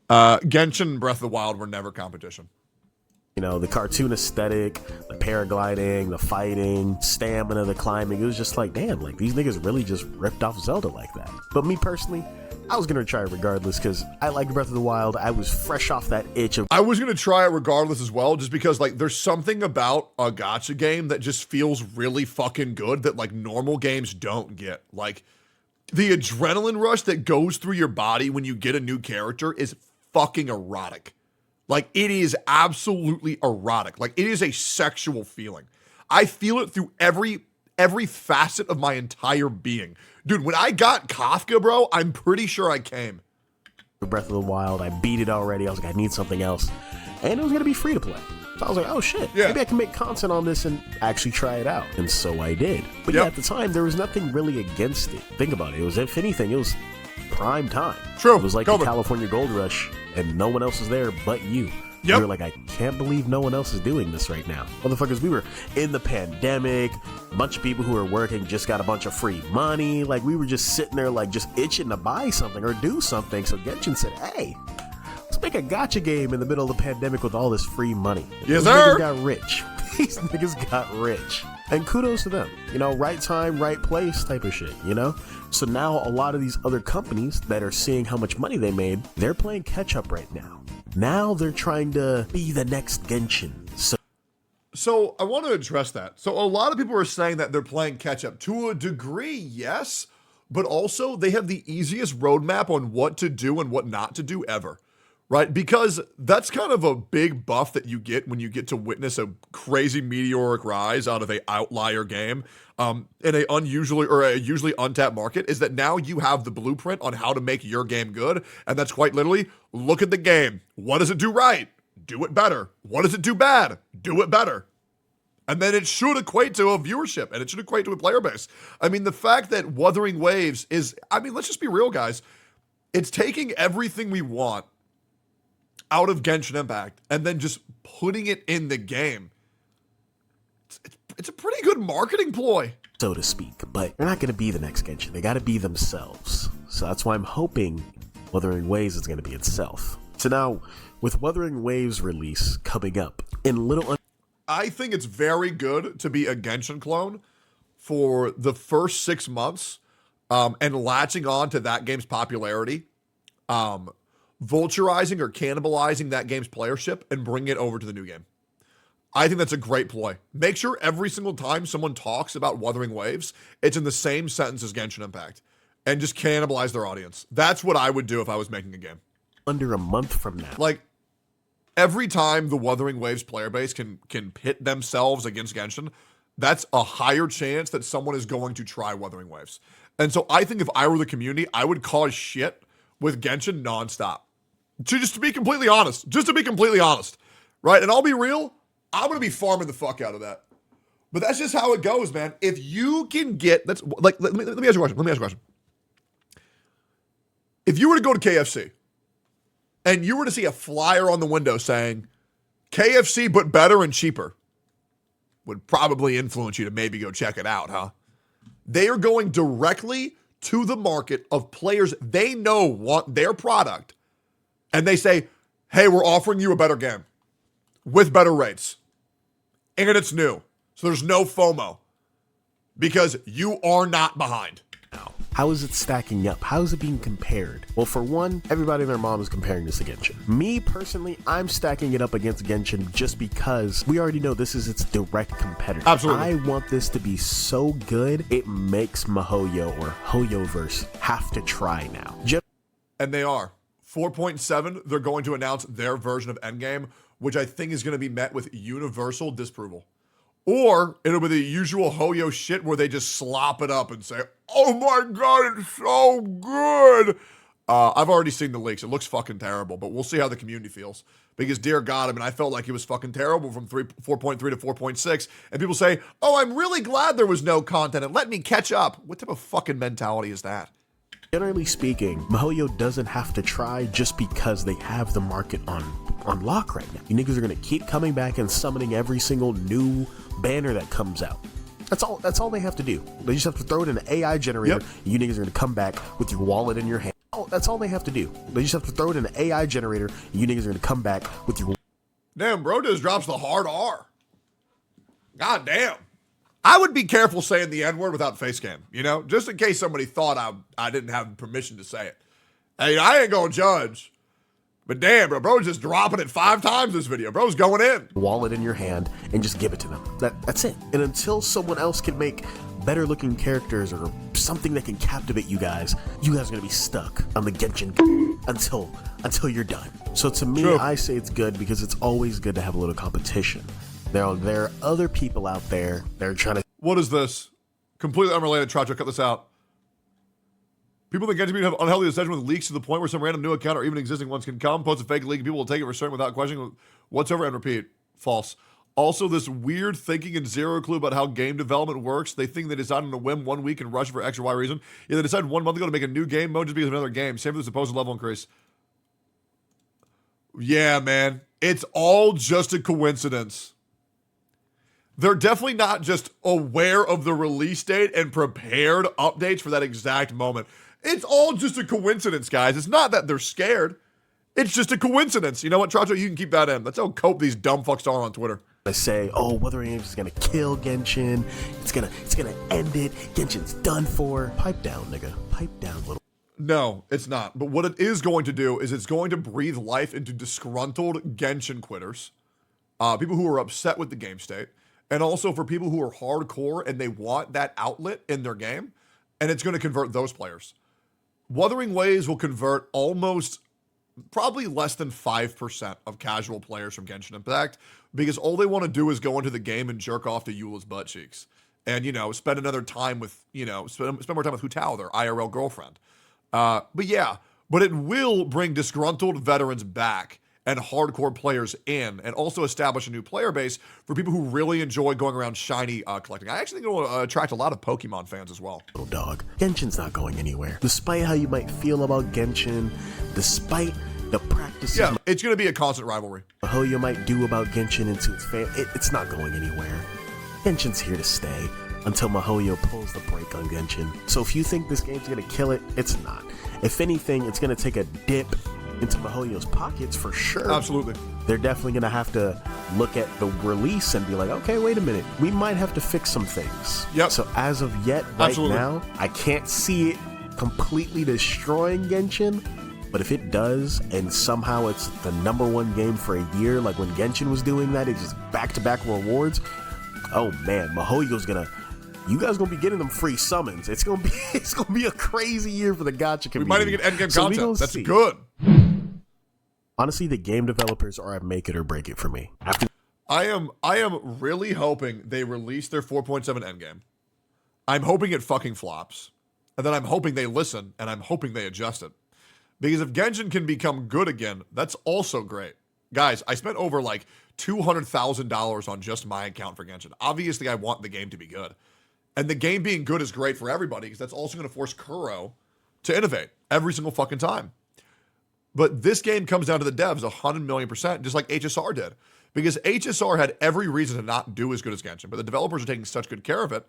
Genshin and Breath of the Wild were never competition. You know, the cartoon aesthetic, the paragliding, the fighting, stamina, the climbing. It was just like, damn, like these niggas really just ripped off Zelda like that. But me personally, I was going to try it regardless because I liked Breath of the Wild. I was fresh off that itch of... I was going to try it regardless as well, just because like there's something about a gacha game that just feels really fucking good that like normal games don't get. Like the adrenaline rush that goes through your body when you get a new character is fucking erotic. Like, it is absolutely erotic. Like, it is a sexual feeling. I feel it through every facet of my entire being. Dude, when I got Kafka, bro, I'm pretty sure I came. Breath of the Wild, I beat it already. I was like, I need something else. And it was going to be free to play. So I was like, oh shit, maybe I can make content on this and actually try it out. And so I did. But yeah, at the time, there was nothing really against it. Think about it. It was, if anything, it was prime time. True. It was like the California Gold Rush, and no one else was there but you. You were like, I can't believe no one else is doing this right now. Motherfuckers, we were in the pandemic. A bunch of people who were working just got a bunch of free money. Like, we were just sitting there, like, just itching to buy something or do something. So Genshin said, hey, let's make a gacha game in the middle of the pandemic with all this free money. Yes, These sir. niggas got rich. These niggas got rich. And kudos to them. You know, right time, right place type of shit, you know? So now a lot of these other companies that are seeing how much money they made, they're playing catch up right now. Now they're trying to be the next Genshin. So I want to address that. So a lot of people are saying that they're playing catch up. To a degree, yes, but also they have the easiest roadmap on what to do and what not to do ever, right? Because that's kind of a big buff that you get when you get to witness a crazy meteoric rise out of a outlier game in a unusually or a usually untapped market, is that now you have the blueprint on how to make your game good. And that's quite literally, look at the game. What does it do right? Do it better. What does it do bad? Do it better. And then it should equate to a viewership, and it should equate to a player base. I mean, the fact that Wuthering Waves is, I mean, let's just be real, guys. It's taking everything we want out of Genshin Impact and then just putting it in the game. It's a pretty good marketing ploy, so to speak, but they're not going to be the next Genshin. They got to be themselves. So that's why I'm hoping Wuthering Waves is going to be itself. So now, with Wuthering Waves release coming up in little... I think it's very good to be a Genshin clone for the first 6 months and latching on to that game's popularity, vulturizing or cannibalizing that game's playership and bringing it over to the new game. I think that's a great ploy. Make sure every single time someone talks about Wuthering Waves, it's in the same sentence as Genshin Impact, and just cannibalize their audience. That's what I would do if I was making a game. Under a month from now. Like, every time the Wuthering Waves player base can pit themselves against Genshin, that's a higher chance that someone is going to try Wuthering Waves. And so I think if I were the community, I would cause shit with Genshin nonstop. Just to be completely honest. Right? And I'll be real, I'm going to be farming the fuck out of that. But that's just how it goes, man. If you can get, that's like, let me ask you a question. If you were to go to KFC and you were to see a flyer on the window saying KFC but better and cheaper, would probably influence you to maybe go check it out, huh? They are going directly to the market of players they know want their product. And they say, hey, we're offering you a better game with better rates. And it's new. So there's no FOMO because you are not behind. How is it stacking up? How is it being compared? Well, for one, everybody and their mom is comparing this to Genshin. Me, personally, I'm stacking it up against Genshin just because we already know this is its direct competitor. Absolutely. I want this to be so good, it makes MiHoYo or HoYoverse have to try now. And they are. 4.7, they're going to announce their version of Endgame, which I think is going to be met with universal disapproval. Or it'll be the usual Hoyo shit where they just slop it up and say, oh my god, it's so good. I've already seen the leaks. It looks fucking terrible, but we'll see how the community feels. Because dear God, I mean, I felt like it was fucking terrible from 4.3 to 4.6. And people say, oh, I'm really glad there was no content and let me catch up. What type of fucking mentality is that? Generally speaking, MiHoYo doesn't have to try just because they have the market on lock right now. You niggas are gonna keep coming back and summoning every single new banner that comes out. That's all they have to do. They just have to throw it in an AI generator. Yep. You niggas are gonna come back with your wallet in your hand. Oh, that's all they have to do. They just have to throw it in an AI generator. You niggas are gonna come back with your. Damn, bro just drops the hard R. God damn. I would be careful saying the N-word without face cam, you know? Just in case somebody thought I didn't have permission to say it. Hey, I ain't gonna judge. But damn, bro's just dropping it 5 times this video. Bro's going in. Wallet in your hand and just give it to them. That's it. And until someone else can make better looking characters or something that can captivate you guys are gonna be stuck on the Genshin until you're done. So to me, True. I say it's good because it's always good to have a little competition. There are other people out there that are trying to. What is this? Completely unrelated. Try to cut this out. People that Genshin have unhealthy obsession with leaks to the point where some random new account or even existing ones can come, post a fake leak, and people will take it for certain without questioning whatsoever and repeat. False. Also, this weird thinking and zero clue about how game development works. They think they decided on a whim 1 week and rush for X or Y reason. Yeah, they decided 1 month ago to make a new game mode just because of another game. Same for the supposed level increase. Yeah, man. It's all just a coincidence. They're definitely not just aware of the release date and prepared updates for that exact moment. It's all just a coincidence, guys. It's not that they're scared. It's just a coincidence. You know what, Tracho? You can keep that in. That's how cope these dumb fucks are on Twitter. I say, oh, Wuthering is gonna kill Genshin. It's gonna end it. Genshin's done for. Pipe down, nigga. Pipe down, little. No, it's not. But what it is going to do is it's going to breathe life into disgruntled Genshin quitters, people who are upset with the game state. And also for people who are hardcore and they want that outlet in their game, and it's going to convert those players. Wuthering Waves will convert probably less than 5% of casual players from Genshin Impact, because all they want to do is go into the game and jerk off to Eula's butt cheeks. And, spend another time with, spend more time with Hu Tao, their IRL girlfriend. But it will bring disgruntled veterans back and hardcore players in, and also establish a new player base for people who really enjoy going around shiny collecting. I actually think it will attract a lot of Pokemon fans as well. Little dog, Genshin's not going anywhere. Despite how you might feel about Genshin, despite the practices... Yeah, it's going to be a constant rivalry. How you might do about Genshin into its fan, it's not going anywhere. Genshin's here to stay until MiHoYo pulls the brake on Genshin. So if you think this game's going to kill it, it's not. If anything, it's going to take a dip into MiHoYo's pockets for sure. Absolutely. They're definitely going to have to look at the release and be like, okay, wait a minute. We might have to fix some things. Yep. So as of yet, right now, I can't see it completely destroying Genshin. But if it does, and somehow it's the #1 game for a year, like when Genshin was doing that, it's just back-to-back rewards. Oh man, MiHoYo's gonna... You guys gonna be getting them free summons. It's gonna be a crazy year for the gacha community. We might even get endgame content. That's good. Honestly, the game developers are at make it or break it for me. I am really hoping they release their 4.7 endgame. I'm hoping it fucking flops. And then I'm hoping they listen, and I'm hoping they adjust it. Because if Genshin can become good again, that's also great. Guys, I spent over like $200,000 on just my account for Genshin. Obviously, I want the game to be good. And the game being good is great for everybody, because that's also going to force Kuro to innovate every single fucking time. But this game comes down to the devs 100,000,000%, just like HSR did. Because HSR had every reason to not do as good as Genshin, but the developers are taking such good care of it,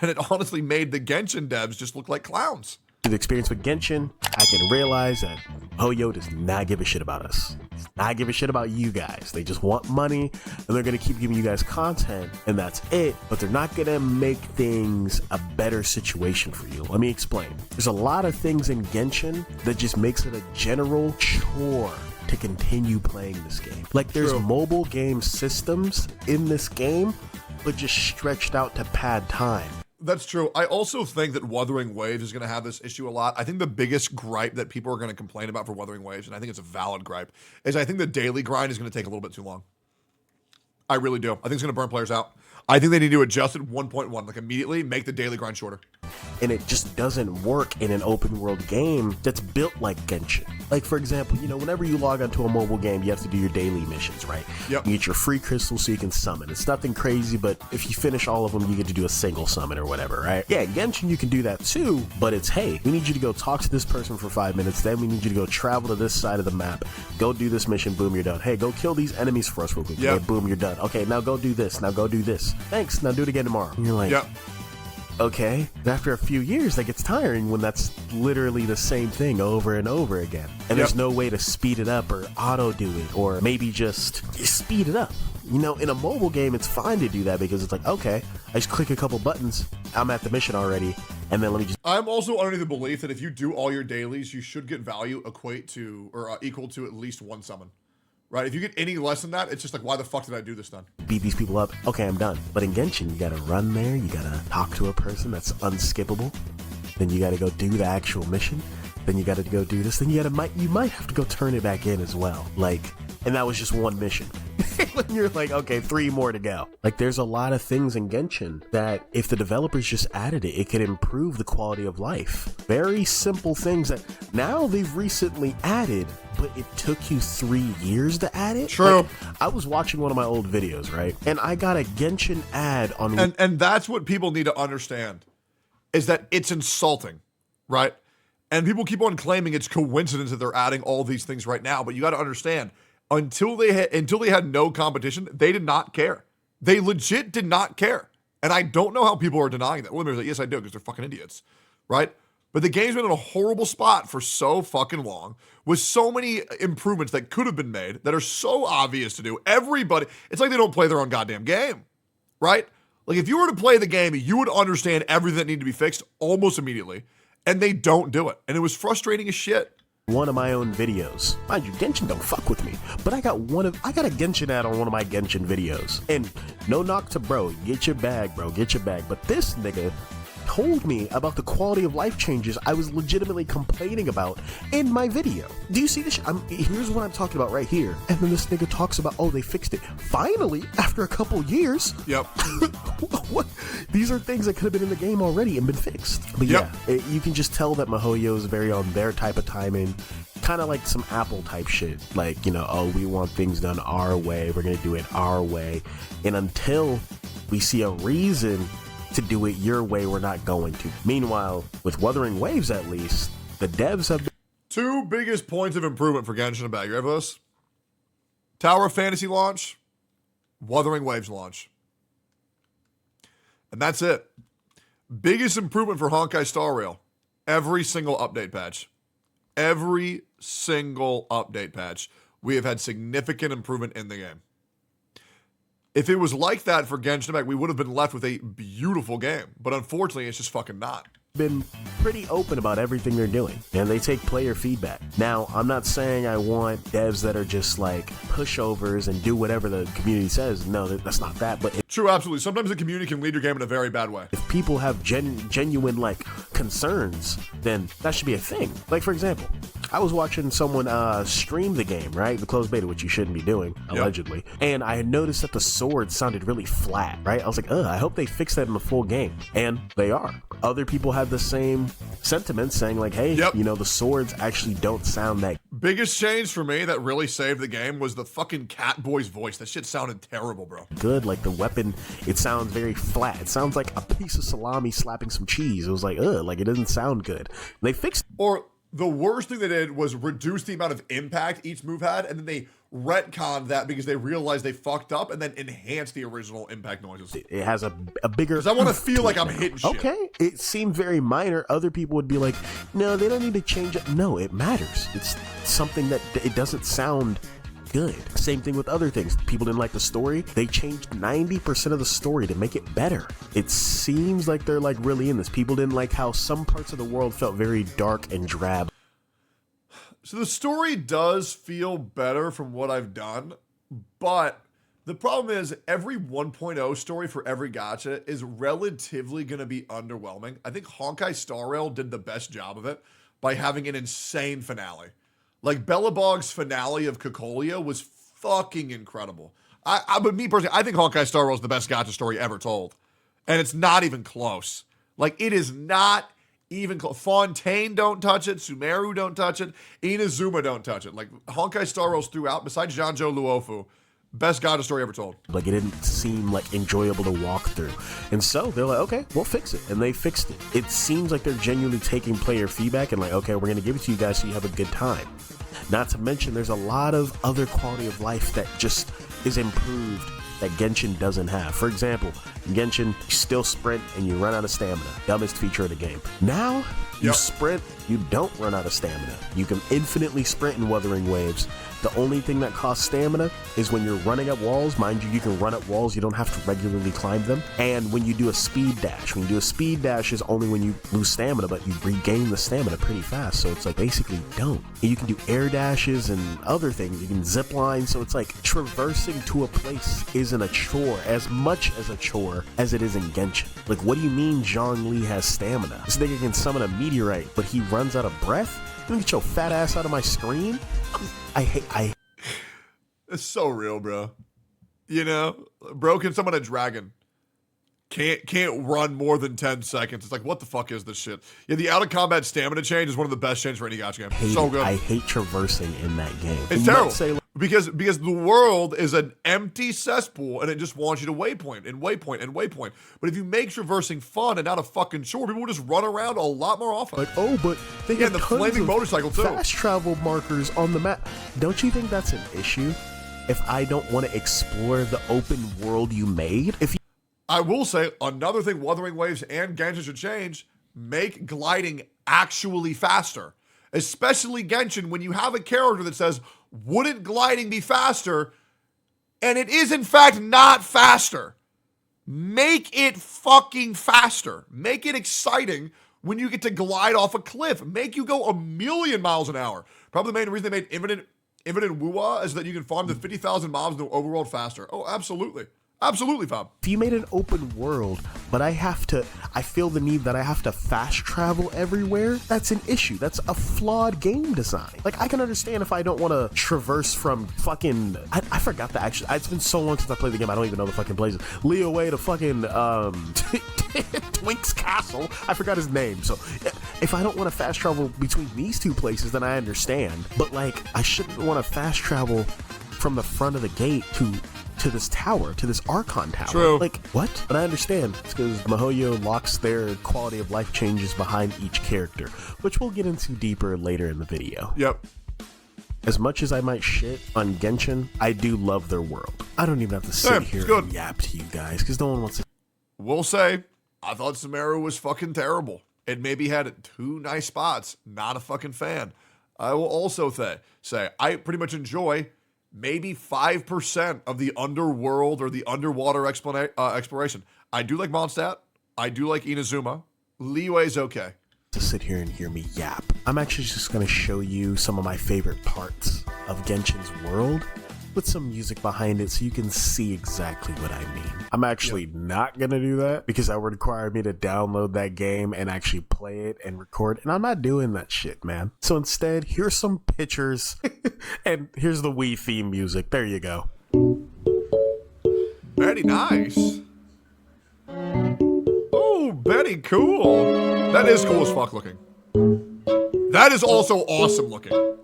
and it honestly made the Genshin devs just look like clowns. through the experience with Genshin, I can realize that Hoyo does not give a shit about us. Does not give a shit about you guys. They just want money, and they're gonna keep giving you guys content, and that's it. But they're not gonna make things a better situation for you. Let me explain. There's a lot of things in Genshin that just makes it a general chore to continue playing this game. Like there's mobile game systems in this game, but just stretched out to pad time. That's true. I also think that Wuthering Waves is going to have this issue a lot. I think the biggest gripe that people are going to complain about for Wuthering Waves, and I think it's a valid gripe, is I think the daily grind is going to take a little bit too long. I really do. I think it's going to burn players out. I think they need to adjust it 1.1, like immediately make the daily grind shorter. And it just doesn't work in an open world game that's built like Genshin. Like, for example, you know, whenever you log onto a mobile game, you have to do your daily missions, right? Yep. You get your free crystals so you can summon. It's nothing crazy, but if you finish all of them, you get to do a single summon or whatever, right? Yeah, Genshin, you can do that too, but it's, hey, we need you to go talk to this person for 5 minutes, then we need you to go travel to this side of the map, go do this mission, boom, you're done. Hey, go kill these enemies for us real quick. Yep. Okay, boom, you're done. Okay, now go do this, now go do this. Thanks, now do it again tomorrow. And you're like, yep. Okay, after a few years, that gets tiring when that's literally the same thing over and over again. And there's no way to speed it up or auto do it or maybe just speed it up. You know, in a mobile game, it's fine to do that because it's like, okay, I just click a couple buttons, I'm at the mission already, and then let me just... I'm also under the belief that if you do all your dailies, you should get value equate to or equal to at least one summon. Right? If you get any less than that, it's just like, why the fuck did I do this then? Beat these people up. Okay, I'm done. But in Genshin, you gotta run there. You gotta talk to a person that's unskippable. Then you gotta go do the actual mission. Then you gotta go do this. Then you might have to go turn it back in as well. Like, and that was just one mission. You're like, okay, 3 more to go. Like, there's a lot of things in Genshin that if the developers just added it, it could improve the quality of life. Very simple things that now they've recently added, but it took you 3 years to add it. True. Like, I was watching one of my old videos, right? And I got a Genshin ad on... And that's what people need to understand, is that it's insulting, right? And people keep on claiming it's coincidence that they're adding all these things right now, but you got to understand, until they had no competition, they did not care. They legit did not care. And I don't know how people are denying that. Well, like, yes, I do, because they're fucking idiots, right? But the game's been in a horrible spot for so fucking long, with so many improvements that could have been made that are so obvious to do. Everybody, it's like they don't play their own goddamn game, right? Like, if you were to play the game, you would understand everything that needed to be fixed almost immediately, and they don't do it. And it was frustrating as shit. One of my own videos. Mind you, Genshin don't fuck with me, but I got a Genshin ad on one of my Genshin videos. And no knock to bro, get your bag, bro, get your bag. But this nigga told me about the quality of life changes I was legitimately complaining about in my video. Do you see this? Here's what I'm talking about right here. And then this nigga talks about, oh, they fixed it. Finally, after a couple years. Yep. What? These are things that could have been in the game already and been fixed. But yeah, you can just tell that MiHoYo is very on their type of timing. Kind of like some Apple type shit. Like, you know, oh, we want things done our way. We're going to do it our way. And until we see a reason to do it your way, we're not going to. Meanwhile, with Wuthering Waves at least, the devs have been... 2 biggest points of improvement for Genshin Impact. You ready for this? Tower of Fantasy launch, Wuthering Waves launch. And that's it. Biggest improvement for Honkai Star Rail. Every single update patch. Every single update patch. We have had significant improvement in the game. If it was like that for Genshin Impact, we would have been left with a beautiful game. But unfortunately, it's just fucking not. Been pretty open about everything they're doing, and they take player feedback. Now, I'm not saying I want devs that are just like pushovers and do whatever the community says. No, that's not that. But true, absolutely. Sometimes the community can lead your game in a very bad way. If people have genuine like concerns, then that should be a thing. Like, for example, I was watching someone stream the game, right? The closed beta, which you shouldn't be doing, allegedly. And I had noticed that the sword sounded really flat, right? I was like, I hope they fix that in the full game. And they are. Other people have the same sentiment saying like, hey, you know, the swords actually don't sound that. Biggest change for me that really saved the game was the fucking Catboy's voice. That shit sounded terrible, bro. Good. Like the weapon, it sounds very flat. It sounds like a piece of salami slapping some cheese. It was like, like it doesn't sound good. They fixed. Or the worst thing they did was reduce the amount of impact each move had, and then they retconned that because they realized they fucked up, and then enhanced the original impact noises. It has a bigger... Because I want to feel like I'm hitting shit. Okay, it seemed very minor. Other people would be like, no, they don't need to change it. No, it matters. It's something that it doesn't sound good. Same thing with other things. People didn't like the story. They changed 90% of the story to make it better. It seems like they're like really in this. People didn't like how some parts of the world felt very dark and drab. So the story does feel better from what I've done, but the problem is every 1.0 story for every gacha is relatively going to be underwhelming. I think Honkai Star Rail did the best job of it by having an insane finale. Like Bellabog's finale of Cocolia was fucking incredible. But me personally, I think Honkai Star Rail is the best gacha story ever told. And it's not even close. Like, it is not even close. Fontaine don't touch it. Sumeru don't touch it. Inazuma don't touch it. Like, Honkai Star Rail's throughout, besides Janjo Luofu, best gacha story ever told. Like, it didn't seem like enjoyable to walk through. And so they're like, okay, we'll fix it. And they fixed it. It seems like they're genuinely taking player feedback and like, okay, we're going to give it to you guys so you have a good time. Not to mention, there's a lot of other quality of life that just is improved that Genshin doesn't have. For example, in Genshin, you still sprint and you run out of stamina. Dumbest feature of the game. Now, you sprint, you don't run out of stamina. You can infinitely sprint in Wuthering Waves. The only thing that costs stamina is when you're running up walls. Mind you, you can run up walls. You don't have to regularly climb them. And when you do a speed dash. When you do a speed dash is only when you lose stamina, but you regain the stamina pretty fast. So it's like basically don't. And you can do air dashes and other things. You can zip line. So it's like traversing to a place isn't a chore as much as a chore as it is in Genshin. Like, what do you mean Zhongli has stamina? This nigga can summon a meteorite, but he runs out of breath? You get your fat ass out of my screen? I It's so real, bro. You know, bro can summon a dragon. Can't run more than 10 seconds. It's like, what the fuck is this shit? Yeah, the out of combat stamina change is one of the best changes for any gacha game. So good. I hate traversing in that game. It's terrible. Because the world is an empty cesspool and it just wants you to waypoint and waypoint and waypoint. But if you make traversing fun and not a fucking chore, people will just run around a lot more often. Like, oh, but they have the tons flaming of motorcycle too. Fast travel markers on the map. Don't you think that's an issue? If I don't want to explore the open world you made? I will say another thing Wuthering Waves and Genshin should change, make gliding actually faster. Especially Genshin, when you have a character that says, wouldn't gliding be faster? And it is in fact not faster. Make it fucking faster. Make it exciting when you get to glide off a cliff. Make you go 1,000,000 miles an hour. Probably the main reason they made Infinite Wuwa is that you can farm the 50,000 mobs in the overworld faster. Oh, absolutely. Absolutely, Fab. If you made an open world, but I feel the need that I have to fast travel everywhere, that's an issue. That's a flawed game design. Like, I can understand if I don't want to traverse from fucking, I forgot the actual, it's been so long since I played the game, I don't even know the fucking places. Leo Way to fucking, Twink's Castle. I forgot his name. So, if I don't want to fast travel between these two places, then I understand. But, like, I shouldn't want to fast travel from the front of the gate to this tower, to this Archon tower. True. Like, what? But I understand. It's because Mihoyo locks their quality of life changes behind each character, which we'll get into deeper later in the video. Yep. As much as I might shit on Genshin, I do love their world. I don't even have to sit here and yap to you guys, because no one wants to. Will say, I thought Sumeru was fucking terrible. It maybe had 2 nice spots. Not a fucking fan. I will also say, I pretty much enjoy maybe 5% of the underworld or the underwater exploration. I do like Mondstadt. I do like Inazuma. Liyue's okay. To sit here and hear me yap. I'm actually just going to show you some of my favorite parts of Genshin's world with some music behind it so you can see exactly what I mean. I'm actually not going to do that because that would require me to download that game and actually play it and record, and I'm not doing that shit, man. So instead, here's some pictures and here's the Wii theme music. There you go. Very nice. Oh, very cool. That is cool as fuck looking. That is also awesome looking.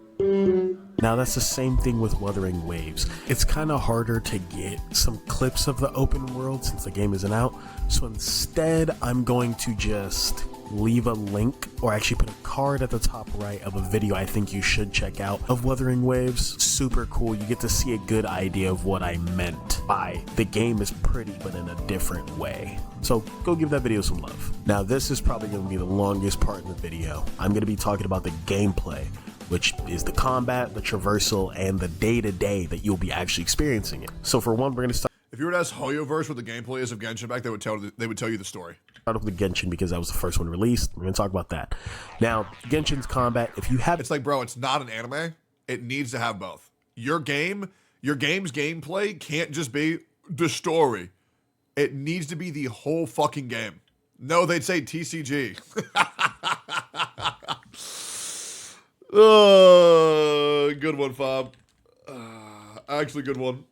Now that's the same thing with Wuthering Waves. It's kind of harder to get some clips of the open world since the game isn't out. So instead, I'm going to just leave a link or actually put a card at the top right of a video I think you should check out of Wuthering Waves. Super cool. You get to see a good idea of what I meant by the game is pretty but in a different way. So go give that video some love. Now this is probably going to be the longest part in the video. I'm going to be talking about the gameplay, which is the combat, the traversal, and the day-to-day that you'll be actually experiencing it. So for one, we're going to start. If you were to ask Hoyoverse what the gameplay is of Genshin back, they would tell you the story. Start off with Genshin because that was the first one released. We're going to talk about that. Now, Genshin's combat, if you have... It's like, bro, it's not an anime. It needs to have both. Your game's gameplay can't just be the story. It needs to be the whole fucking game. No, they'd say TCG. Good one, Fob. Actually, good one.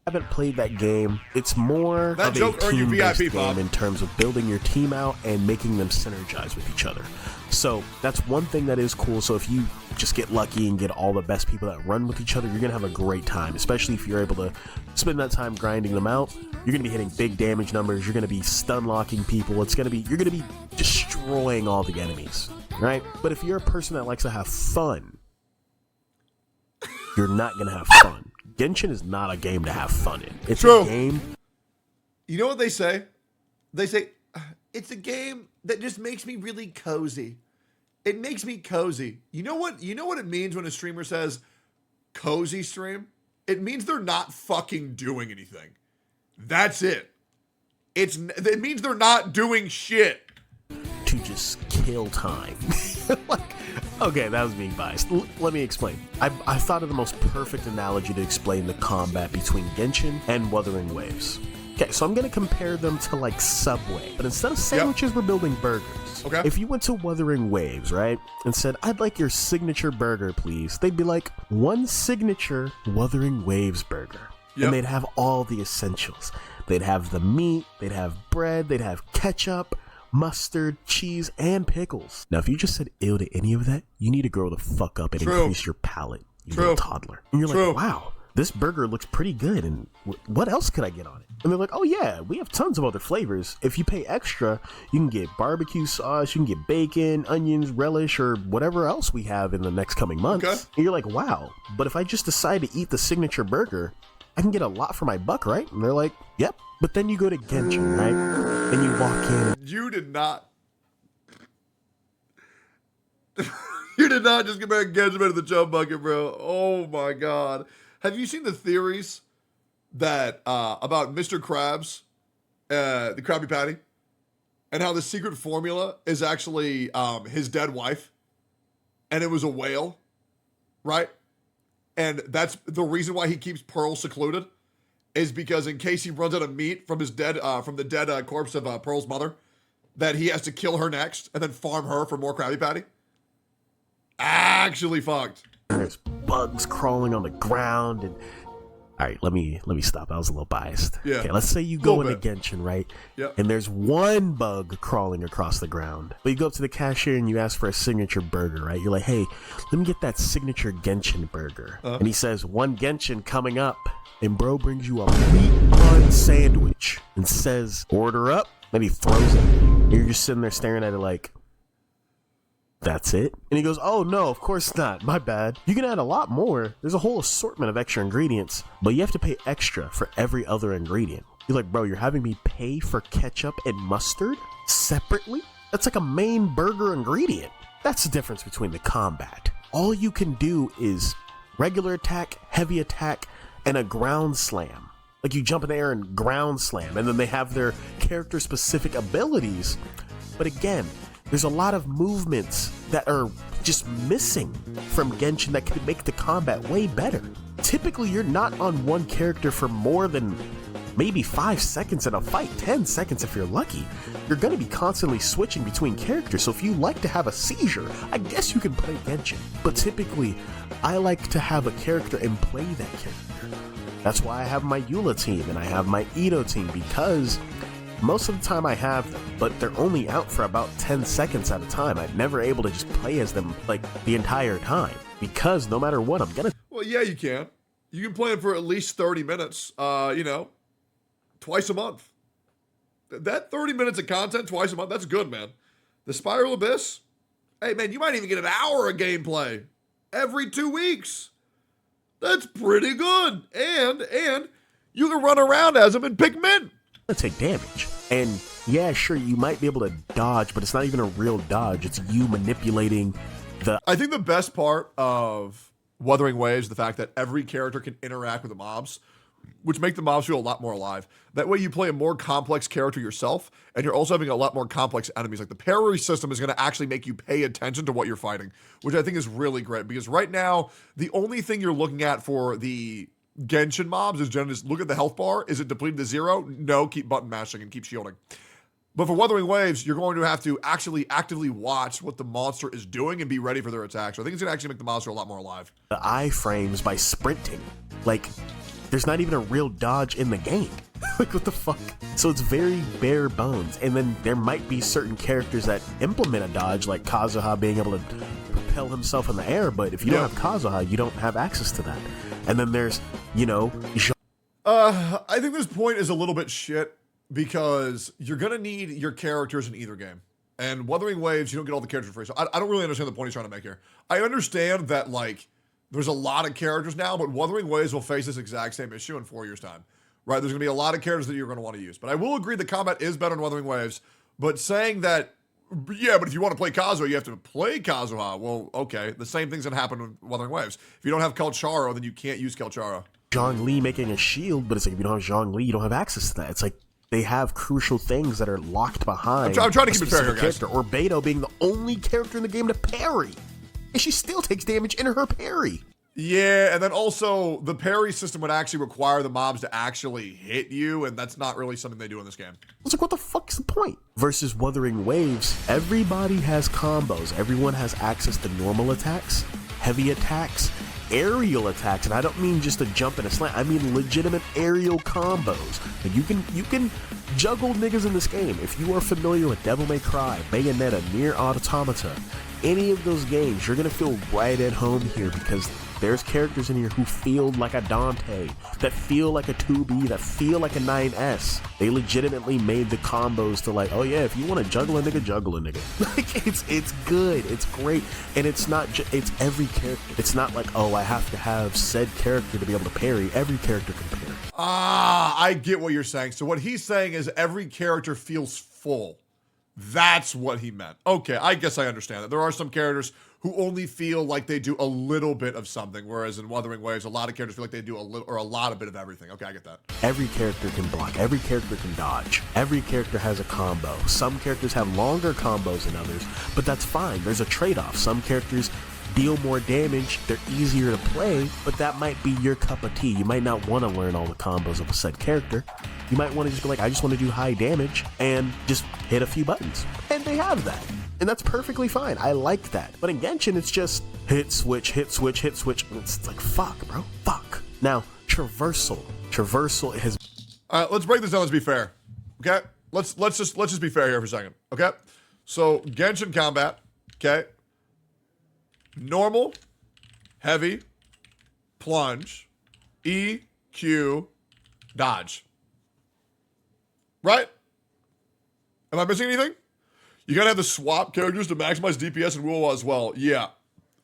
Haven't played that game. It's more that of joke a team-based game Bob. in terms of building your team out and making them synergize with each other. So that's one thing that is cool. So if you just get lucky and get all the best people that run with each other, you're gonna have a great time, especially if you're able to spend that time grinding them out. You're gonna be hitting big damage numbers. You're gonna be stun locking people. You're gonna be destroying all the enemies, right? But if you're a person that likes to have fun, you're not gonna have fun. Genshin is not a game to have fun in. It's True. a game. You know what they say? They say, it's a game that just makes me really cozy. It makes me cozy. You know what it means when a streamer says cozy stream? It means they're not fucking doing anything. That's it. It means they're not doing shit. To just kill time. Okay, that was being biased. Let me explain. I thought of the most perfect analogy to explain the combat between Genshin and Wuthering Waves. Okay, so I'm going to compare them to like Subway, but instead of sandwiches, we're building burgers. Okay. If you went to Wuthering Waves, right, and said, I'd like your signature burger, please, they'd be like, one signature Wuthering Waves burger. Yep. And they'd have all the essentials. They'd have the meat, they'd have bread, they'd have ketchup, mustard, cheese, and pickles. Now, if you just said ew to any of that, you need to grow the fuck up and increase your palate, you little toddler. And you're like, wow, this burger looks pretty good, and what else could I get on it? And they're like, oh yeah, we have tons of other flavors. If you pay extra, you can get barbecue sauce, you can get bacon, onions, relish, or whatever else we have in the next coming months. Okay. And you're like, wow, but if I just decide to eat the signature burger, I can get a lot for my buck, right? And they're like, yep. But then you go to Genshin, right? And you walk in. You did not. You did not just compare Genshin to the jump bucket, bro. Oh my god. Have you seen the theories that about Mr. Krabs, the Krabby Patty, and how the secret formula is actually his dead wife, and it was a whale, right? And that's the reason why he keeps Pearl secluded, is because in case he runs out of meat from his dead, from the dead corpse of Pearl's mother, that he has to kill her next and then farm her for more Krabby Patty. Actually fucked. There's bugs crawling on the ground, and all right, let me stop. I was a little biased. Yeah. Okay, let's say you go into Genshin, right? Yep. And there's one bug crawling across the ground. But you go up to the cashier and you ask for a signature burger, right? You're like, hey, let me get that signature Genshin burger. And he says, one Genshin coming up. And bro brings you a meat bun sandwich and says, order up. Then he throws it. And you're just sitting there staring at it like, that's it? And he goes, oh no, of course not. My bad. You can add a lot more. There's a whole assortment of extra ingredients, but you have to pay extra for every other ingredient. You're like, bro, you're having me pay for ketchup and mustard separately? That's like a main burger ingredient. That's the difference between the combat. All you can do is regular attack, heavy attack, and a ground slam. Like you jump in the air and ground slam, and then they have their character specific abilities. But again, there's a lot of movements that are just missing from Genshin that could make the combat way better. Typically, you're not on one character for more than maybe 5 seconds in a fight, 10 seconds if you're lucky. You're going to be constantly switching between characters, so if you like to have a seizure, I guess you can play Genshin. But typically, I like to have a character and play that character. That's why I have my Eula team and I have my Ito team, because most of the time I have them, but they're only out for about 10 seconds at a time. I'm never able to just play as them like the entire time, because no matter what, I'm gonna... Well, yeah, you can. You can play them for at least 30 minutes, you know, twice a month. That 30 minutes of content twice a month, that's good, man. The Spiral Abyss? Hey, man, you might even get an hour of gameplay every 2 weeks. That's pretty good. And you can run around as him and pick mint. Take damage. And yeah, sure, you might be able to dodge, but it's not even a real dodge. It's you manipulating the... I think the best part of Wuthering Waves is the fact that every character can interact with the mobs, which make the mobs feel a lot more alive. That way you play a more complex character yourself, and you're also having a lot more complex enemies. Like the parry system is going to actually make you pay attention to what you're fighting, which I think is really great. Because right now, the only thing you're looking at for the Genshin mobs is just look at the health bar. Is it depleted to 0? No, keep button mashing and keep shielding. But for Wuthering Waves, you're going to have to actually actively watch what the monster is doing and be ready for their attack. So I think it's going to actually make the monster a lot more alive. The iframes by sprinting. Like, there's not even a real dodge in the game. Like, what the fuck? So it's very bare bones. And then there might be certain characters that implement a dodge, like Kazuha being able to propel himself in the air. But if you don't have Kazuha, you don't have access to that. And then there's, you know... I think this point is a little bit shit because you're going to need your characters in either game. And Wuthering Waves, you don't get all the characters for free. So I don't really understand the point he's trying to make here. I understand that, like, there's a lot of characters now, but Wuthering Waves will face this exact same issue in 4 years' time. Right? There's going to be a lot of characters that you're going to want to use. But I will agree the combat is better in Wuthering Waves. But saying that, yeah, but if you want to play Kazuha, you have to play Kazuha. Well, okay. The same thing's going to happen with Wuthering Waves. If you don't have Kelcharo, then you can't use Kelcharo. Zhongli making a shield, but it's like if you don't have Zhongli, you don't have access to that. It's like they have crucial things that are locked behind. I'm trying to keep it fair here, guys. Or Beto being the only character in the game to parry. And she still takes damage in her parry. Yeah, and then also the parry system would actually require the mobs to actually hit you, and that's not really something they do in this game. It's like, what the fuck's the point? Versus Wuthering Waves, everybody has combos. Everyone has access to normal attacks, heavy attacks, aerial attacks, and I don't mean just a jump and a slant. I mean legitimate aerial combos. Like you can juggle niggas in this game. If you are familiar with Devil May Cry, Bayonetta, Nier Automata, any of those games, you're gonna feel right at home here because there's characters in here who feel like a Dante, that feel like a 2B, that feel like a 9S. They legitimately made the combos to like, oh yeah, if you want to juggle a nigga, juggle a nigga. Like, it's good, it's great, and it's not it's every character. It's not like, oh, I have to have said character to be able to parry. Every character can parry. I get what you're saying. So what he's saying is every character feels full. That's what he meant. Okay, I guess I understand that. There are some characters who only feel like they do a little bit of something, whereas in Wuthering Waves, a lot of characters feel like they do a little or a lot of bit of everything. Okay, I get that. Every character can block. Every character can dodge. Every character has a combo. Some characters have longer combos than others, but that's fine. There's a trade-off. Some characters deal more damage, they're easier to play, but that might be your cup of tea. You might not want to learn all the combos of a said character. You might want to just be like, I just want to do high damage and just hit a few buttons. And they have that. And that's perfectly fine. I like that. But in Genshin, it's just hit, switch, hit, switch, hit, switch. It's like, fuck, bro. Fuck. Now, traversal. Traversal has... All right, let's break this down. Let's be fair. Okay? Let's just be fair here for a second. Okay? So, Genshin combat. Okay? Normal, heavy, plunge, E, Q, dodge. Right? Am I missing anything? You gotta have the swap characters to maximize DPS and Wuwa as well. Yeah.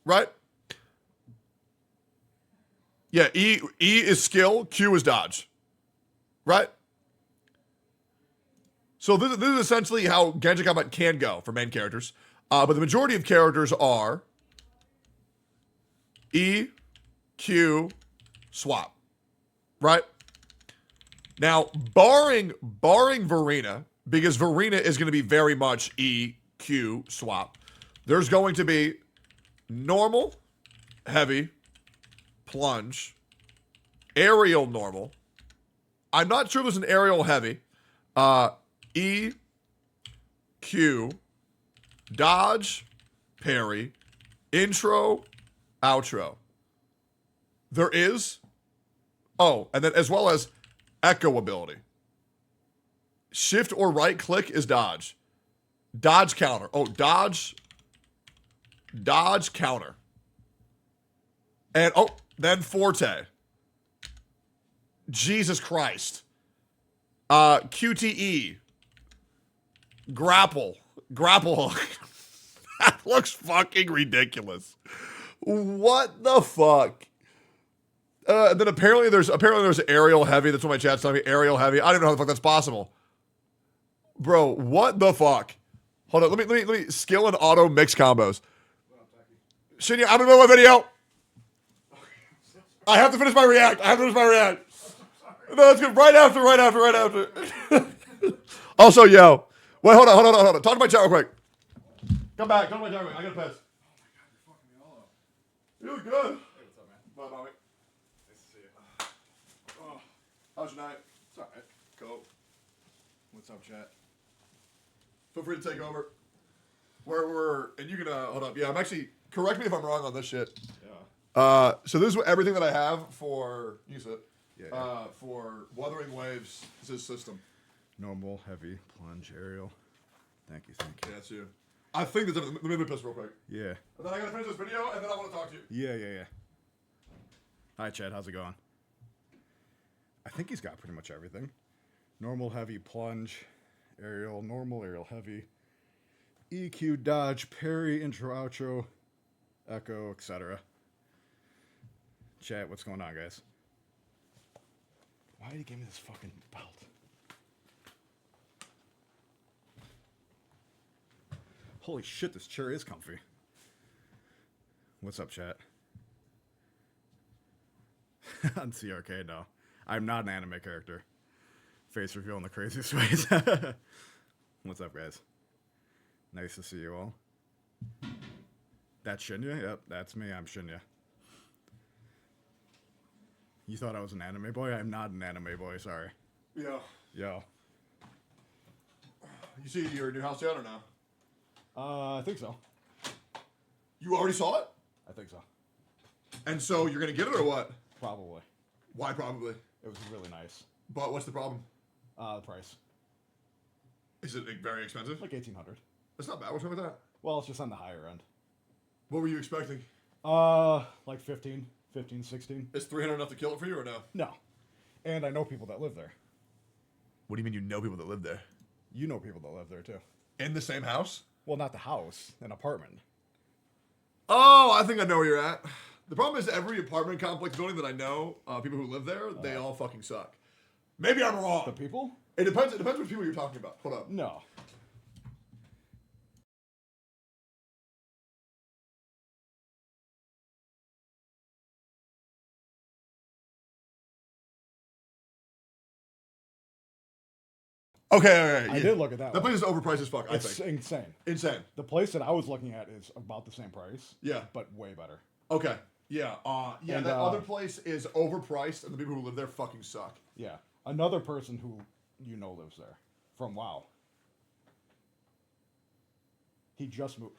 Right? Yeah, E is skill, Q is dodge. Right? So this is essentially how Genshin combat can go for main characters. But the majority of characters are E, Q, swap. Right? Now, barring Verena, because Verena is going to be very much E, Q, swap, there's going to be normal, heavy, plunge, aerial normal. I'm not sure there's an aerial heavy. E, Q, dodge, parry, intro, outro. There is, oh, and then as well as echo ability. Shift or right click is dodge. Dodge counter. Oh, dodge counter. And oh, then forte. Jesus Christ. QTE. Grapple. grapple hook. That looks fucking ridiculous. What the fuck? And then apparently there's aerial heavy. That's what my chat's telling me. Aerial heavy. I don't even know how the fuck that's possible. Bro, what the fuck? Hold on. Let me skill and auto mix combos. Shinya, I'm in the middle of a video. I have to finish my react. No, that's good. Right after. Also, yo. Wait, hold on. Talk to my chat real quick. Come back. Talk to my chat real quick. I gotta piss. You look good. Hey, what's up, man? Bye, Bobby. Nice to see you. Oh, how's your night? It's alright. Cool. What's up, chat? Feel free to take over. And you can, hold up. Yeah, I'm actually, correct me if I'm wrong on this shit. Yeah. So this is everything that I have for, use it. Yeah. For Wuthering Waves, is his system. Normal, heavy, plunge, aerial. Thank you. Yeah, that's you. I think that's everything. Let me piss real quick. Yeah. And then I gotta finish this video, and then I want to talk to you. Yeah. Hi, Chad. How's it going? I think he's got pretty much everything. Normal, heavy, plunge, aerial, normal, aerial, heavy, EQ, dodge, parry, intro, outro, echo, etc. Chat, what's going on, guys? Why did he give me this fucking belt? Holy shit, this chair is comfy. What's up, chat? On CRK, no. I'm not an anime character. Face reveal in the craziest ways. What's up, guys? Nice to see you all. That's Shinya? Yep, that's me. I'm Shinya. You thought I was an anime boy? I'm not an anime boy, sorry. Yeah. Yo. You see your new house yet or no? I think so. You already saw it? I think so. And so you're gonna get it or what? Probably. Why probably? It was really nice. But what's the problem? The price. Is it very expensive? Like $1,800. That's not bad. What's wrong with that? Well, it's just on the higher end. What were you expecting? Like 15, 16. Is 300 enough to kill it for you or no? No. And I know people that live there. What do you mean you know people that live there? You know people that live there too. In the same house? Well, not the house, an apartment. Oh, I think I know where you're at. The problem is every apartment complex building that I know, people who live there, they all fucking suck. Maybe I'm wrong. The people? It depends which people you're talking about. Hold up. No. Okay. I did look at that. That place is overpriced as fuck, I think. It's insane. Insane. The place that I was looking at is about the same price. Yeah. But way better. Okay. Yeah. And that other place is overpriced, and the people who live there fucking suck. Yeah. Another person who you know lives there from WoW. He just moved.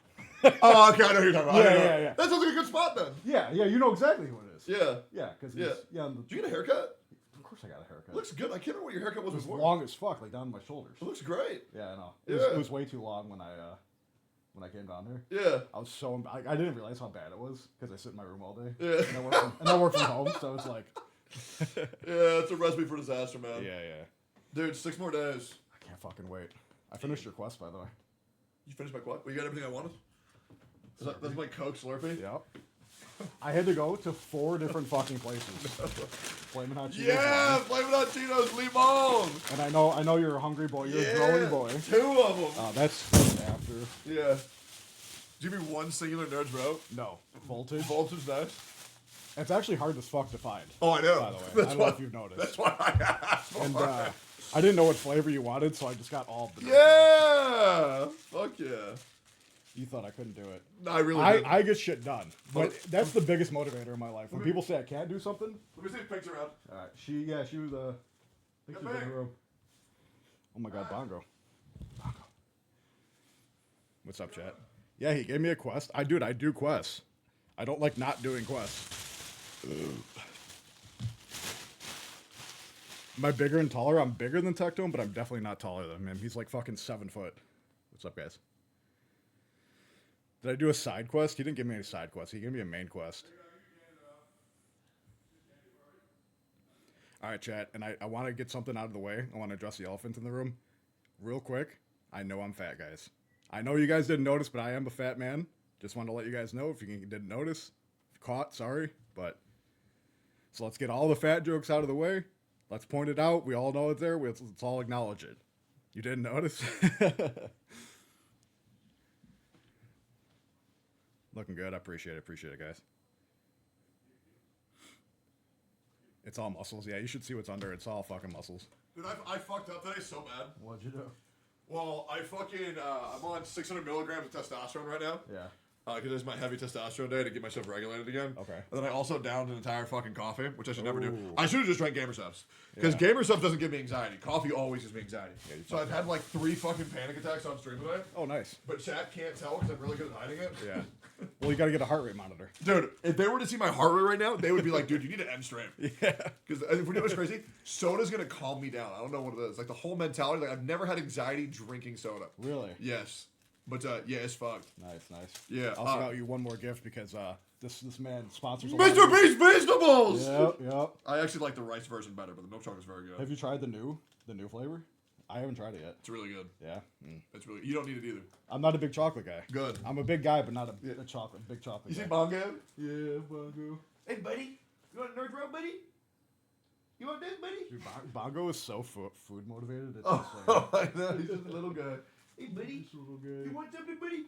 Oh, okay. I know who you're talking about. Yeah. That sounds like a good spot then. Yeah. You know exactly who it is. Yeah. Yeah. Because Did you get a haircut? Of course I got a haircut. Looks good. I can't remember what your haircut was It was before. long as fuck, like down to my shoulders. It looks great. Yeah, I know. Yeah. It was way too long when I came down here. Yeah. I was so I didn't realize how bad it was because I sit in my room all day. Yeah. And I work from home, so it's like. Yeah, it's a recipe for disaster, man. Yeah. Dude, 6 more days. I can't fucking wait. I finished your quest, by the way. You finished my quest? Well, you got everything I wanted? That's my Coke Slurpee? Yep. I had to go to 4 different fucking places. Flamin' Hot Cheetos. Yeah, Flamin' Hot Cheetos, Limon. And I know you're a hungry boy. You're a growing boy. 2 of them. That's after. Yeah. Do you mean one singular nerd's route? No. Voltage. Voltage, nice. It's actually hard as fuck to find. Oh, I know. By the way, That's I don't why, know if you've noticed. That's why I asked. And I didn't know what flavor you wanted, so I just got all of them. Yeah. Fuck yeah. You thought I couldn't do it. No, I really did. I get shit done. But that's the biggest motivator in my life. When people say I can't do something. Let me see the picture around. All right. She was I think she was in the room. Oh my god, Bongo. What's up, chat? Yeah, he gave me a quest. I do quests. I don't like not doing quests. Am I bigger and taller? I'm bigger than Tectone, but I'm definitely not taller than him. He's like fucking 7 foot. What's up, guys? Did I do a side quest? He didn't give me any side quests. He gave me a main quest. All right, chat. And I want to get something out of the way. I want to address the elephant in the room. Real quick. I know I'm fat, guys. I know you guys didn't notice, but I am a fat man. Just wanted to let you guys know if you didn't notice. Caught, sorry, but so let's get all the fat jokes out of the way. Let's point it out. We all know it's there. Let's all acknowledge it. You didn't notice? Looking good. I appreciate it, guys. It's all muscles. Yeah, you should see what's under. It's all fucking muscles. Dude, I fucked up today so bad. What'd you do? Well, I'm on 600 milligrams of testosterone right now. Yeah. Because it's my heavy testosterone day to get myself regulated again. Okay. And then I also downed an entire fucking coffee, which I should never do. Ooh. I should have just drank Gamer Subs. Because Gamer Subs doesn't give me anxiety. Coffee always gives me anxiety. Yeah, so I've had like 3 fucking panic attacks on stream today. Oh, nice. But chat can't tell because I'm really good at hiding it. Yeah. Well, you got to get a heart rate monitor. Dude, if they were to see my heart rate right now, they would be like, dude, you need to end stream. Yeah. Because if we do what's crazy, soda's going to calm me down. I don't know what it is. Like the whole mentality, like I've never had anxiety drinking soda. Really? Yes. But yeah, it's fucked. Nice. Yeah. I also got you one more gift because this man sponsors a Mr. lot of Beast Vegetables! Yep. I actually like the rice version better, but the milk chocolate is very good. Have you tried the new flavor? I haven't tried it yet. It's really good. Yeah. It's really. You don't need it either. I'm not a big chocolate guy. Good. I'm a big guy, but not a big chocolate You guy. see Bongo? Yeah, Bongo. Hey, buddy. You want a nerd roll, buddy? You want this, buddy? Dude, Bongo is so food motivated. It's Oh, I know. He's just a little guy. Hey, buddy. a little guy. You want something, buddy?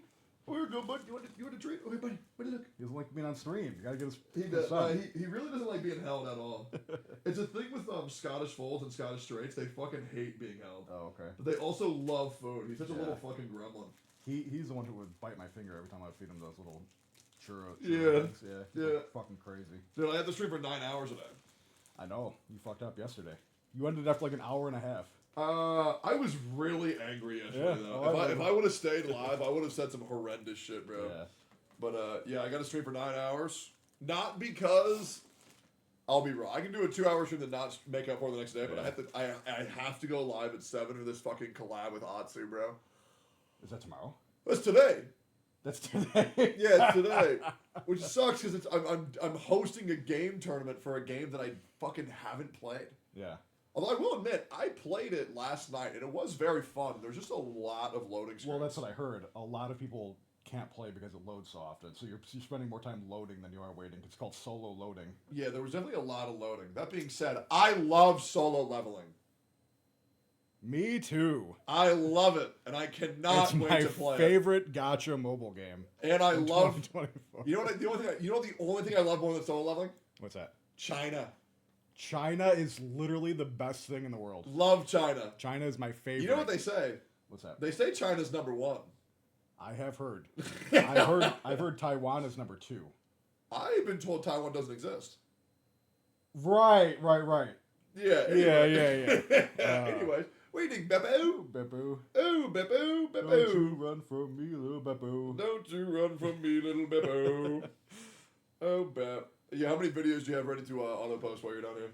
Oh, here you go, bud. You want a treat? Okay, buddy. Buddy, look. He doesn't like being on stream. You gotta get his. He his does. son. He really doesn't like being held at all. It's a thing with Scottish folds and Scottish straights. They fucking hate being held. Oh, okay. But they also love food. He's such a little fucking gremlin. He's the one who would bite my finger every time I feed him those little churro things. Yeah. He's like fucking crazy. Dude, I had to stream for 9 hours today. I know. You fucked up yesterday. You ended after like an hour and a half. I was really angry yesterday, though. If I would have stayed live, I would have said some horrendous shit, bro. Yeah. But, yeah, I got to stream for 9 hours. Not because I'll be wrong. I can do a 2-hour stream and not make up for the next day, but I have to go live at 7 for this fucking collab with Atsssu, bro. Is that tomorrow? That's today. That's today. Yeah, it's today. Which sucks because I'm hosting a game tournament for a game that I fucking haven't played. Yeah. Although I will admit, I played it last night and it was very fun. There's just a lot of loading screens. Well, that's what I heard. A lot of people can't play because it loads so often. So you're spending more time loading than you are waiting. It's called solo loading. Yeah, there was definitely a lot of loading. That being said, I love solo leveling. Me too. I love it, and I cannot wait to play my favorite gacha mobile game. And I love. 2024. You know what? The only thing I love more than solo leveling? What's that? China. China is literally the best thing in the world. Love China. China is my favorite. You know what they say? What's that? They say China's number 1. I have heard. I've heard Taiwan is number 2. I've been told Taiwan doesn't exist. Right. Yeah. Anyway. Yeah. Anyways, what do you think, Beppo? Beppo. Oh, Beppo, Beppo. Don't you run from me, little Beppo. Don't you run from me, little Beppo. Oh, Bep. Yeah, how many videos do you have ready to auto post while you're down here?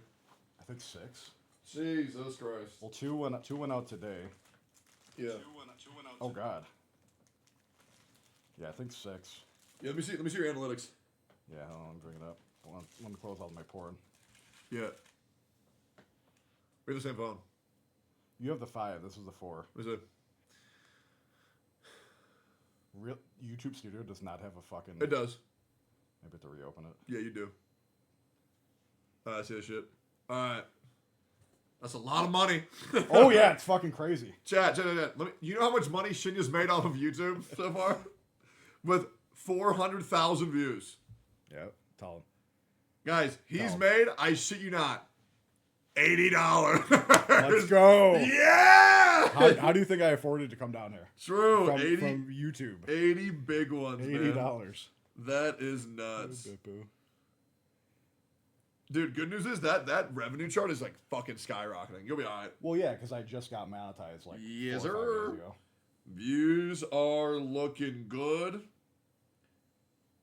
I think 6. Jesus Christ. Well, two went out today. Yeah. Two went out. Oh God. Yeah, I think 6. Yeah, let me see your analytics. Yeah, hold on, bring it up. Let me close out my porn. Yeah. We have the same phone. You have the 5. This is the 4. What is it? Real YouTube Studio does not have a fucking. It does. Maybe have to reopen it. Yeah, you do. I see that shit. All right. That's a lot of money. Oh yeah, it's fucking crazy. Chat. You know how much money Shinya's made off of YouTube so far? With 400,000 views. Yeah, tell him. Guys, he's made, I shit you not, $80. Let's go. Yeah! How do you think I afforded to come down here? True. From YouTube. 80 big ones, $80. Man. That is nuts. Dude, good news is that revenue chart is like fucking skyrocketing. You'll be all right. Well, yeah, because I just got monetized like 4 or 5 days ago. Views are looking good.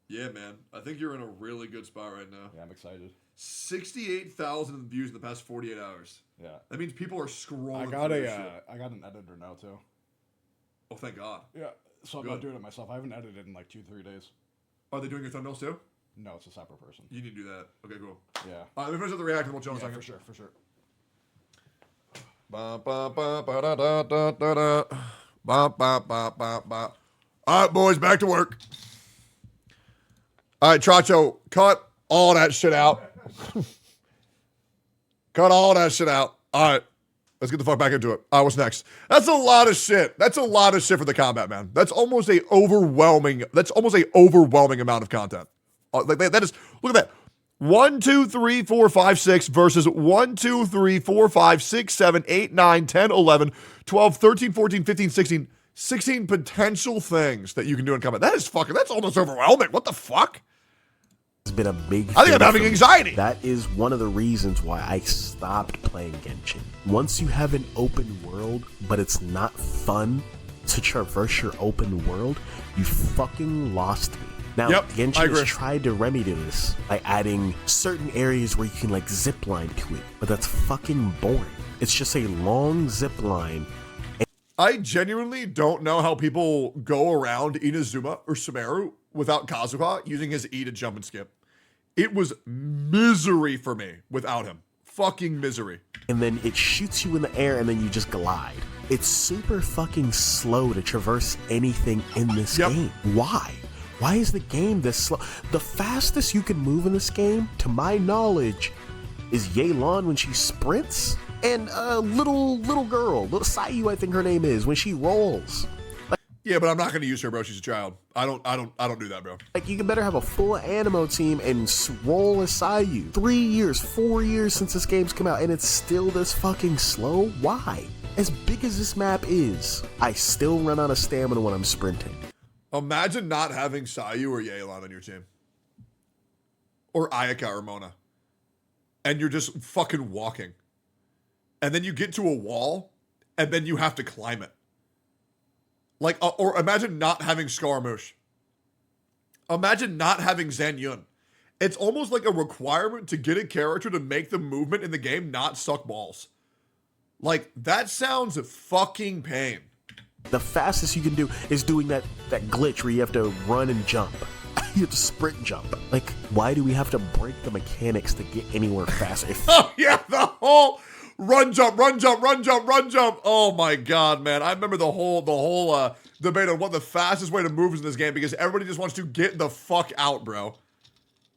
Yeah, man. I think you're in a really good spot right now. Yeah, I'm excited. 68,000 views in the past 48 hours. Yeah. That means people are scrolling. I got an editor now too. Oh, thank God. Yeah. So I'm not doing it myself. I haven't edited in like 2-3 days. Are they doing your thumbnails too? No, it's a separate person. You need to do that. Okay, cool. Yeah. All right, let me finish up the react and we'll chill in a second. For sure. Bop, bop, bop, bop, bop. All right, boys, back to work. All right, Tracho, cut all that shit out. Cut all that shit out. All right, let's get the fuck back into it. All right, what's next? That's a lot of shit. That's a lot of shit for the combat, man. That's almost a overwhelming amount of content. That is, look at that. 1, 2, 3, 4, 5, 6 versus 1, 2, 3, 4, 5, 6, 7, 8, 9, 10, 11, 12, 13, 14, 15, 16. 16 potential things that you can do in combat. That's almost overwhelming. What the fuck? It's been a big I think I'm having anxiety. That is one of the reasons why I stopped playing Genshin. Once you have an open world, but it's not fun to traverse your open world, you fucking lost me. Now, Genshin has tried to remedy this by adding certain areas where you can like zip line to it, but that's fucking boring. It's just a long zip line. I genuinely don't know how people go around Inazuma or Sumeru without Kazuha using his E to jump and skip. It was misery for me without him. Fucking misery. And then it shoots you in the air and then you just glide. It's super fucking slow to traverse anything in this game. Why? Why is the game this slow? The fastest you can move in this game, to my knowledge, is Yelan when she sprints, and little girl, little Sayu, I think her name is, when she rolls. Yeah, but I'm not gonna use her, bro. She's a child. I don't do that, bro. Like, you can better have a full Animo team and roll as Sayu. 3 years, 4 years since this game's come out, and it's still this fucking slow? Why? As big as this map is, I still run out of stamina when I'm sprinting. Imagine not having Sayu or Yelan on your team. Or Ayaka or Mona. And you're just fucking walking. And then you get to a wall, and then you have to climb it. Like, or imagine not having Scaramouche. Imagine not having Zhang Yun. It's almost like a requirement to get a character to make the movement in the game not suck balls. Like, that sounds fucking pain. The fastest you can do is doing that glitch where you have to run and jump. You have to sprint jump. Like, why do we have to break the mechanics to get anywhere faster? Oh, yeah, the whole run, jump, run, jump, run, jump, run, jump. Oh, my God, man. I remember the whole debate on what the fastest way to move is in this game because everybody just wants to get the fuck out, bro.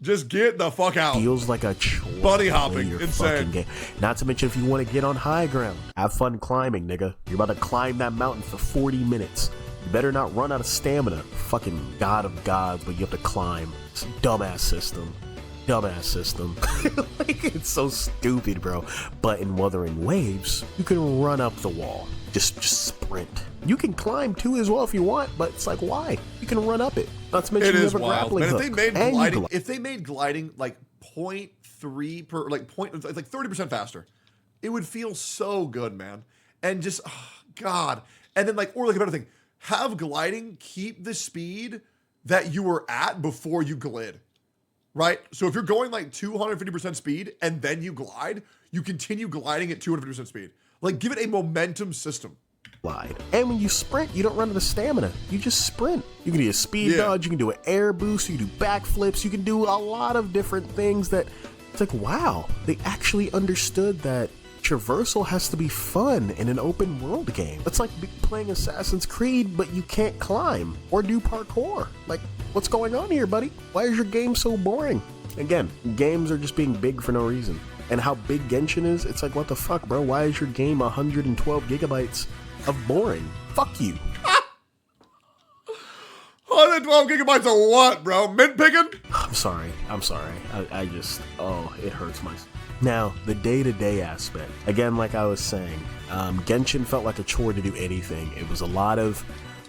Just get the fuck out. Feels like a chore. Bunny hopping, insane. Game. Not to mention if you want to get on high ground. Have fun climbing, nigga. You're about to climb that mountain for 40 minutes. You better not run out of stamina. Fucking god of gods, but you have to climb. It's a dumbass system. Dumbass system. Like, it's so stupid, bro. But in Wuthering Waves, you can run up the wall. Just sprint. You can climb too as well if you want, but it's like, why? You can run up it. Not to mention you have a grappling hook. If they made gliding like 0.3 per, like 30% faster, it would feel so good, man. And just, oh, God. And then like, or like another thing, have gliding keep the speed that you were at before you glid, right? So if you're going like 250% speed and then you glide, you continue gliding at 250% speed. Like, give it a momentum system. Glide. And when you sprint, you don't run out of stamina. You just sprint. You can do a speed dodge, you can do an air boost, you can do backflips, you can do a lot of different things that, it's like, wow, they actually understood that traversal has to be fun in an open world game. It's like playing Assassin's Creed, but you can't climb or do parkour. Like, what's going on here, buddy? Why is your game so boring? Again, games are just being big for no reason. And how big Genshin is, it's like, what the fuck, bro? Why is your game 112 gigabytes of boring? Fuck you. 112 gigabytes of what, bro? Mint picking? I'm sorry. I just, it hurts my... Now, the day-to-day aspect. Again, like I was saying, Genshin felt like a chore to do anything. It was a lot of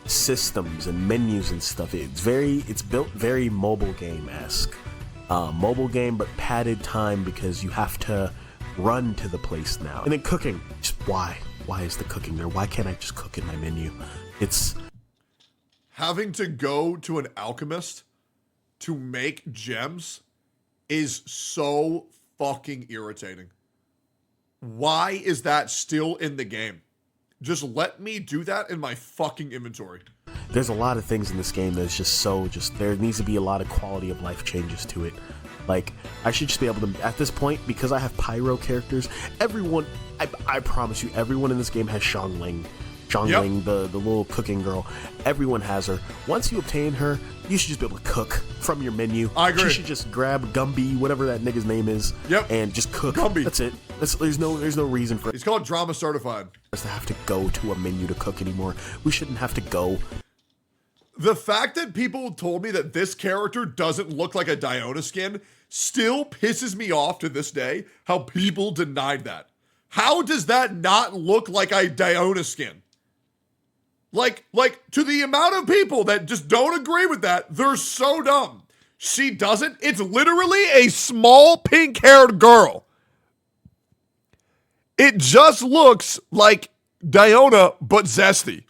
systems and menus and stuff. It's built very mobile game-esque. Mobile game, but padded time because you have to run to the place now. And then cooking. Just why? Why is the cooking there? Why can't I just cook in my menu? It's... Having to go to an alchemist to make gems is so fucking irritating. Why is that still in the game? Just let me do that in my fucking inventory. There's a lot of things in this game that's there needs to be a lot of quality of life changes to it. Like, I should just be able to, at this point, because I have pyro characters, everyone, I promise you, everyone in this game has Xiangling. Zhongling, the little cooking girl. Everyone has her. Once you obtain her, you should just be able to cook from your menu. I agree. You should just grab Gumby, whatever that nigga's name is, and just cook. Gumby. That's it. There's no reason for He's called Drama Certified. us to have to go to a menu to cook anymore. We shouldn't have to go. The fact that people told me that this character doesn't look like a Diona skin still pisses me off to this day, how people denied that. How does that not look like a Diona skin? Like, to the amount of people that just don't agree with that, they're so dumb. She doesn't. It's literally a small pink-haired girl. It just looks like Diona, but zesty.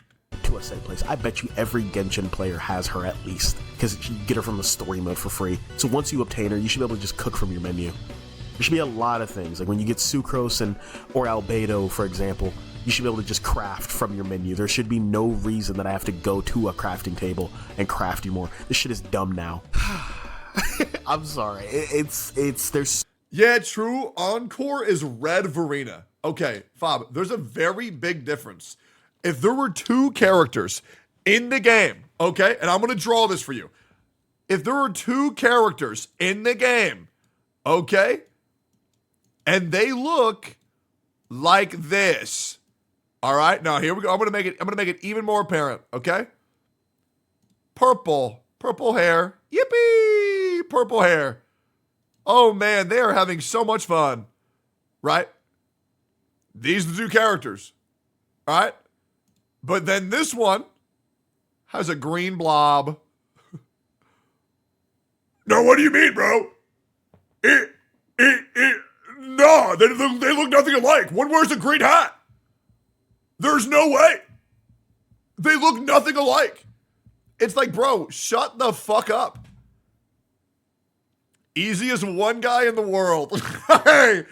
To a safe place. I bet you every Genshin player has her at least, because you get her from the story mode for free. So once you obtain her, you should be able to just cook from your menu. There should be a lot of things, like when you get Sucrose or Albedo, for example, you should be able to just craft from your menu. There should be no reason that I have to go to a crafting table and craft anymore. This shit is dumb now. I'm sorry. There's... Yeah, true. Encore is Red Verena. Okay, Fob, there's a very big difference. If there were two characters in the game, okay, and I'm going to draw this for you. If there were two characters in the game, okay, and they look like this. All right, now here we go. I'm going to make it even more apparent, okay? Purple hair. Yippee! Purple hair. Oh man, they are having so much fun. Right? These are the two characters. All right? But then this one has a green blob. No, what do you mean, bro? No, they look nothing alike. One wears a green hat. There's no way. They look nothing alike. It's like, bro, shut the fuck up. Easiest one guy in the world. Hey,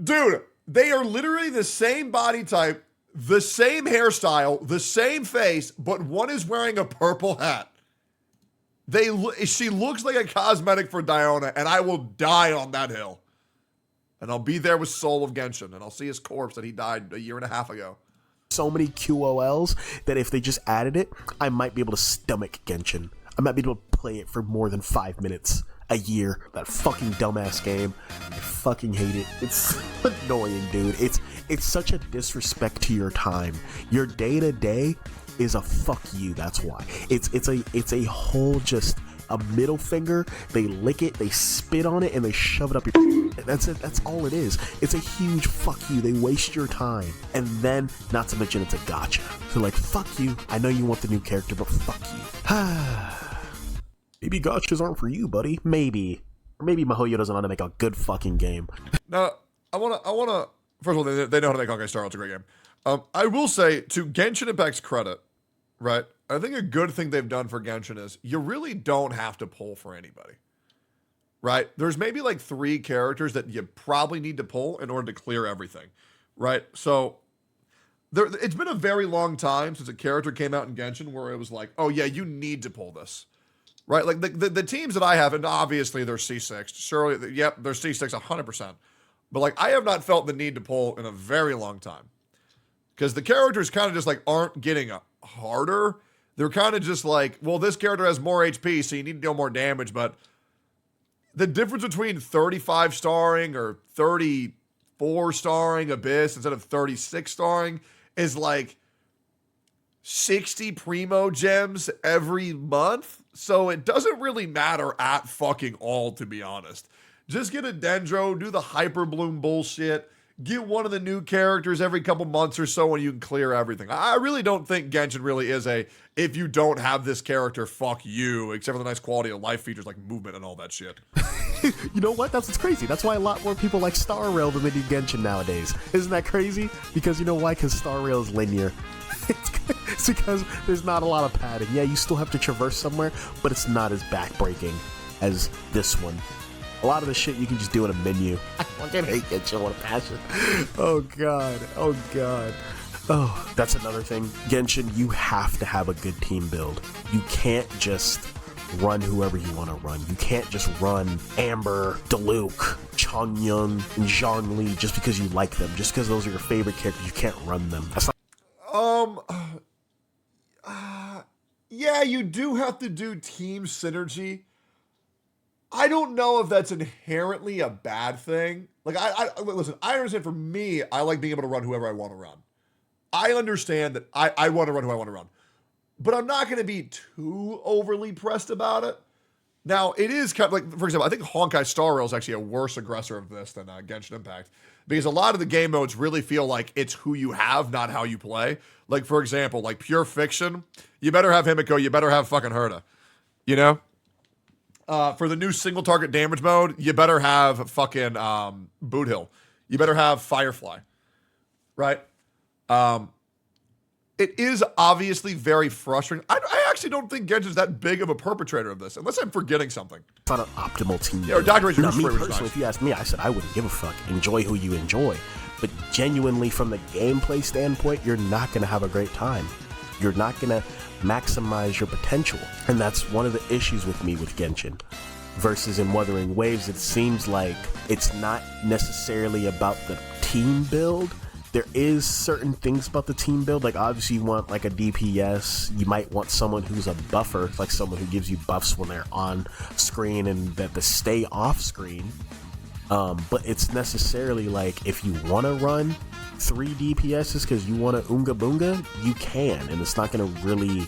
dude, they are literally the same body type, the same hairstyle, the same face, but one is wearing a purple hat. She looks like a cosmetic for Diona, and I will die on that hill. And I'll be there with Soul of Genshin, and I'll see his corpse that he died a year and a half ago. So many QOLs that if they just added it, I might be able to stomach Genshin. I might be able to play it for more than 5 minutes a year. That fucking dumbass game. I fucking hate it. It's annoying, dude. It's such a disrespect to your time. Your day-to-day is a fuck you, that's why. It's a whole just a middle finger, they lick it, they spit on it, and they shove it up your... That's it, that's all it is. It's a huge fuck you, they waste your time. And then, not to mention it's a gacha. So like, fuck you, I know you want the new character, but fuck you. Maybe gachas aren't for you, buddy. Maybe. Or maybe Mihoyo doesn't know how to make a good fucking game. Now, I wanna first of all, they know how to make Honkai Star Rail. It's a great game. I will say, to Genshin Impact's credit, right, I think a good thing they've done for Genshin is you really don't have to pull for anybody, right? There's maybe like 3 characters that you probably need to pull in order to clear everything, right? So it's been a very long time since a character came out in Genshin where it was like, oh yeah, you need to pull this, right? Like the teams that I have, and obviously they're C6, surely, yep, they're C6 100%. But like I have not felt the need to pull in a very long time because the characters kind of just like aren't getting harder. They're kind of just like, well, this character has more HP, so you need to deal more damage. But the difference between 35 starring or 34 starring Abyss instead of 36 starring is like 60 Primo gems every month. So it doesn't really matter at fucking all, to be honest. Just get a Dendro, do the Hyper Bloom bullshit. Get one of the new characters every couple months or so and you can clear everything. I really don't think Genshin really is a, if you don't have this character, fuck you, except for the nice quality of life features like movement and all that shit. You know what? That's what's crazy. That's why a lot more people like Star Rail than they do Genshin nowadays. Isn't that crazy? Because you know why? Because Star Rail is linear. It's because there's not a lot of padding. Yeah, you still have to traverse somewhere, but it's not as backbreaking as this one. A lot of the shit you can just do in a menu. I fucking hate Genshin with a passion. Oh god. Oh god. Oh, that's another thing. Genshin, you have to have a good team build. You can't just run whoever you want to run. You can't just run Amber, Diluc, Chongyun, and Zhongli just because you like them. Just because those are your favorite characters, you can't run them. That's not... Yeah, you do have to do team synergy. I don't know if that's inherently a bad thing. Like, listen, I understand for me, I like being able to run whoever I want to run. I understand that I want to run who I want to run. But I'm not going to be too overly pressed about it. Now, it is kind of like, for example, I think Honkai Star Rail is actually a worse aggressor of this than Genshin Impact. Because a lot of the game modes really feel like it's who you have, not how you play. Like, for example, like Pure Fiction, you better have Himiko, you better have fucking Herta. You know? For the new single target damage mode, you better have fucking Boot Hill. You better have Firefly. Right? It is obviously very frustrating. I actually don't think Genshin's that big of a perpetrator of this, unless I'm forgetting something. It's not an optimal team. Yeah, or Dr. Now, me personally, if you ask me, I said I wouldn't give a fuck. Enjoy who you enjoy. But genuinely, from the gameplay standpoint, you're not going to have a great time. You're not going to maximize your potential. And that's one of the issues with me with Genshin. Versus in Wuthering Waves, it seems like it's not necessarily about the team build. There is certain things about the team build, like obviously you want like a DPS, you might want someone who's a buffer, like someone who gives you buffs when they're on screen and that they stay off screen. But it's necessarily like if you want to run 3 DPSs because you want to Oonga Boonga, you can, and it's not going to really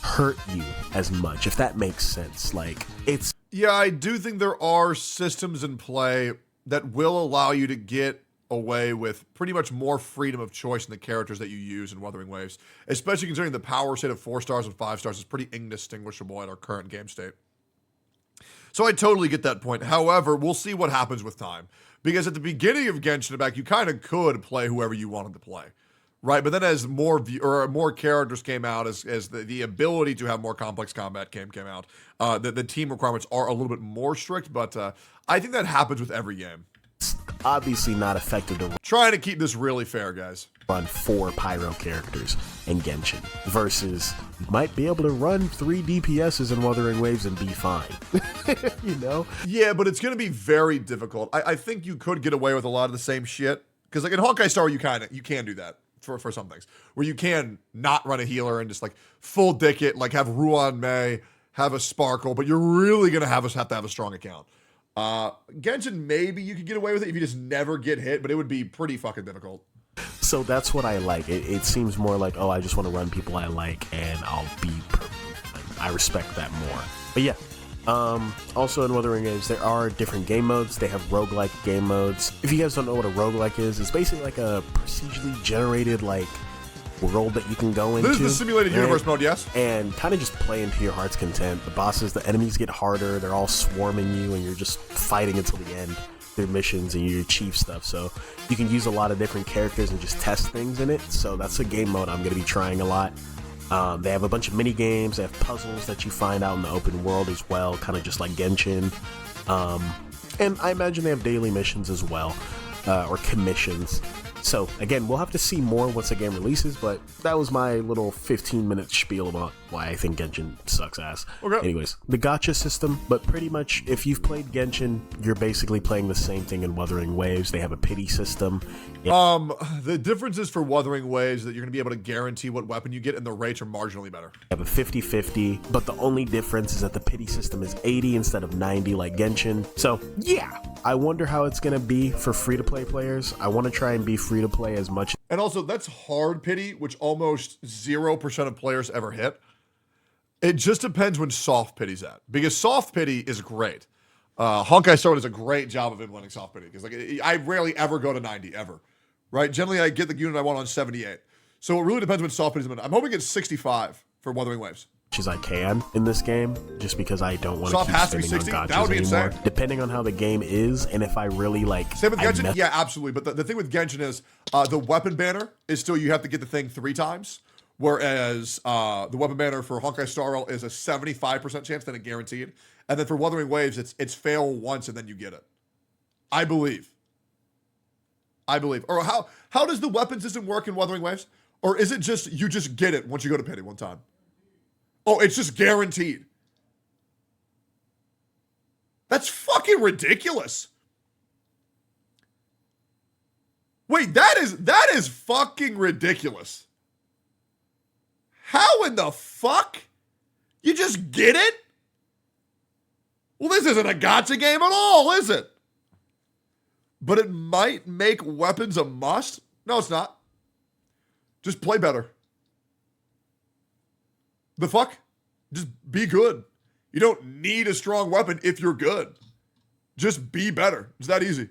hurt you as much, if that makes sense. Like, it's... Yeah, I do think there are systems in play that will allow you to get away with pretty much more freedom of choice in the characters that you use in Wuthering Waves, especially considering the power state of 4 stars and 5 stars is pretty indistinguishable at our current game state. So I totally get that point. However, we'll see what happens with time. Because at the beginning of Genshin Impact, you kind of could play whoever you wanted to play. Right? But then as more characters came out, as the ability to have more complex combat came out, the team requirements are a little bit more strict, but I think that happens with every game. Obviously not effective to trying to keep this really fair, guys. Run 4 pyro characters in Genshin versus you might be able to run 3 DPSs in Wuthering Waves and be fine. You know? Yeah, but it's going to be very difficult. I think you could get away with a lot of the same shit because like in Honkai Star, you can do that for some things where you can not run a healer and just like full dick it, like have Ruan Mei, have a Sparkle, but you're really going to have to have a strong account. Genshin, maybe you could get away with it if you just never get hit, but it would be pretty fucking difficult. So that's what I like. It seems more like, oh, I just want to run people I like and I'll be I respect that more. But yeah, also in Wuthering Waves, there are different game modes. They have roguelike game modes. If you guys don't know what a roguelike is, it's basically like a procedurally generated like world that you can go into. This is the simulated universe mode, yes. And kind of just play into your heart's content. The bosses, the enemies get harder. They're all swarming you, and you're just fighting until the end. Their missions and you achieve stuff. So you can use a lot of different characters and just test things in it. So that's a game mode I'm going to be trying a lot. They have a bunch of mini games. They have puzzles that you find out in the open world as well, kind of just like Genshin. And I imagine they have daily missions as well, or commissions. So, again, we'll have to see more once the game releases, but that was my little 15-minute spiel about why I think Genshin sucks ass. Okay. Anyways, the gacha system, but pretty much if you've played Genshin, you're basically playing the same thing in Wuthering Waves. They have a pity system. The difference is for Wuthering Waves that you're going to be able to guarantee what weapon you get, and the rates are marginally better. You have a 50-50, but the only difference is that the pity system is 80 instead of 90 like Genshin. So, yeah, I wonder how it's going to be for free-to-play players. I want to try and be free-to-play as much. And also, that's hard pity, which almost 0% of players ever hit. It just depends when soft pity's at, because soft pity is great. Honkai Star does a great job of implementing soft pity, because like I rarely ever go to 90, ever. Right? Generally, I get the unit I want on 78. So it really depends when soft pity's in. I'm hoping it's 65 for Wuthering Waves. As I can in this game, just because I don't want to keep has to be spending 60? on That would gachas be anymore. insane. Depending on how the game is, and if I really like... Same with Genshin? Yeah, absolutely. But the thing with Genshin is the weapon banner is still, you have to get the thing 3 times, whereas the weapon banner for Honkai Star Rail is a 75% chance, then a guaranteed. And then for Wuthering Waves, it's fail once and then you get it. I believe. Or how does the weapon system work in Wuthering Waves? Or is it just, you just get it once you go to pity one time? Oh, it's just guaranteed. That's fucking ridiculous. Wait, that is fucking ridiculous. How in the fuck? You just get it? Well, this isn't a gacha game at all, is it? But it might make weapons a must? No, it's not. Just play better. The fuck? Just be good. You don't need a strong weapon if you're good. Just be better. It's that easy.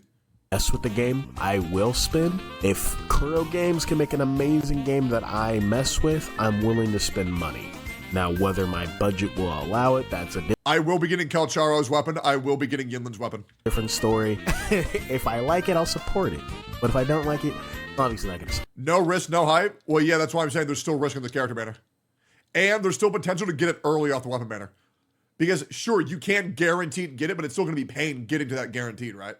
Mess with the game, I will spin. If Kuro Games can make an amazing game that I mess with, I'm willing to spend money. Now, whether my budget will allow it, that's a I will be getting Kelcharo's weapon. I will be getting Yinlin's weapon. different story. If I like it, I'll support it. But if I don't like it, obviously not gonna. No risk, no hype? Well, yeah, that's why I'm saying there's still risk in the character banner. And there's still potential to get it early off the weapon banner. Because, sure, you can't guaranteed get it, but it's still going to be pain getting to that guaranteed, right?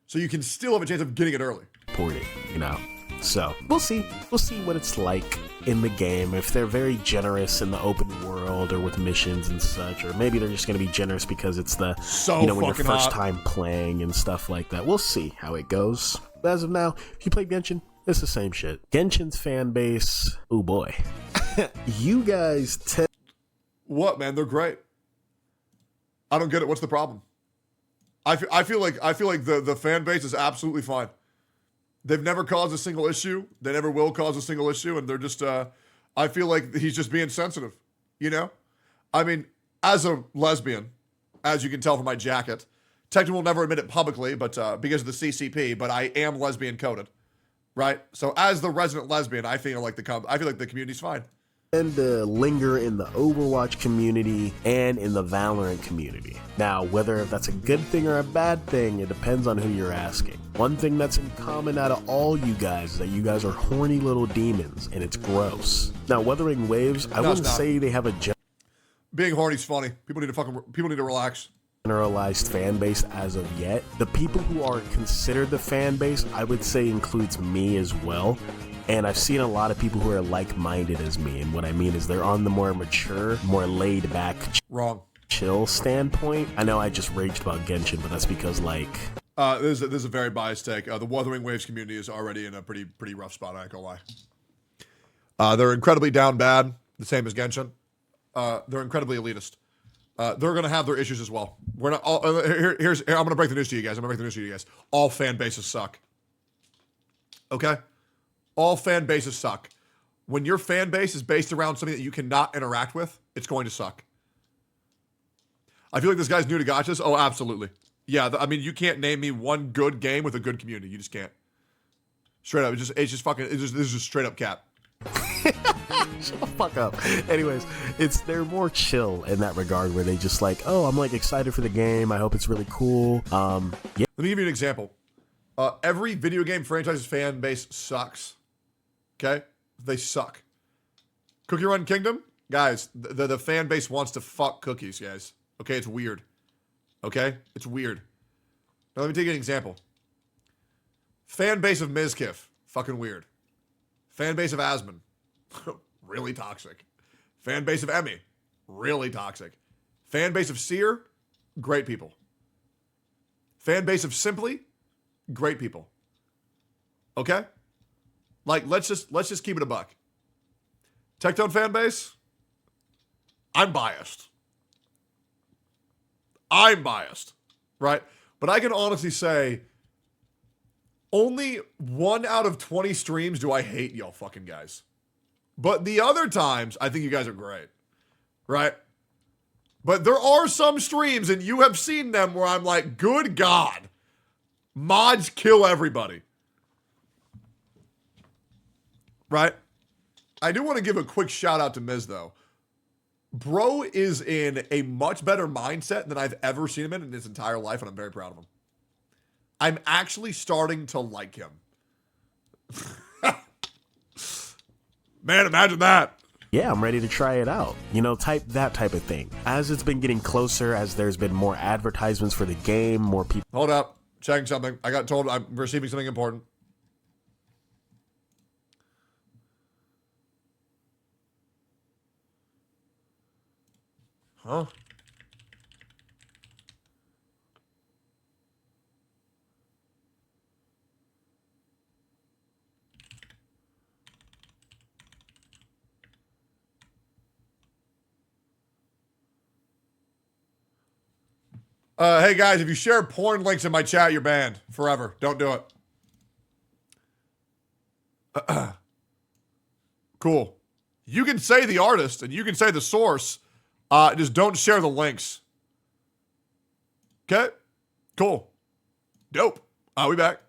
So you can still have a chance of getting it early. Support it, you know. So we'll see. We'll see what it's like in the game. If they're very generous in the open world or with missions and such, or maybe they're just going to be generous because it's the when you're first time playing and stuff like that. We'll see how it goes. But as of now, if you play Genshin, it's the same shit. Genshin's fan base, oh boy, you guys. What, man? They're great. I don't get it. What's the problem? I feel like the fan base is absolutely fine. They've never caused a single issue. They never will cause a single issue, and they're just. I feel like he's just being sensitive. You know, I mean, as a lesbian, as you can tell from my jacket, Tectone will never admit it publicly, but because of the CCP. But I am lesbian coded, right? So as the resident lesbian, I feel like the community's fine. And linger in the Overwatch community and in the Valorant community. Now, whether that's a good thing or a bad thing, it depends on who you're asking. One thing that's in common out of all you guys is that you guys are horny little demons, and it's gross. Now, Wuthering Waves, I wouldn't say they have a being horny's funny. People need to relax. Generalized fan base as of yet. The people who are considered the fan base, I would say includes me as well. And I've seen a lot of people who are like-minded as me. And what I mean is they're on the more mature, more laid-back, chill standpoint. I know I just raged about Genshin, but that's because, like... This is a very biased take. The Wuthering Waves community is already in a pretty rough spot, I ain't gonna lie. They're incredibly down bad, the same as Genshin. They're incredibly elitist. They're gonna have their issues as well. We're not all... Here, I'm gonna break the news to you guys. All fan bases suck. Okay? All fan bases suck. When your fan base is based around something that you cannot interact with, it's going to suck. I feel like this guy's new to gachas. Oh, absolutely. Yeah, I mean, you can't name me one good game with a good community. You just can't. Straight up, it's just this is just straight up cap. Shut the fuck up. Anyways, they're more chill in that regard, where they just like, oh, I'm like excited for the game. I hope it's really cool. Yeah. Let me give you an example. Every video game franchise's fan base sucks. Okay? They suck. Cookie Run Kingdom? Guys, the fan base wants to fuck cookies, guys. Okay? It's weird. Okay? It's weird. Now, let me take an example. Fan base of Mizkif. Fucking weird. Fan base of Asmon. Really toxic. Fan base of Emmy. Really toxic. Fan base of Seer. Great people. Fan base of Simply. Great people. Okay? Like, let's just keep it a buck. Tectone fan base? I'm biased. Right? But I can honestly say only 1 out of 20 streams do I hate y'all fucking guys. But the other times, I think you guys are great. Right? But there are some streams, and you have seen them, where I'm like, good God. Mods kill everybody. Right? I do want to give a quick shout out to Miz, though. Bro is in a much better mindset than I've ever seen him in his entire life, and I'm very proud of him. I'm actually starting to like him. Man, imagine that. Yeah, I'm ready to try it out. You know, that type of thing. As it's been getting closer, as there's been more advertisements for the game, more people... Hold up. Checking something. I got told I'm receiving something important. Huh? Hey guys, if you share porn links in my chat, you're banned forever. Don't do it. Cool. You can say the artist and you can say the source. Just don't share the links. Okay? Cool. Dope. We back.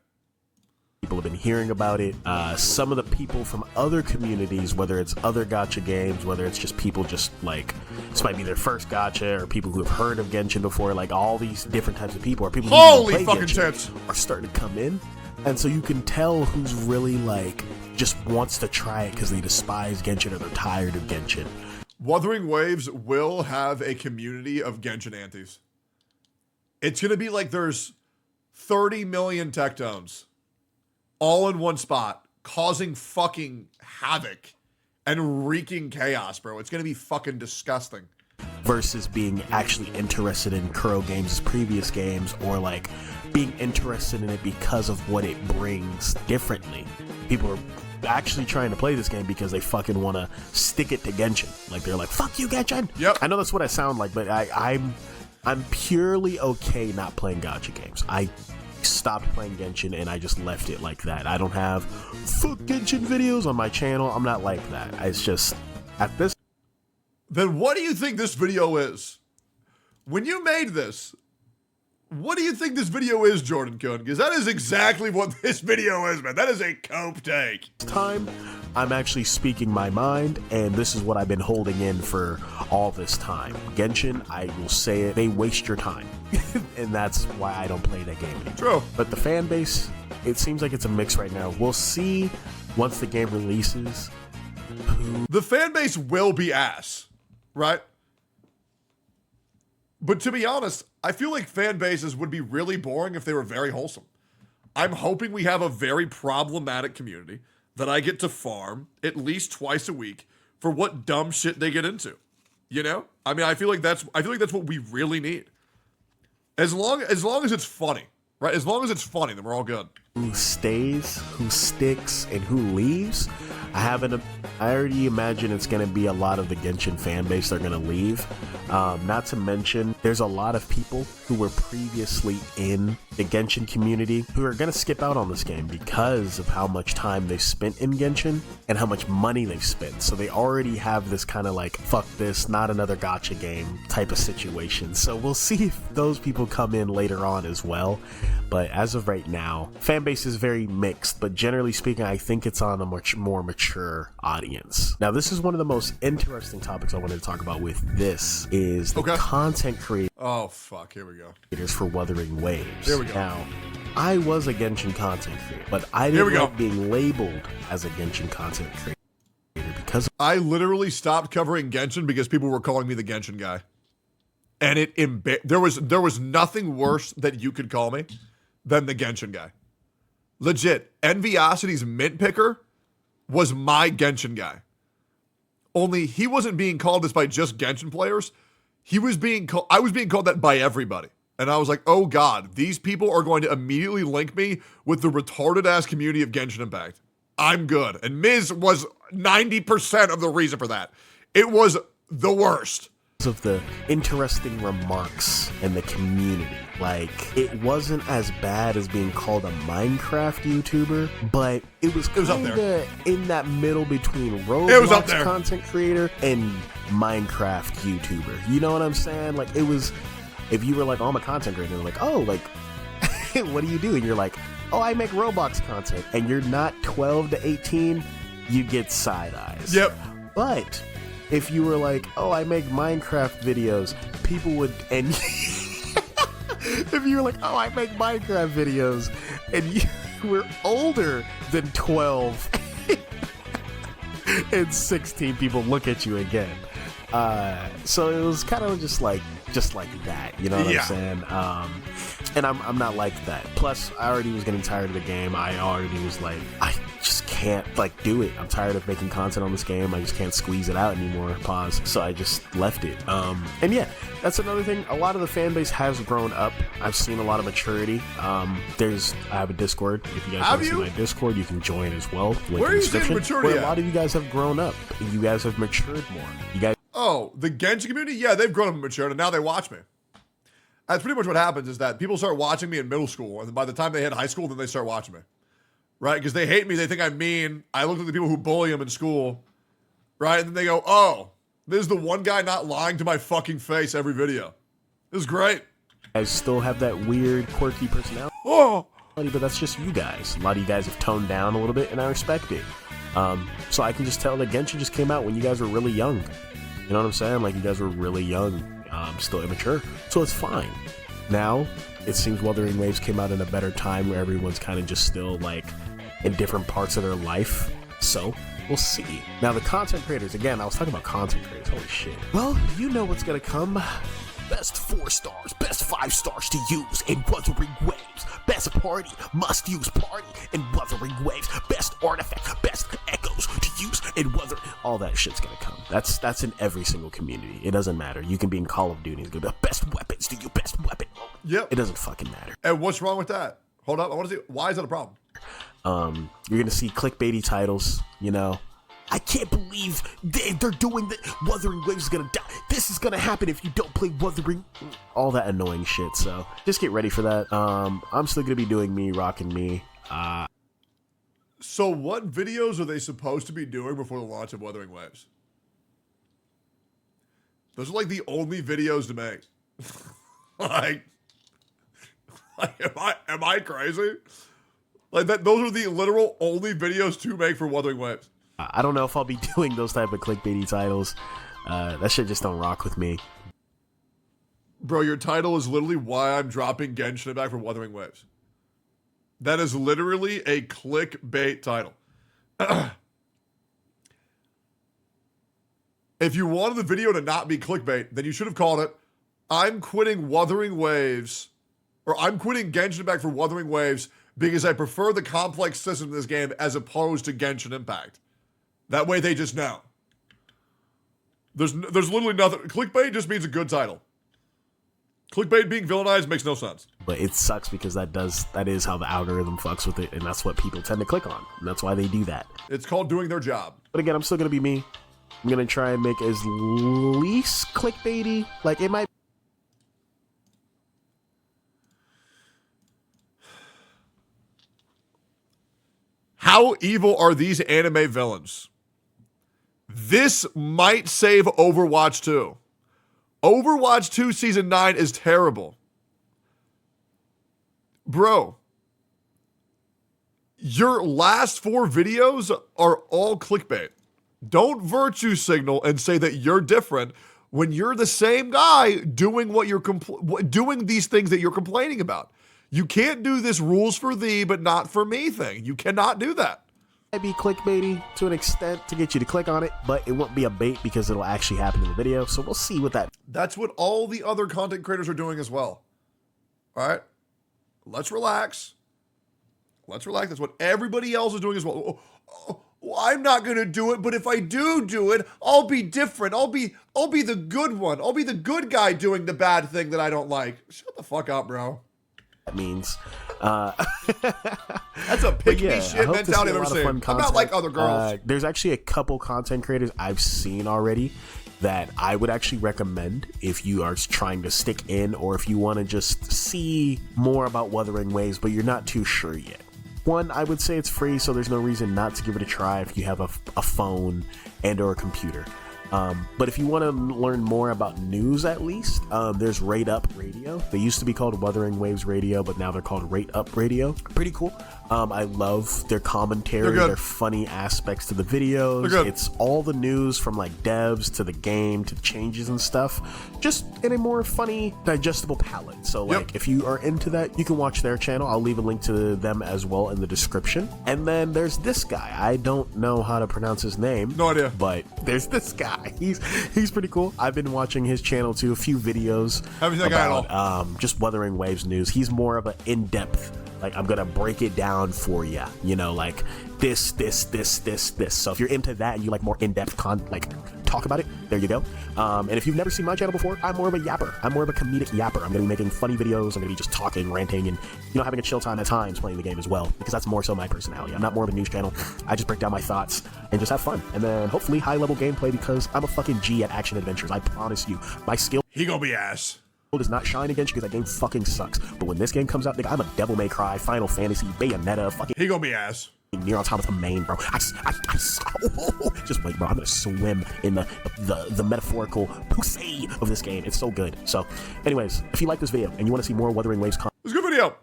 People have been hearing about it. Some of the people from other communities, whether it's other gacha games, whether it's just people just like, this might be their first gacha, or people who have heard of Genshin before, like all these different types of people, or people who Holy play fucking Genshin tits are starting to come in. And so you can tell who's really like, just wants to try it because they despise Genshin or they're tired of Genshin. Wuthering Waves will have a community of Genshin antis. It's going to be like there's 30 million Tectones all in one spot, causing fucking havoc and wreaking chaos, bro. It's going to be fucking disgusting. Versus being actually interested in Kuro Games' previous games, or like being interested in it because of what it brings differently. People are actually trying to play this game because they fucking want to stick it to Genshin. Like they're like, fuck you, Genshin. Yep. I know that's what I sound like, but I'm purely okay not playing gacha games. I stopped playing Genshin and I just left it like that. I don't have fuck Genshin videos on my channel. I'm not like that. It's just at this. Then what do you think this video is? When you made this, what do you think this video is, Jordan Kuhn? Because that is exactly what this video is, man. That is a cope take. Time, I'm actually speaking my mind, and this is what I've been holding in for all this time. Genshin, I will say it, they waste your time. And that's why I don't play that game anymore. True. But the fan base, it seems like it's a mix right now. We'll see once the game releases. The fan base will be ass, right? But to be honest, I feel like fan bases would be really boring if they were very wholesome. I'm hoping we have a very problematic community that I get to farm at least twice a week for what dumb shit they get into. You know? I mean, I feel like that's what we really need. As long as it's funny, right? As long as it's funny, then we're all good. Who stays, who sticks, and who leaves? I already imagine it's going to be a lot of the Genshin fan base that are going to leave. Not to mention, there's a lot of people who were previously in the Genshin community who are going to skip out on this game because of how much time they've spent in Genshin and how much money they've spent. So they already have this kind of like, fuck this, not another gacha game type of situation. So we'll see if those people come in later on as well. But as of right now, fan base is very mixed, but generally speaking, I think it's on a much more mature audience. Now, this is one of the most interesting topics I wanted to talk about with this is the content creators. Oh, fuck. Here we go. For Wuthering Waves. Here we go. Now, I was a Genshin content creator, but I didn't like being labeled as a Genshin content creator because I literally stopped covering Genshin because people were calling me the Genshin guy. And there was nothing worse that you could call me than the Genshin guy. Legit, Enviosity's mint picker was my Genshin guy. Only he wasn't being called this by just Genshin players. I was being called that by everybody. And I was like, oh God, these people are going to immediately link me with the retarded ass community of Genshin Impact. I'm good. And Miz was 90% of the reason for that. It was the worst. Of the interesting remarks in the community. Like, it wasn't as bad as being called a Minecraft YouTuber, but it was up there in that middle between Roblox content creator and Minecraft YouTuber. You know what I'm saying? Like, it was, if you were like, oh, I'm a content creator, like, oh, like, what do you do? And you're like, oh, I make Roblox content. And you're not 12 to 18, you get side eyes. Yep. But if you were like, oh, I make Minecraft videos, people would, and if you were like, oh, I make Minecraft videos, and you were older than 12 and 16, people look at you again. So it was kind of just like that, you know what I'm saying? And I'm not like that. Plus, I already was getting tired of the game. I already was like, I just can't like do it. I'm tired of making content on this game. I just can't squeeze it out anymore. Pause. So I just left it. And yeah, that's another thing. A lot of the fan base has grown up. I've seen a lot of maturity. I have a Discord. If you guys want to see my Discord, you can join as well. Link Where in are the you seeing description. maturity Where at? a lot of you guys have grown up. You guys have matured more. You guys. Oh, the Genshin community? Yeah, they've grown up and matured, and now they watch me. That's pretty much what happens is that people start watching me in middle school, and by the time they hit high school, then they start watching me. Right? Because they hate me. They think I'm mean. I look like the people who bully them in school. Right? And then they go, oh, this is the one guy not lying to my fucking face every video. This is great. I still have that weird, quirky personality. Oh! But that's just you guys. A lot of you guys have toned down a little bit, and I respect it. So I can just tell that Genshin just came out when you guys were really young. You know what I'm saying? Like, you guys were really young, still immature. So it's fine. Now, it seems Wuthering Waves came out in a better time where everyone's kind of just still, like, in different parts of their life. So, we'll see. Now, the content creators, again, I was talking about content creators. Holy shit. Well, you know what's gonna come. Best 4 stars, best 5 stars to use in Wuthering Waves. Best party, must use party in Wuthering Waves. Best artifact, best echoes to use in Wuthering. All that shit's gonna come. That's in every single community. It doesn't matter. You can be in Call of Duty. It's gonna be best weapons to you, best weapon. Yep. It doesn't fucking matter. And what's wrong with that? Hold up. I want to see. Why is that a problem? You're gonna see clickbaity titles, you know. I can't believe they're doing that. Wuthering Waves is gonna die. This is gonna happen if you don't play Wuthering. All that annoying shit. So just get ready for that. I'm still gonna be doing me, rocking me. So what videos are they supposed to be doing before the launch of Wuthering Waves? Those are like the only videos to make. like am I crazy? Like that? Those are the literal only videos to make for Wuthering Waves. I don't know if I'll be doing those type of clickbaity titles. That shit just don't rock with me. Bro, your title is literally why I'm dropping Genshin back for Wuthering Waves. That is literally a clickbait title. If you wanted the video to not be clickbait, then you should have called it, I'm quitting Wuthering Waves, or I'm quitting Genshin back for Wuthering Waves because I prefer the complex system in this game as opposed to Genshin Impact. That way they just know. There's literally nothing. Clickbait just means a good title. Clickbait being villainized makes no sense. But it sucks because that is how the algorithm fucks with it, and that's what people tend to click on, and that's why they do that. It's called doing their job. But again, I'm still gonna be me. I'm gonna try and make as least clickbaity. Like it might. How evil are these anime villains? This might save Overwatch 2. Overwatch 2 Season 9 is terrible. Bro, your last 4 videos are all clickbait. Don't virtue signal and say that you're different when you're the same guy doing what you're doing these things that you're complaining about. You can't do this rules for thee but not for me thing. You cannot do that. Might be clickbaity to an extent to get you to click on it, but it won't be a bait because it'll actually happen in the video. So we'll see what that. That's what all the other content creators are doing as well. All right, let's relax. Let's relax. That's what everybody else is doing as well. I'm not gonna do it, but if I do it, I'll be different. I'll be the good one. I'll be the good guy doing the bad thing that I don't like. Shut the fuck up, bro. That means. That's a pick me shit mentality I've ever seen. I'm not like other girls. There's actually a couple content creators I've seen already that I would actually recommend if you are trying to stick in or if you want to just see more about Wuthering Waves, but you're not too sure yet. One, I would say it's free, so there's no reason not to give it a try if you have a phone and or a computer. But if you want to learn more about news, at least, there's Rate Up Radio. They used to be called Wuthering Waves Radio, but now they're called Rate Up Radio. Pretty cool. I love their commentary, their funny aspects to the videos. It's all the news from like devs to the game to changes and stuff, just in a more funny, digestible palette. So like, if you are into that, you can watch their channel. I'll leave a link to them as well in the description. And then there's this guy. I don't know how to pronounce his name. No idea. But there's this guy. He's pretty cool. I've been watching his channel too, a few videos about just Wuthering Waves news. He's more of an in-depth, like I'm gonna break it down for you, you know, like this. So if you're into that and you like more in-depth talk about it, there you go. And if you've never seen my channel before, I'm more of a yapper. I'm more of a comedic yapper. I'm gonna be making funny videos. I'm gonna be just talking, ranting, and having a chill time at times playing the game as well, because that's more so my personality. I'm not more of a news channel. I just break down my thoughts and just have fun, and then hopefully high level gameplay, because I'm a fucking G at action adventures. I promise you, my skill. He gonna be ass. does not shine against you because that game fucking sucks. But when this game comes out, nigga, I'm a Devil May Cry, Final Fantasy, Bayonetta, fucking. He gonna be ass. Near Automata main, bro. Just wait, bro. I'm gonna swim in the metaphorical pussy of this game. It's so good. So, anyways, if you like this video and you want to see more Wuthering Waves content, it was a good video.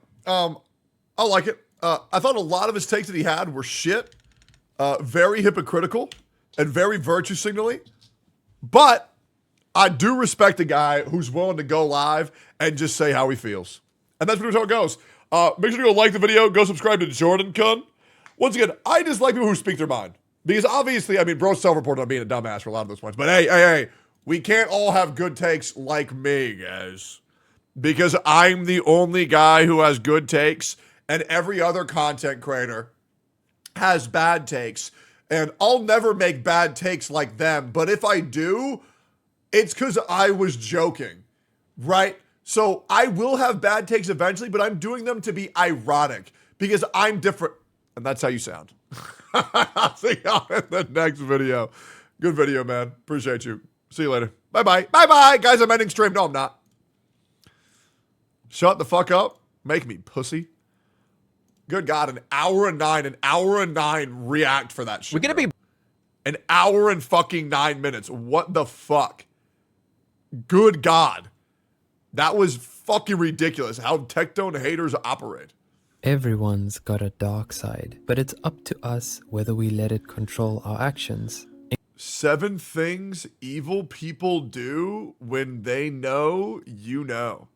I like it. I thought a lot of his takes that he had were shit, very hypocritical, and very virtue signaling. But I do respect a guy who's willing to go live and just say how he feels. And that's pretty much how it goes. Make sure to go like the video. Go subscribe to Jordan Kun. Once again, I just like people who speak their mind. Because obviously, I mean, bro's self-reported on being a dumbass for a lot of those points. But hey, we can't all have good takes like me, guys. Because I'm the only guy who has good takes, and every other content creator has bad takes. And I'll never make bad takes like them. But if I do, it's because I was joking, right? So I will have bad takes eventually, but I'm doing them to be ironic. Because I'm different. And that's how you sound. I'll see y'all in the next video. Good video, man. Appreciate you. See you later. Bye-bye. Bye-bye. Guys, I'm ending stream. No, I'm not. Shut the fuck up. Make me pussy. Good God, an hour and nine react for that shit. We're going to be... An hour and fucking 9 minutes. What the fuck? Good God. That was fucking ridiculous how Tectone haters operate. Everyone's got a dark side, but it's up to us whether we let it control our actions. 7 things evil people do when they know you know.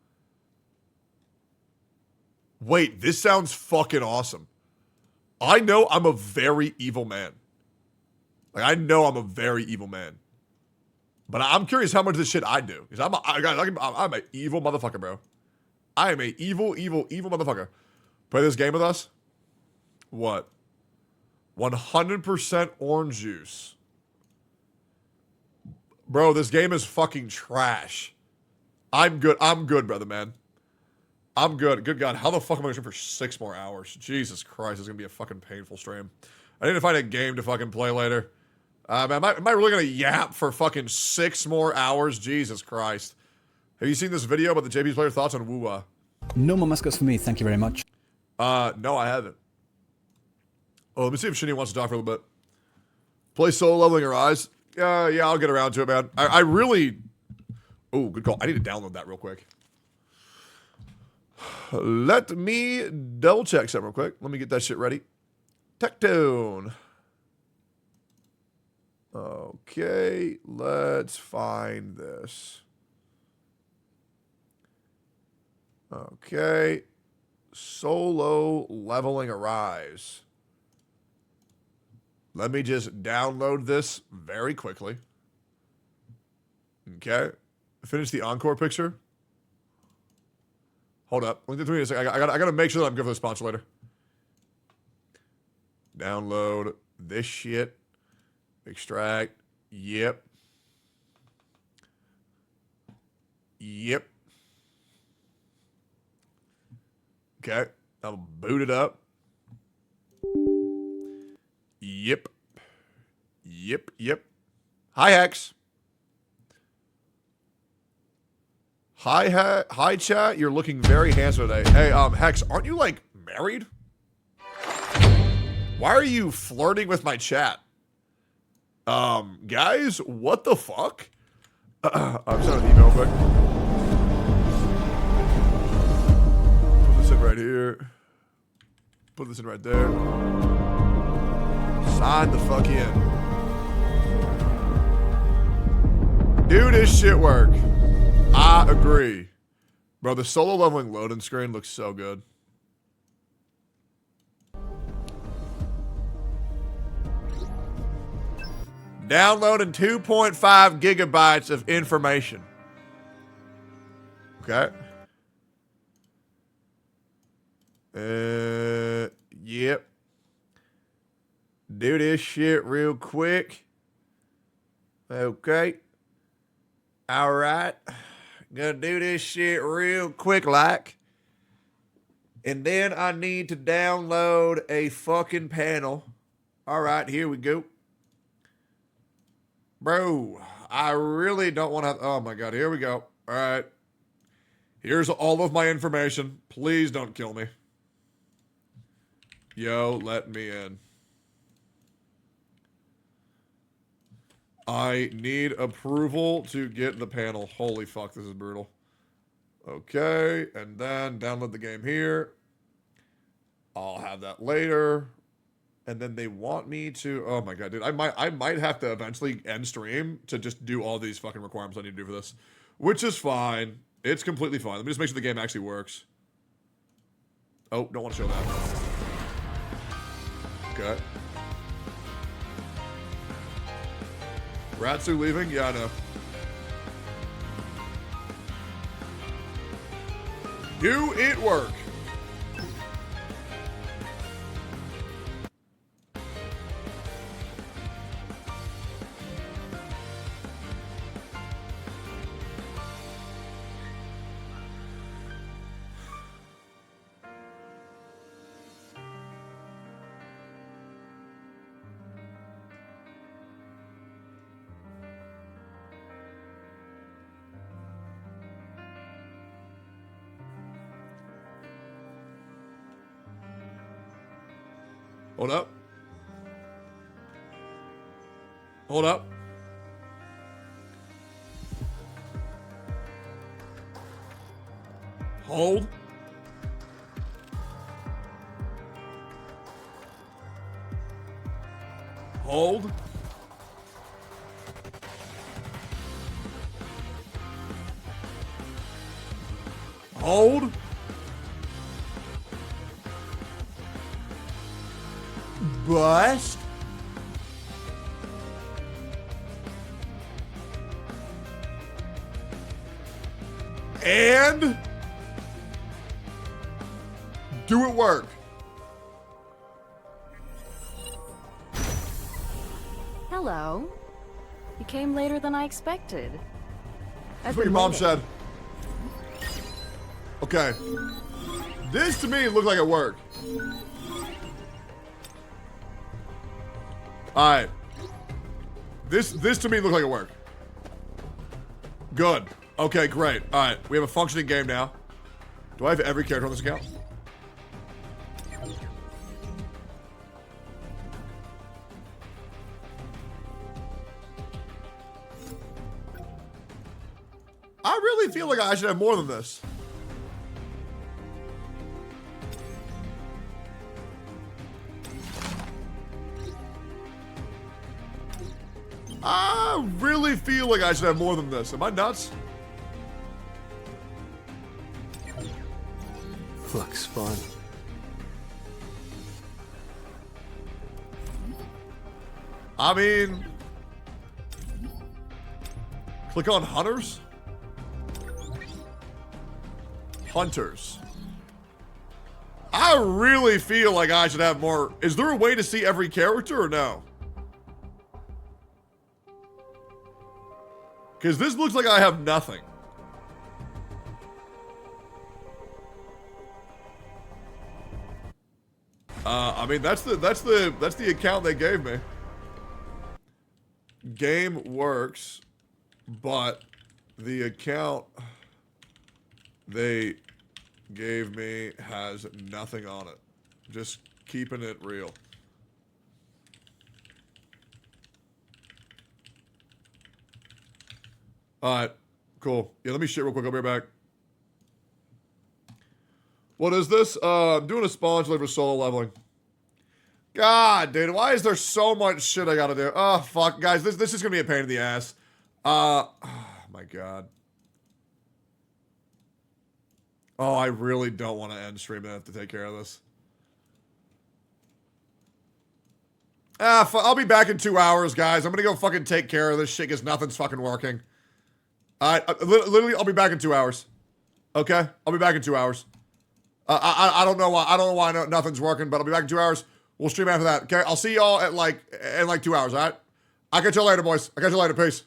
Wait, this sounds fucking awesome. I know I'm a very evil man. Like, I know I'm a very evil man. But I'm curious how much of this shit I do. Because I'm an evil motherfucker, bro. I am a evil motherfucker. Play this game with us? What? 100% orange juice. Bro, this game is fucking trash. I'm good, brother, man. I'm good. Good God. How the fuck am I going to stream for 6 more hours? Jesus Christ, it's going to be a fucking painful stream. I need to find a game to fucking play later. Man, am I really going to yap for fucking 6 more hours? Jesus Christ. Have you seen this video about the JP's player thoughts on Woo-Wah? No more mascots for me, thank you very much. No, I haven't. Oh, let me see if Shinny wants to talk for a little bit. Play solo leveling her eyes. Yeah, I'll get around to it, man. I really... Oh, good call. I need to download that real quick. Let me double check something real quick. Let me get that shit ready. Tectone. Okay, let's find this. Okay. Solo leveling arise. Let me just download this very quickly. Okay. Finish the encore picture. Hold up. Wait a second. I gotta make sure that I'm good for the sponsor later. Download this shit. Extract. Yep. Okay. I'll boot it up. Yep. Hi, Hex. Hi, chat. You're looking very handsome today. Hey, Hex, aren't you, like, married? Why are you flirting with my chat? Guys, what the fuck? I'm sending an email quick. Put this in right here. Put this in right there. Sign the fuck in. Do this shit work. I agree. Bro, the solo leveling loading screen looks so good. Downloading 2.5 gigabytes of information. Okay. Yep. Do this shit real quick. Okay. All right. Gonna do this shit real quick like. And then I need to download a fucking panel. All right, here we go. Bro, I really don't want to... Oh, my God. Here we go. All right. Here's all of my information. Please don't kill me. Yo, let me in. I need approval to get the panel. Holy fuck, this is brutal. Okay, and then download the game here. I'll have that later. And then they want me to... Oh my god, dude. I might have to eventually end stream to just do all these fucking requirements I need to do for this. Which is fine. It's completely fine. Let me just make sure the game actually works. Oh, don't want to show that. Okay. Atsssu leaving? Yeah, I know. Do it work? Hold up. Hold up. Hold. Hold. Hold. Bust. And do it work. Hello. You came later than I expected. That's what your mom said. Okay. This to me looked like it worked. Alright. This to me looked like it worked. Good. Okay, great. Alright, we have a functioning game now. Do I have every character on this account? I really feel like I should have more than this. I really feel like I should have more than this. Am I nuts? Looks fun. I mean... Click on Hunters? Hunters. I really feel like I should have more. Is there a way to see every character or no? Because this looks like I have nothing. I mean that's the account they gave me. Game works, but the account they gave me has nothing on it. Just keeping it real. Alright, cool. Yeah, let me shit real quick. I'll be right back. What is this? I'm doing a spawn for solo leveling. God, dude, why is there so much shit I gotta do? Oh, fuck. Guys, this is gonna be a pain in the ass. Oh, my God. Oh, I really don't want to end stream. I have to take care of this. I'll be back in 2 hours, guys. I'm gonna go fucking take care of this shit because nothing's fucking working. Alright, literally, I'll be back in 2 hours. Okay? I'll be back in 2 hours. I don't know why nothing's working, but I'll be back in 2 hours. We'll stream after that. Okay? I'll see y'all at in 2 hours, alright? I'll catch y'all later, boys. I'll catch you later. Peace.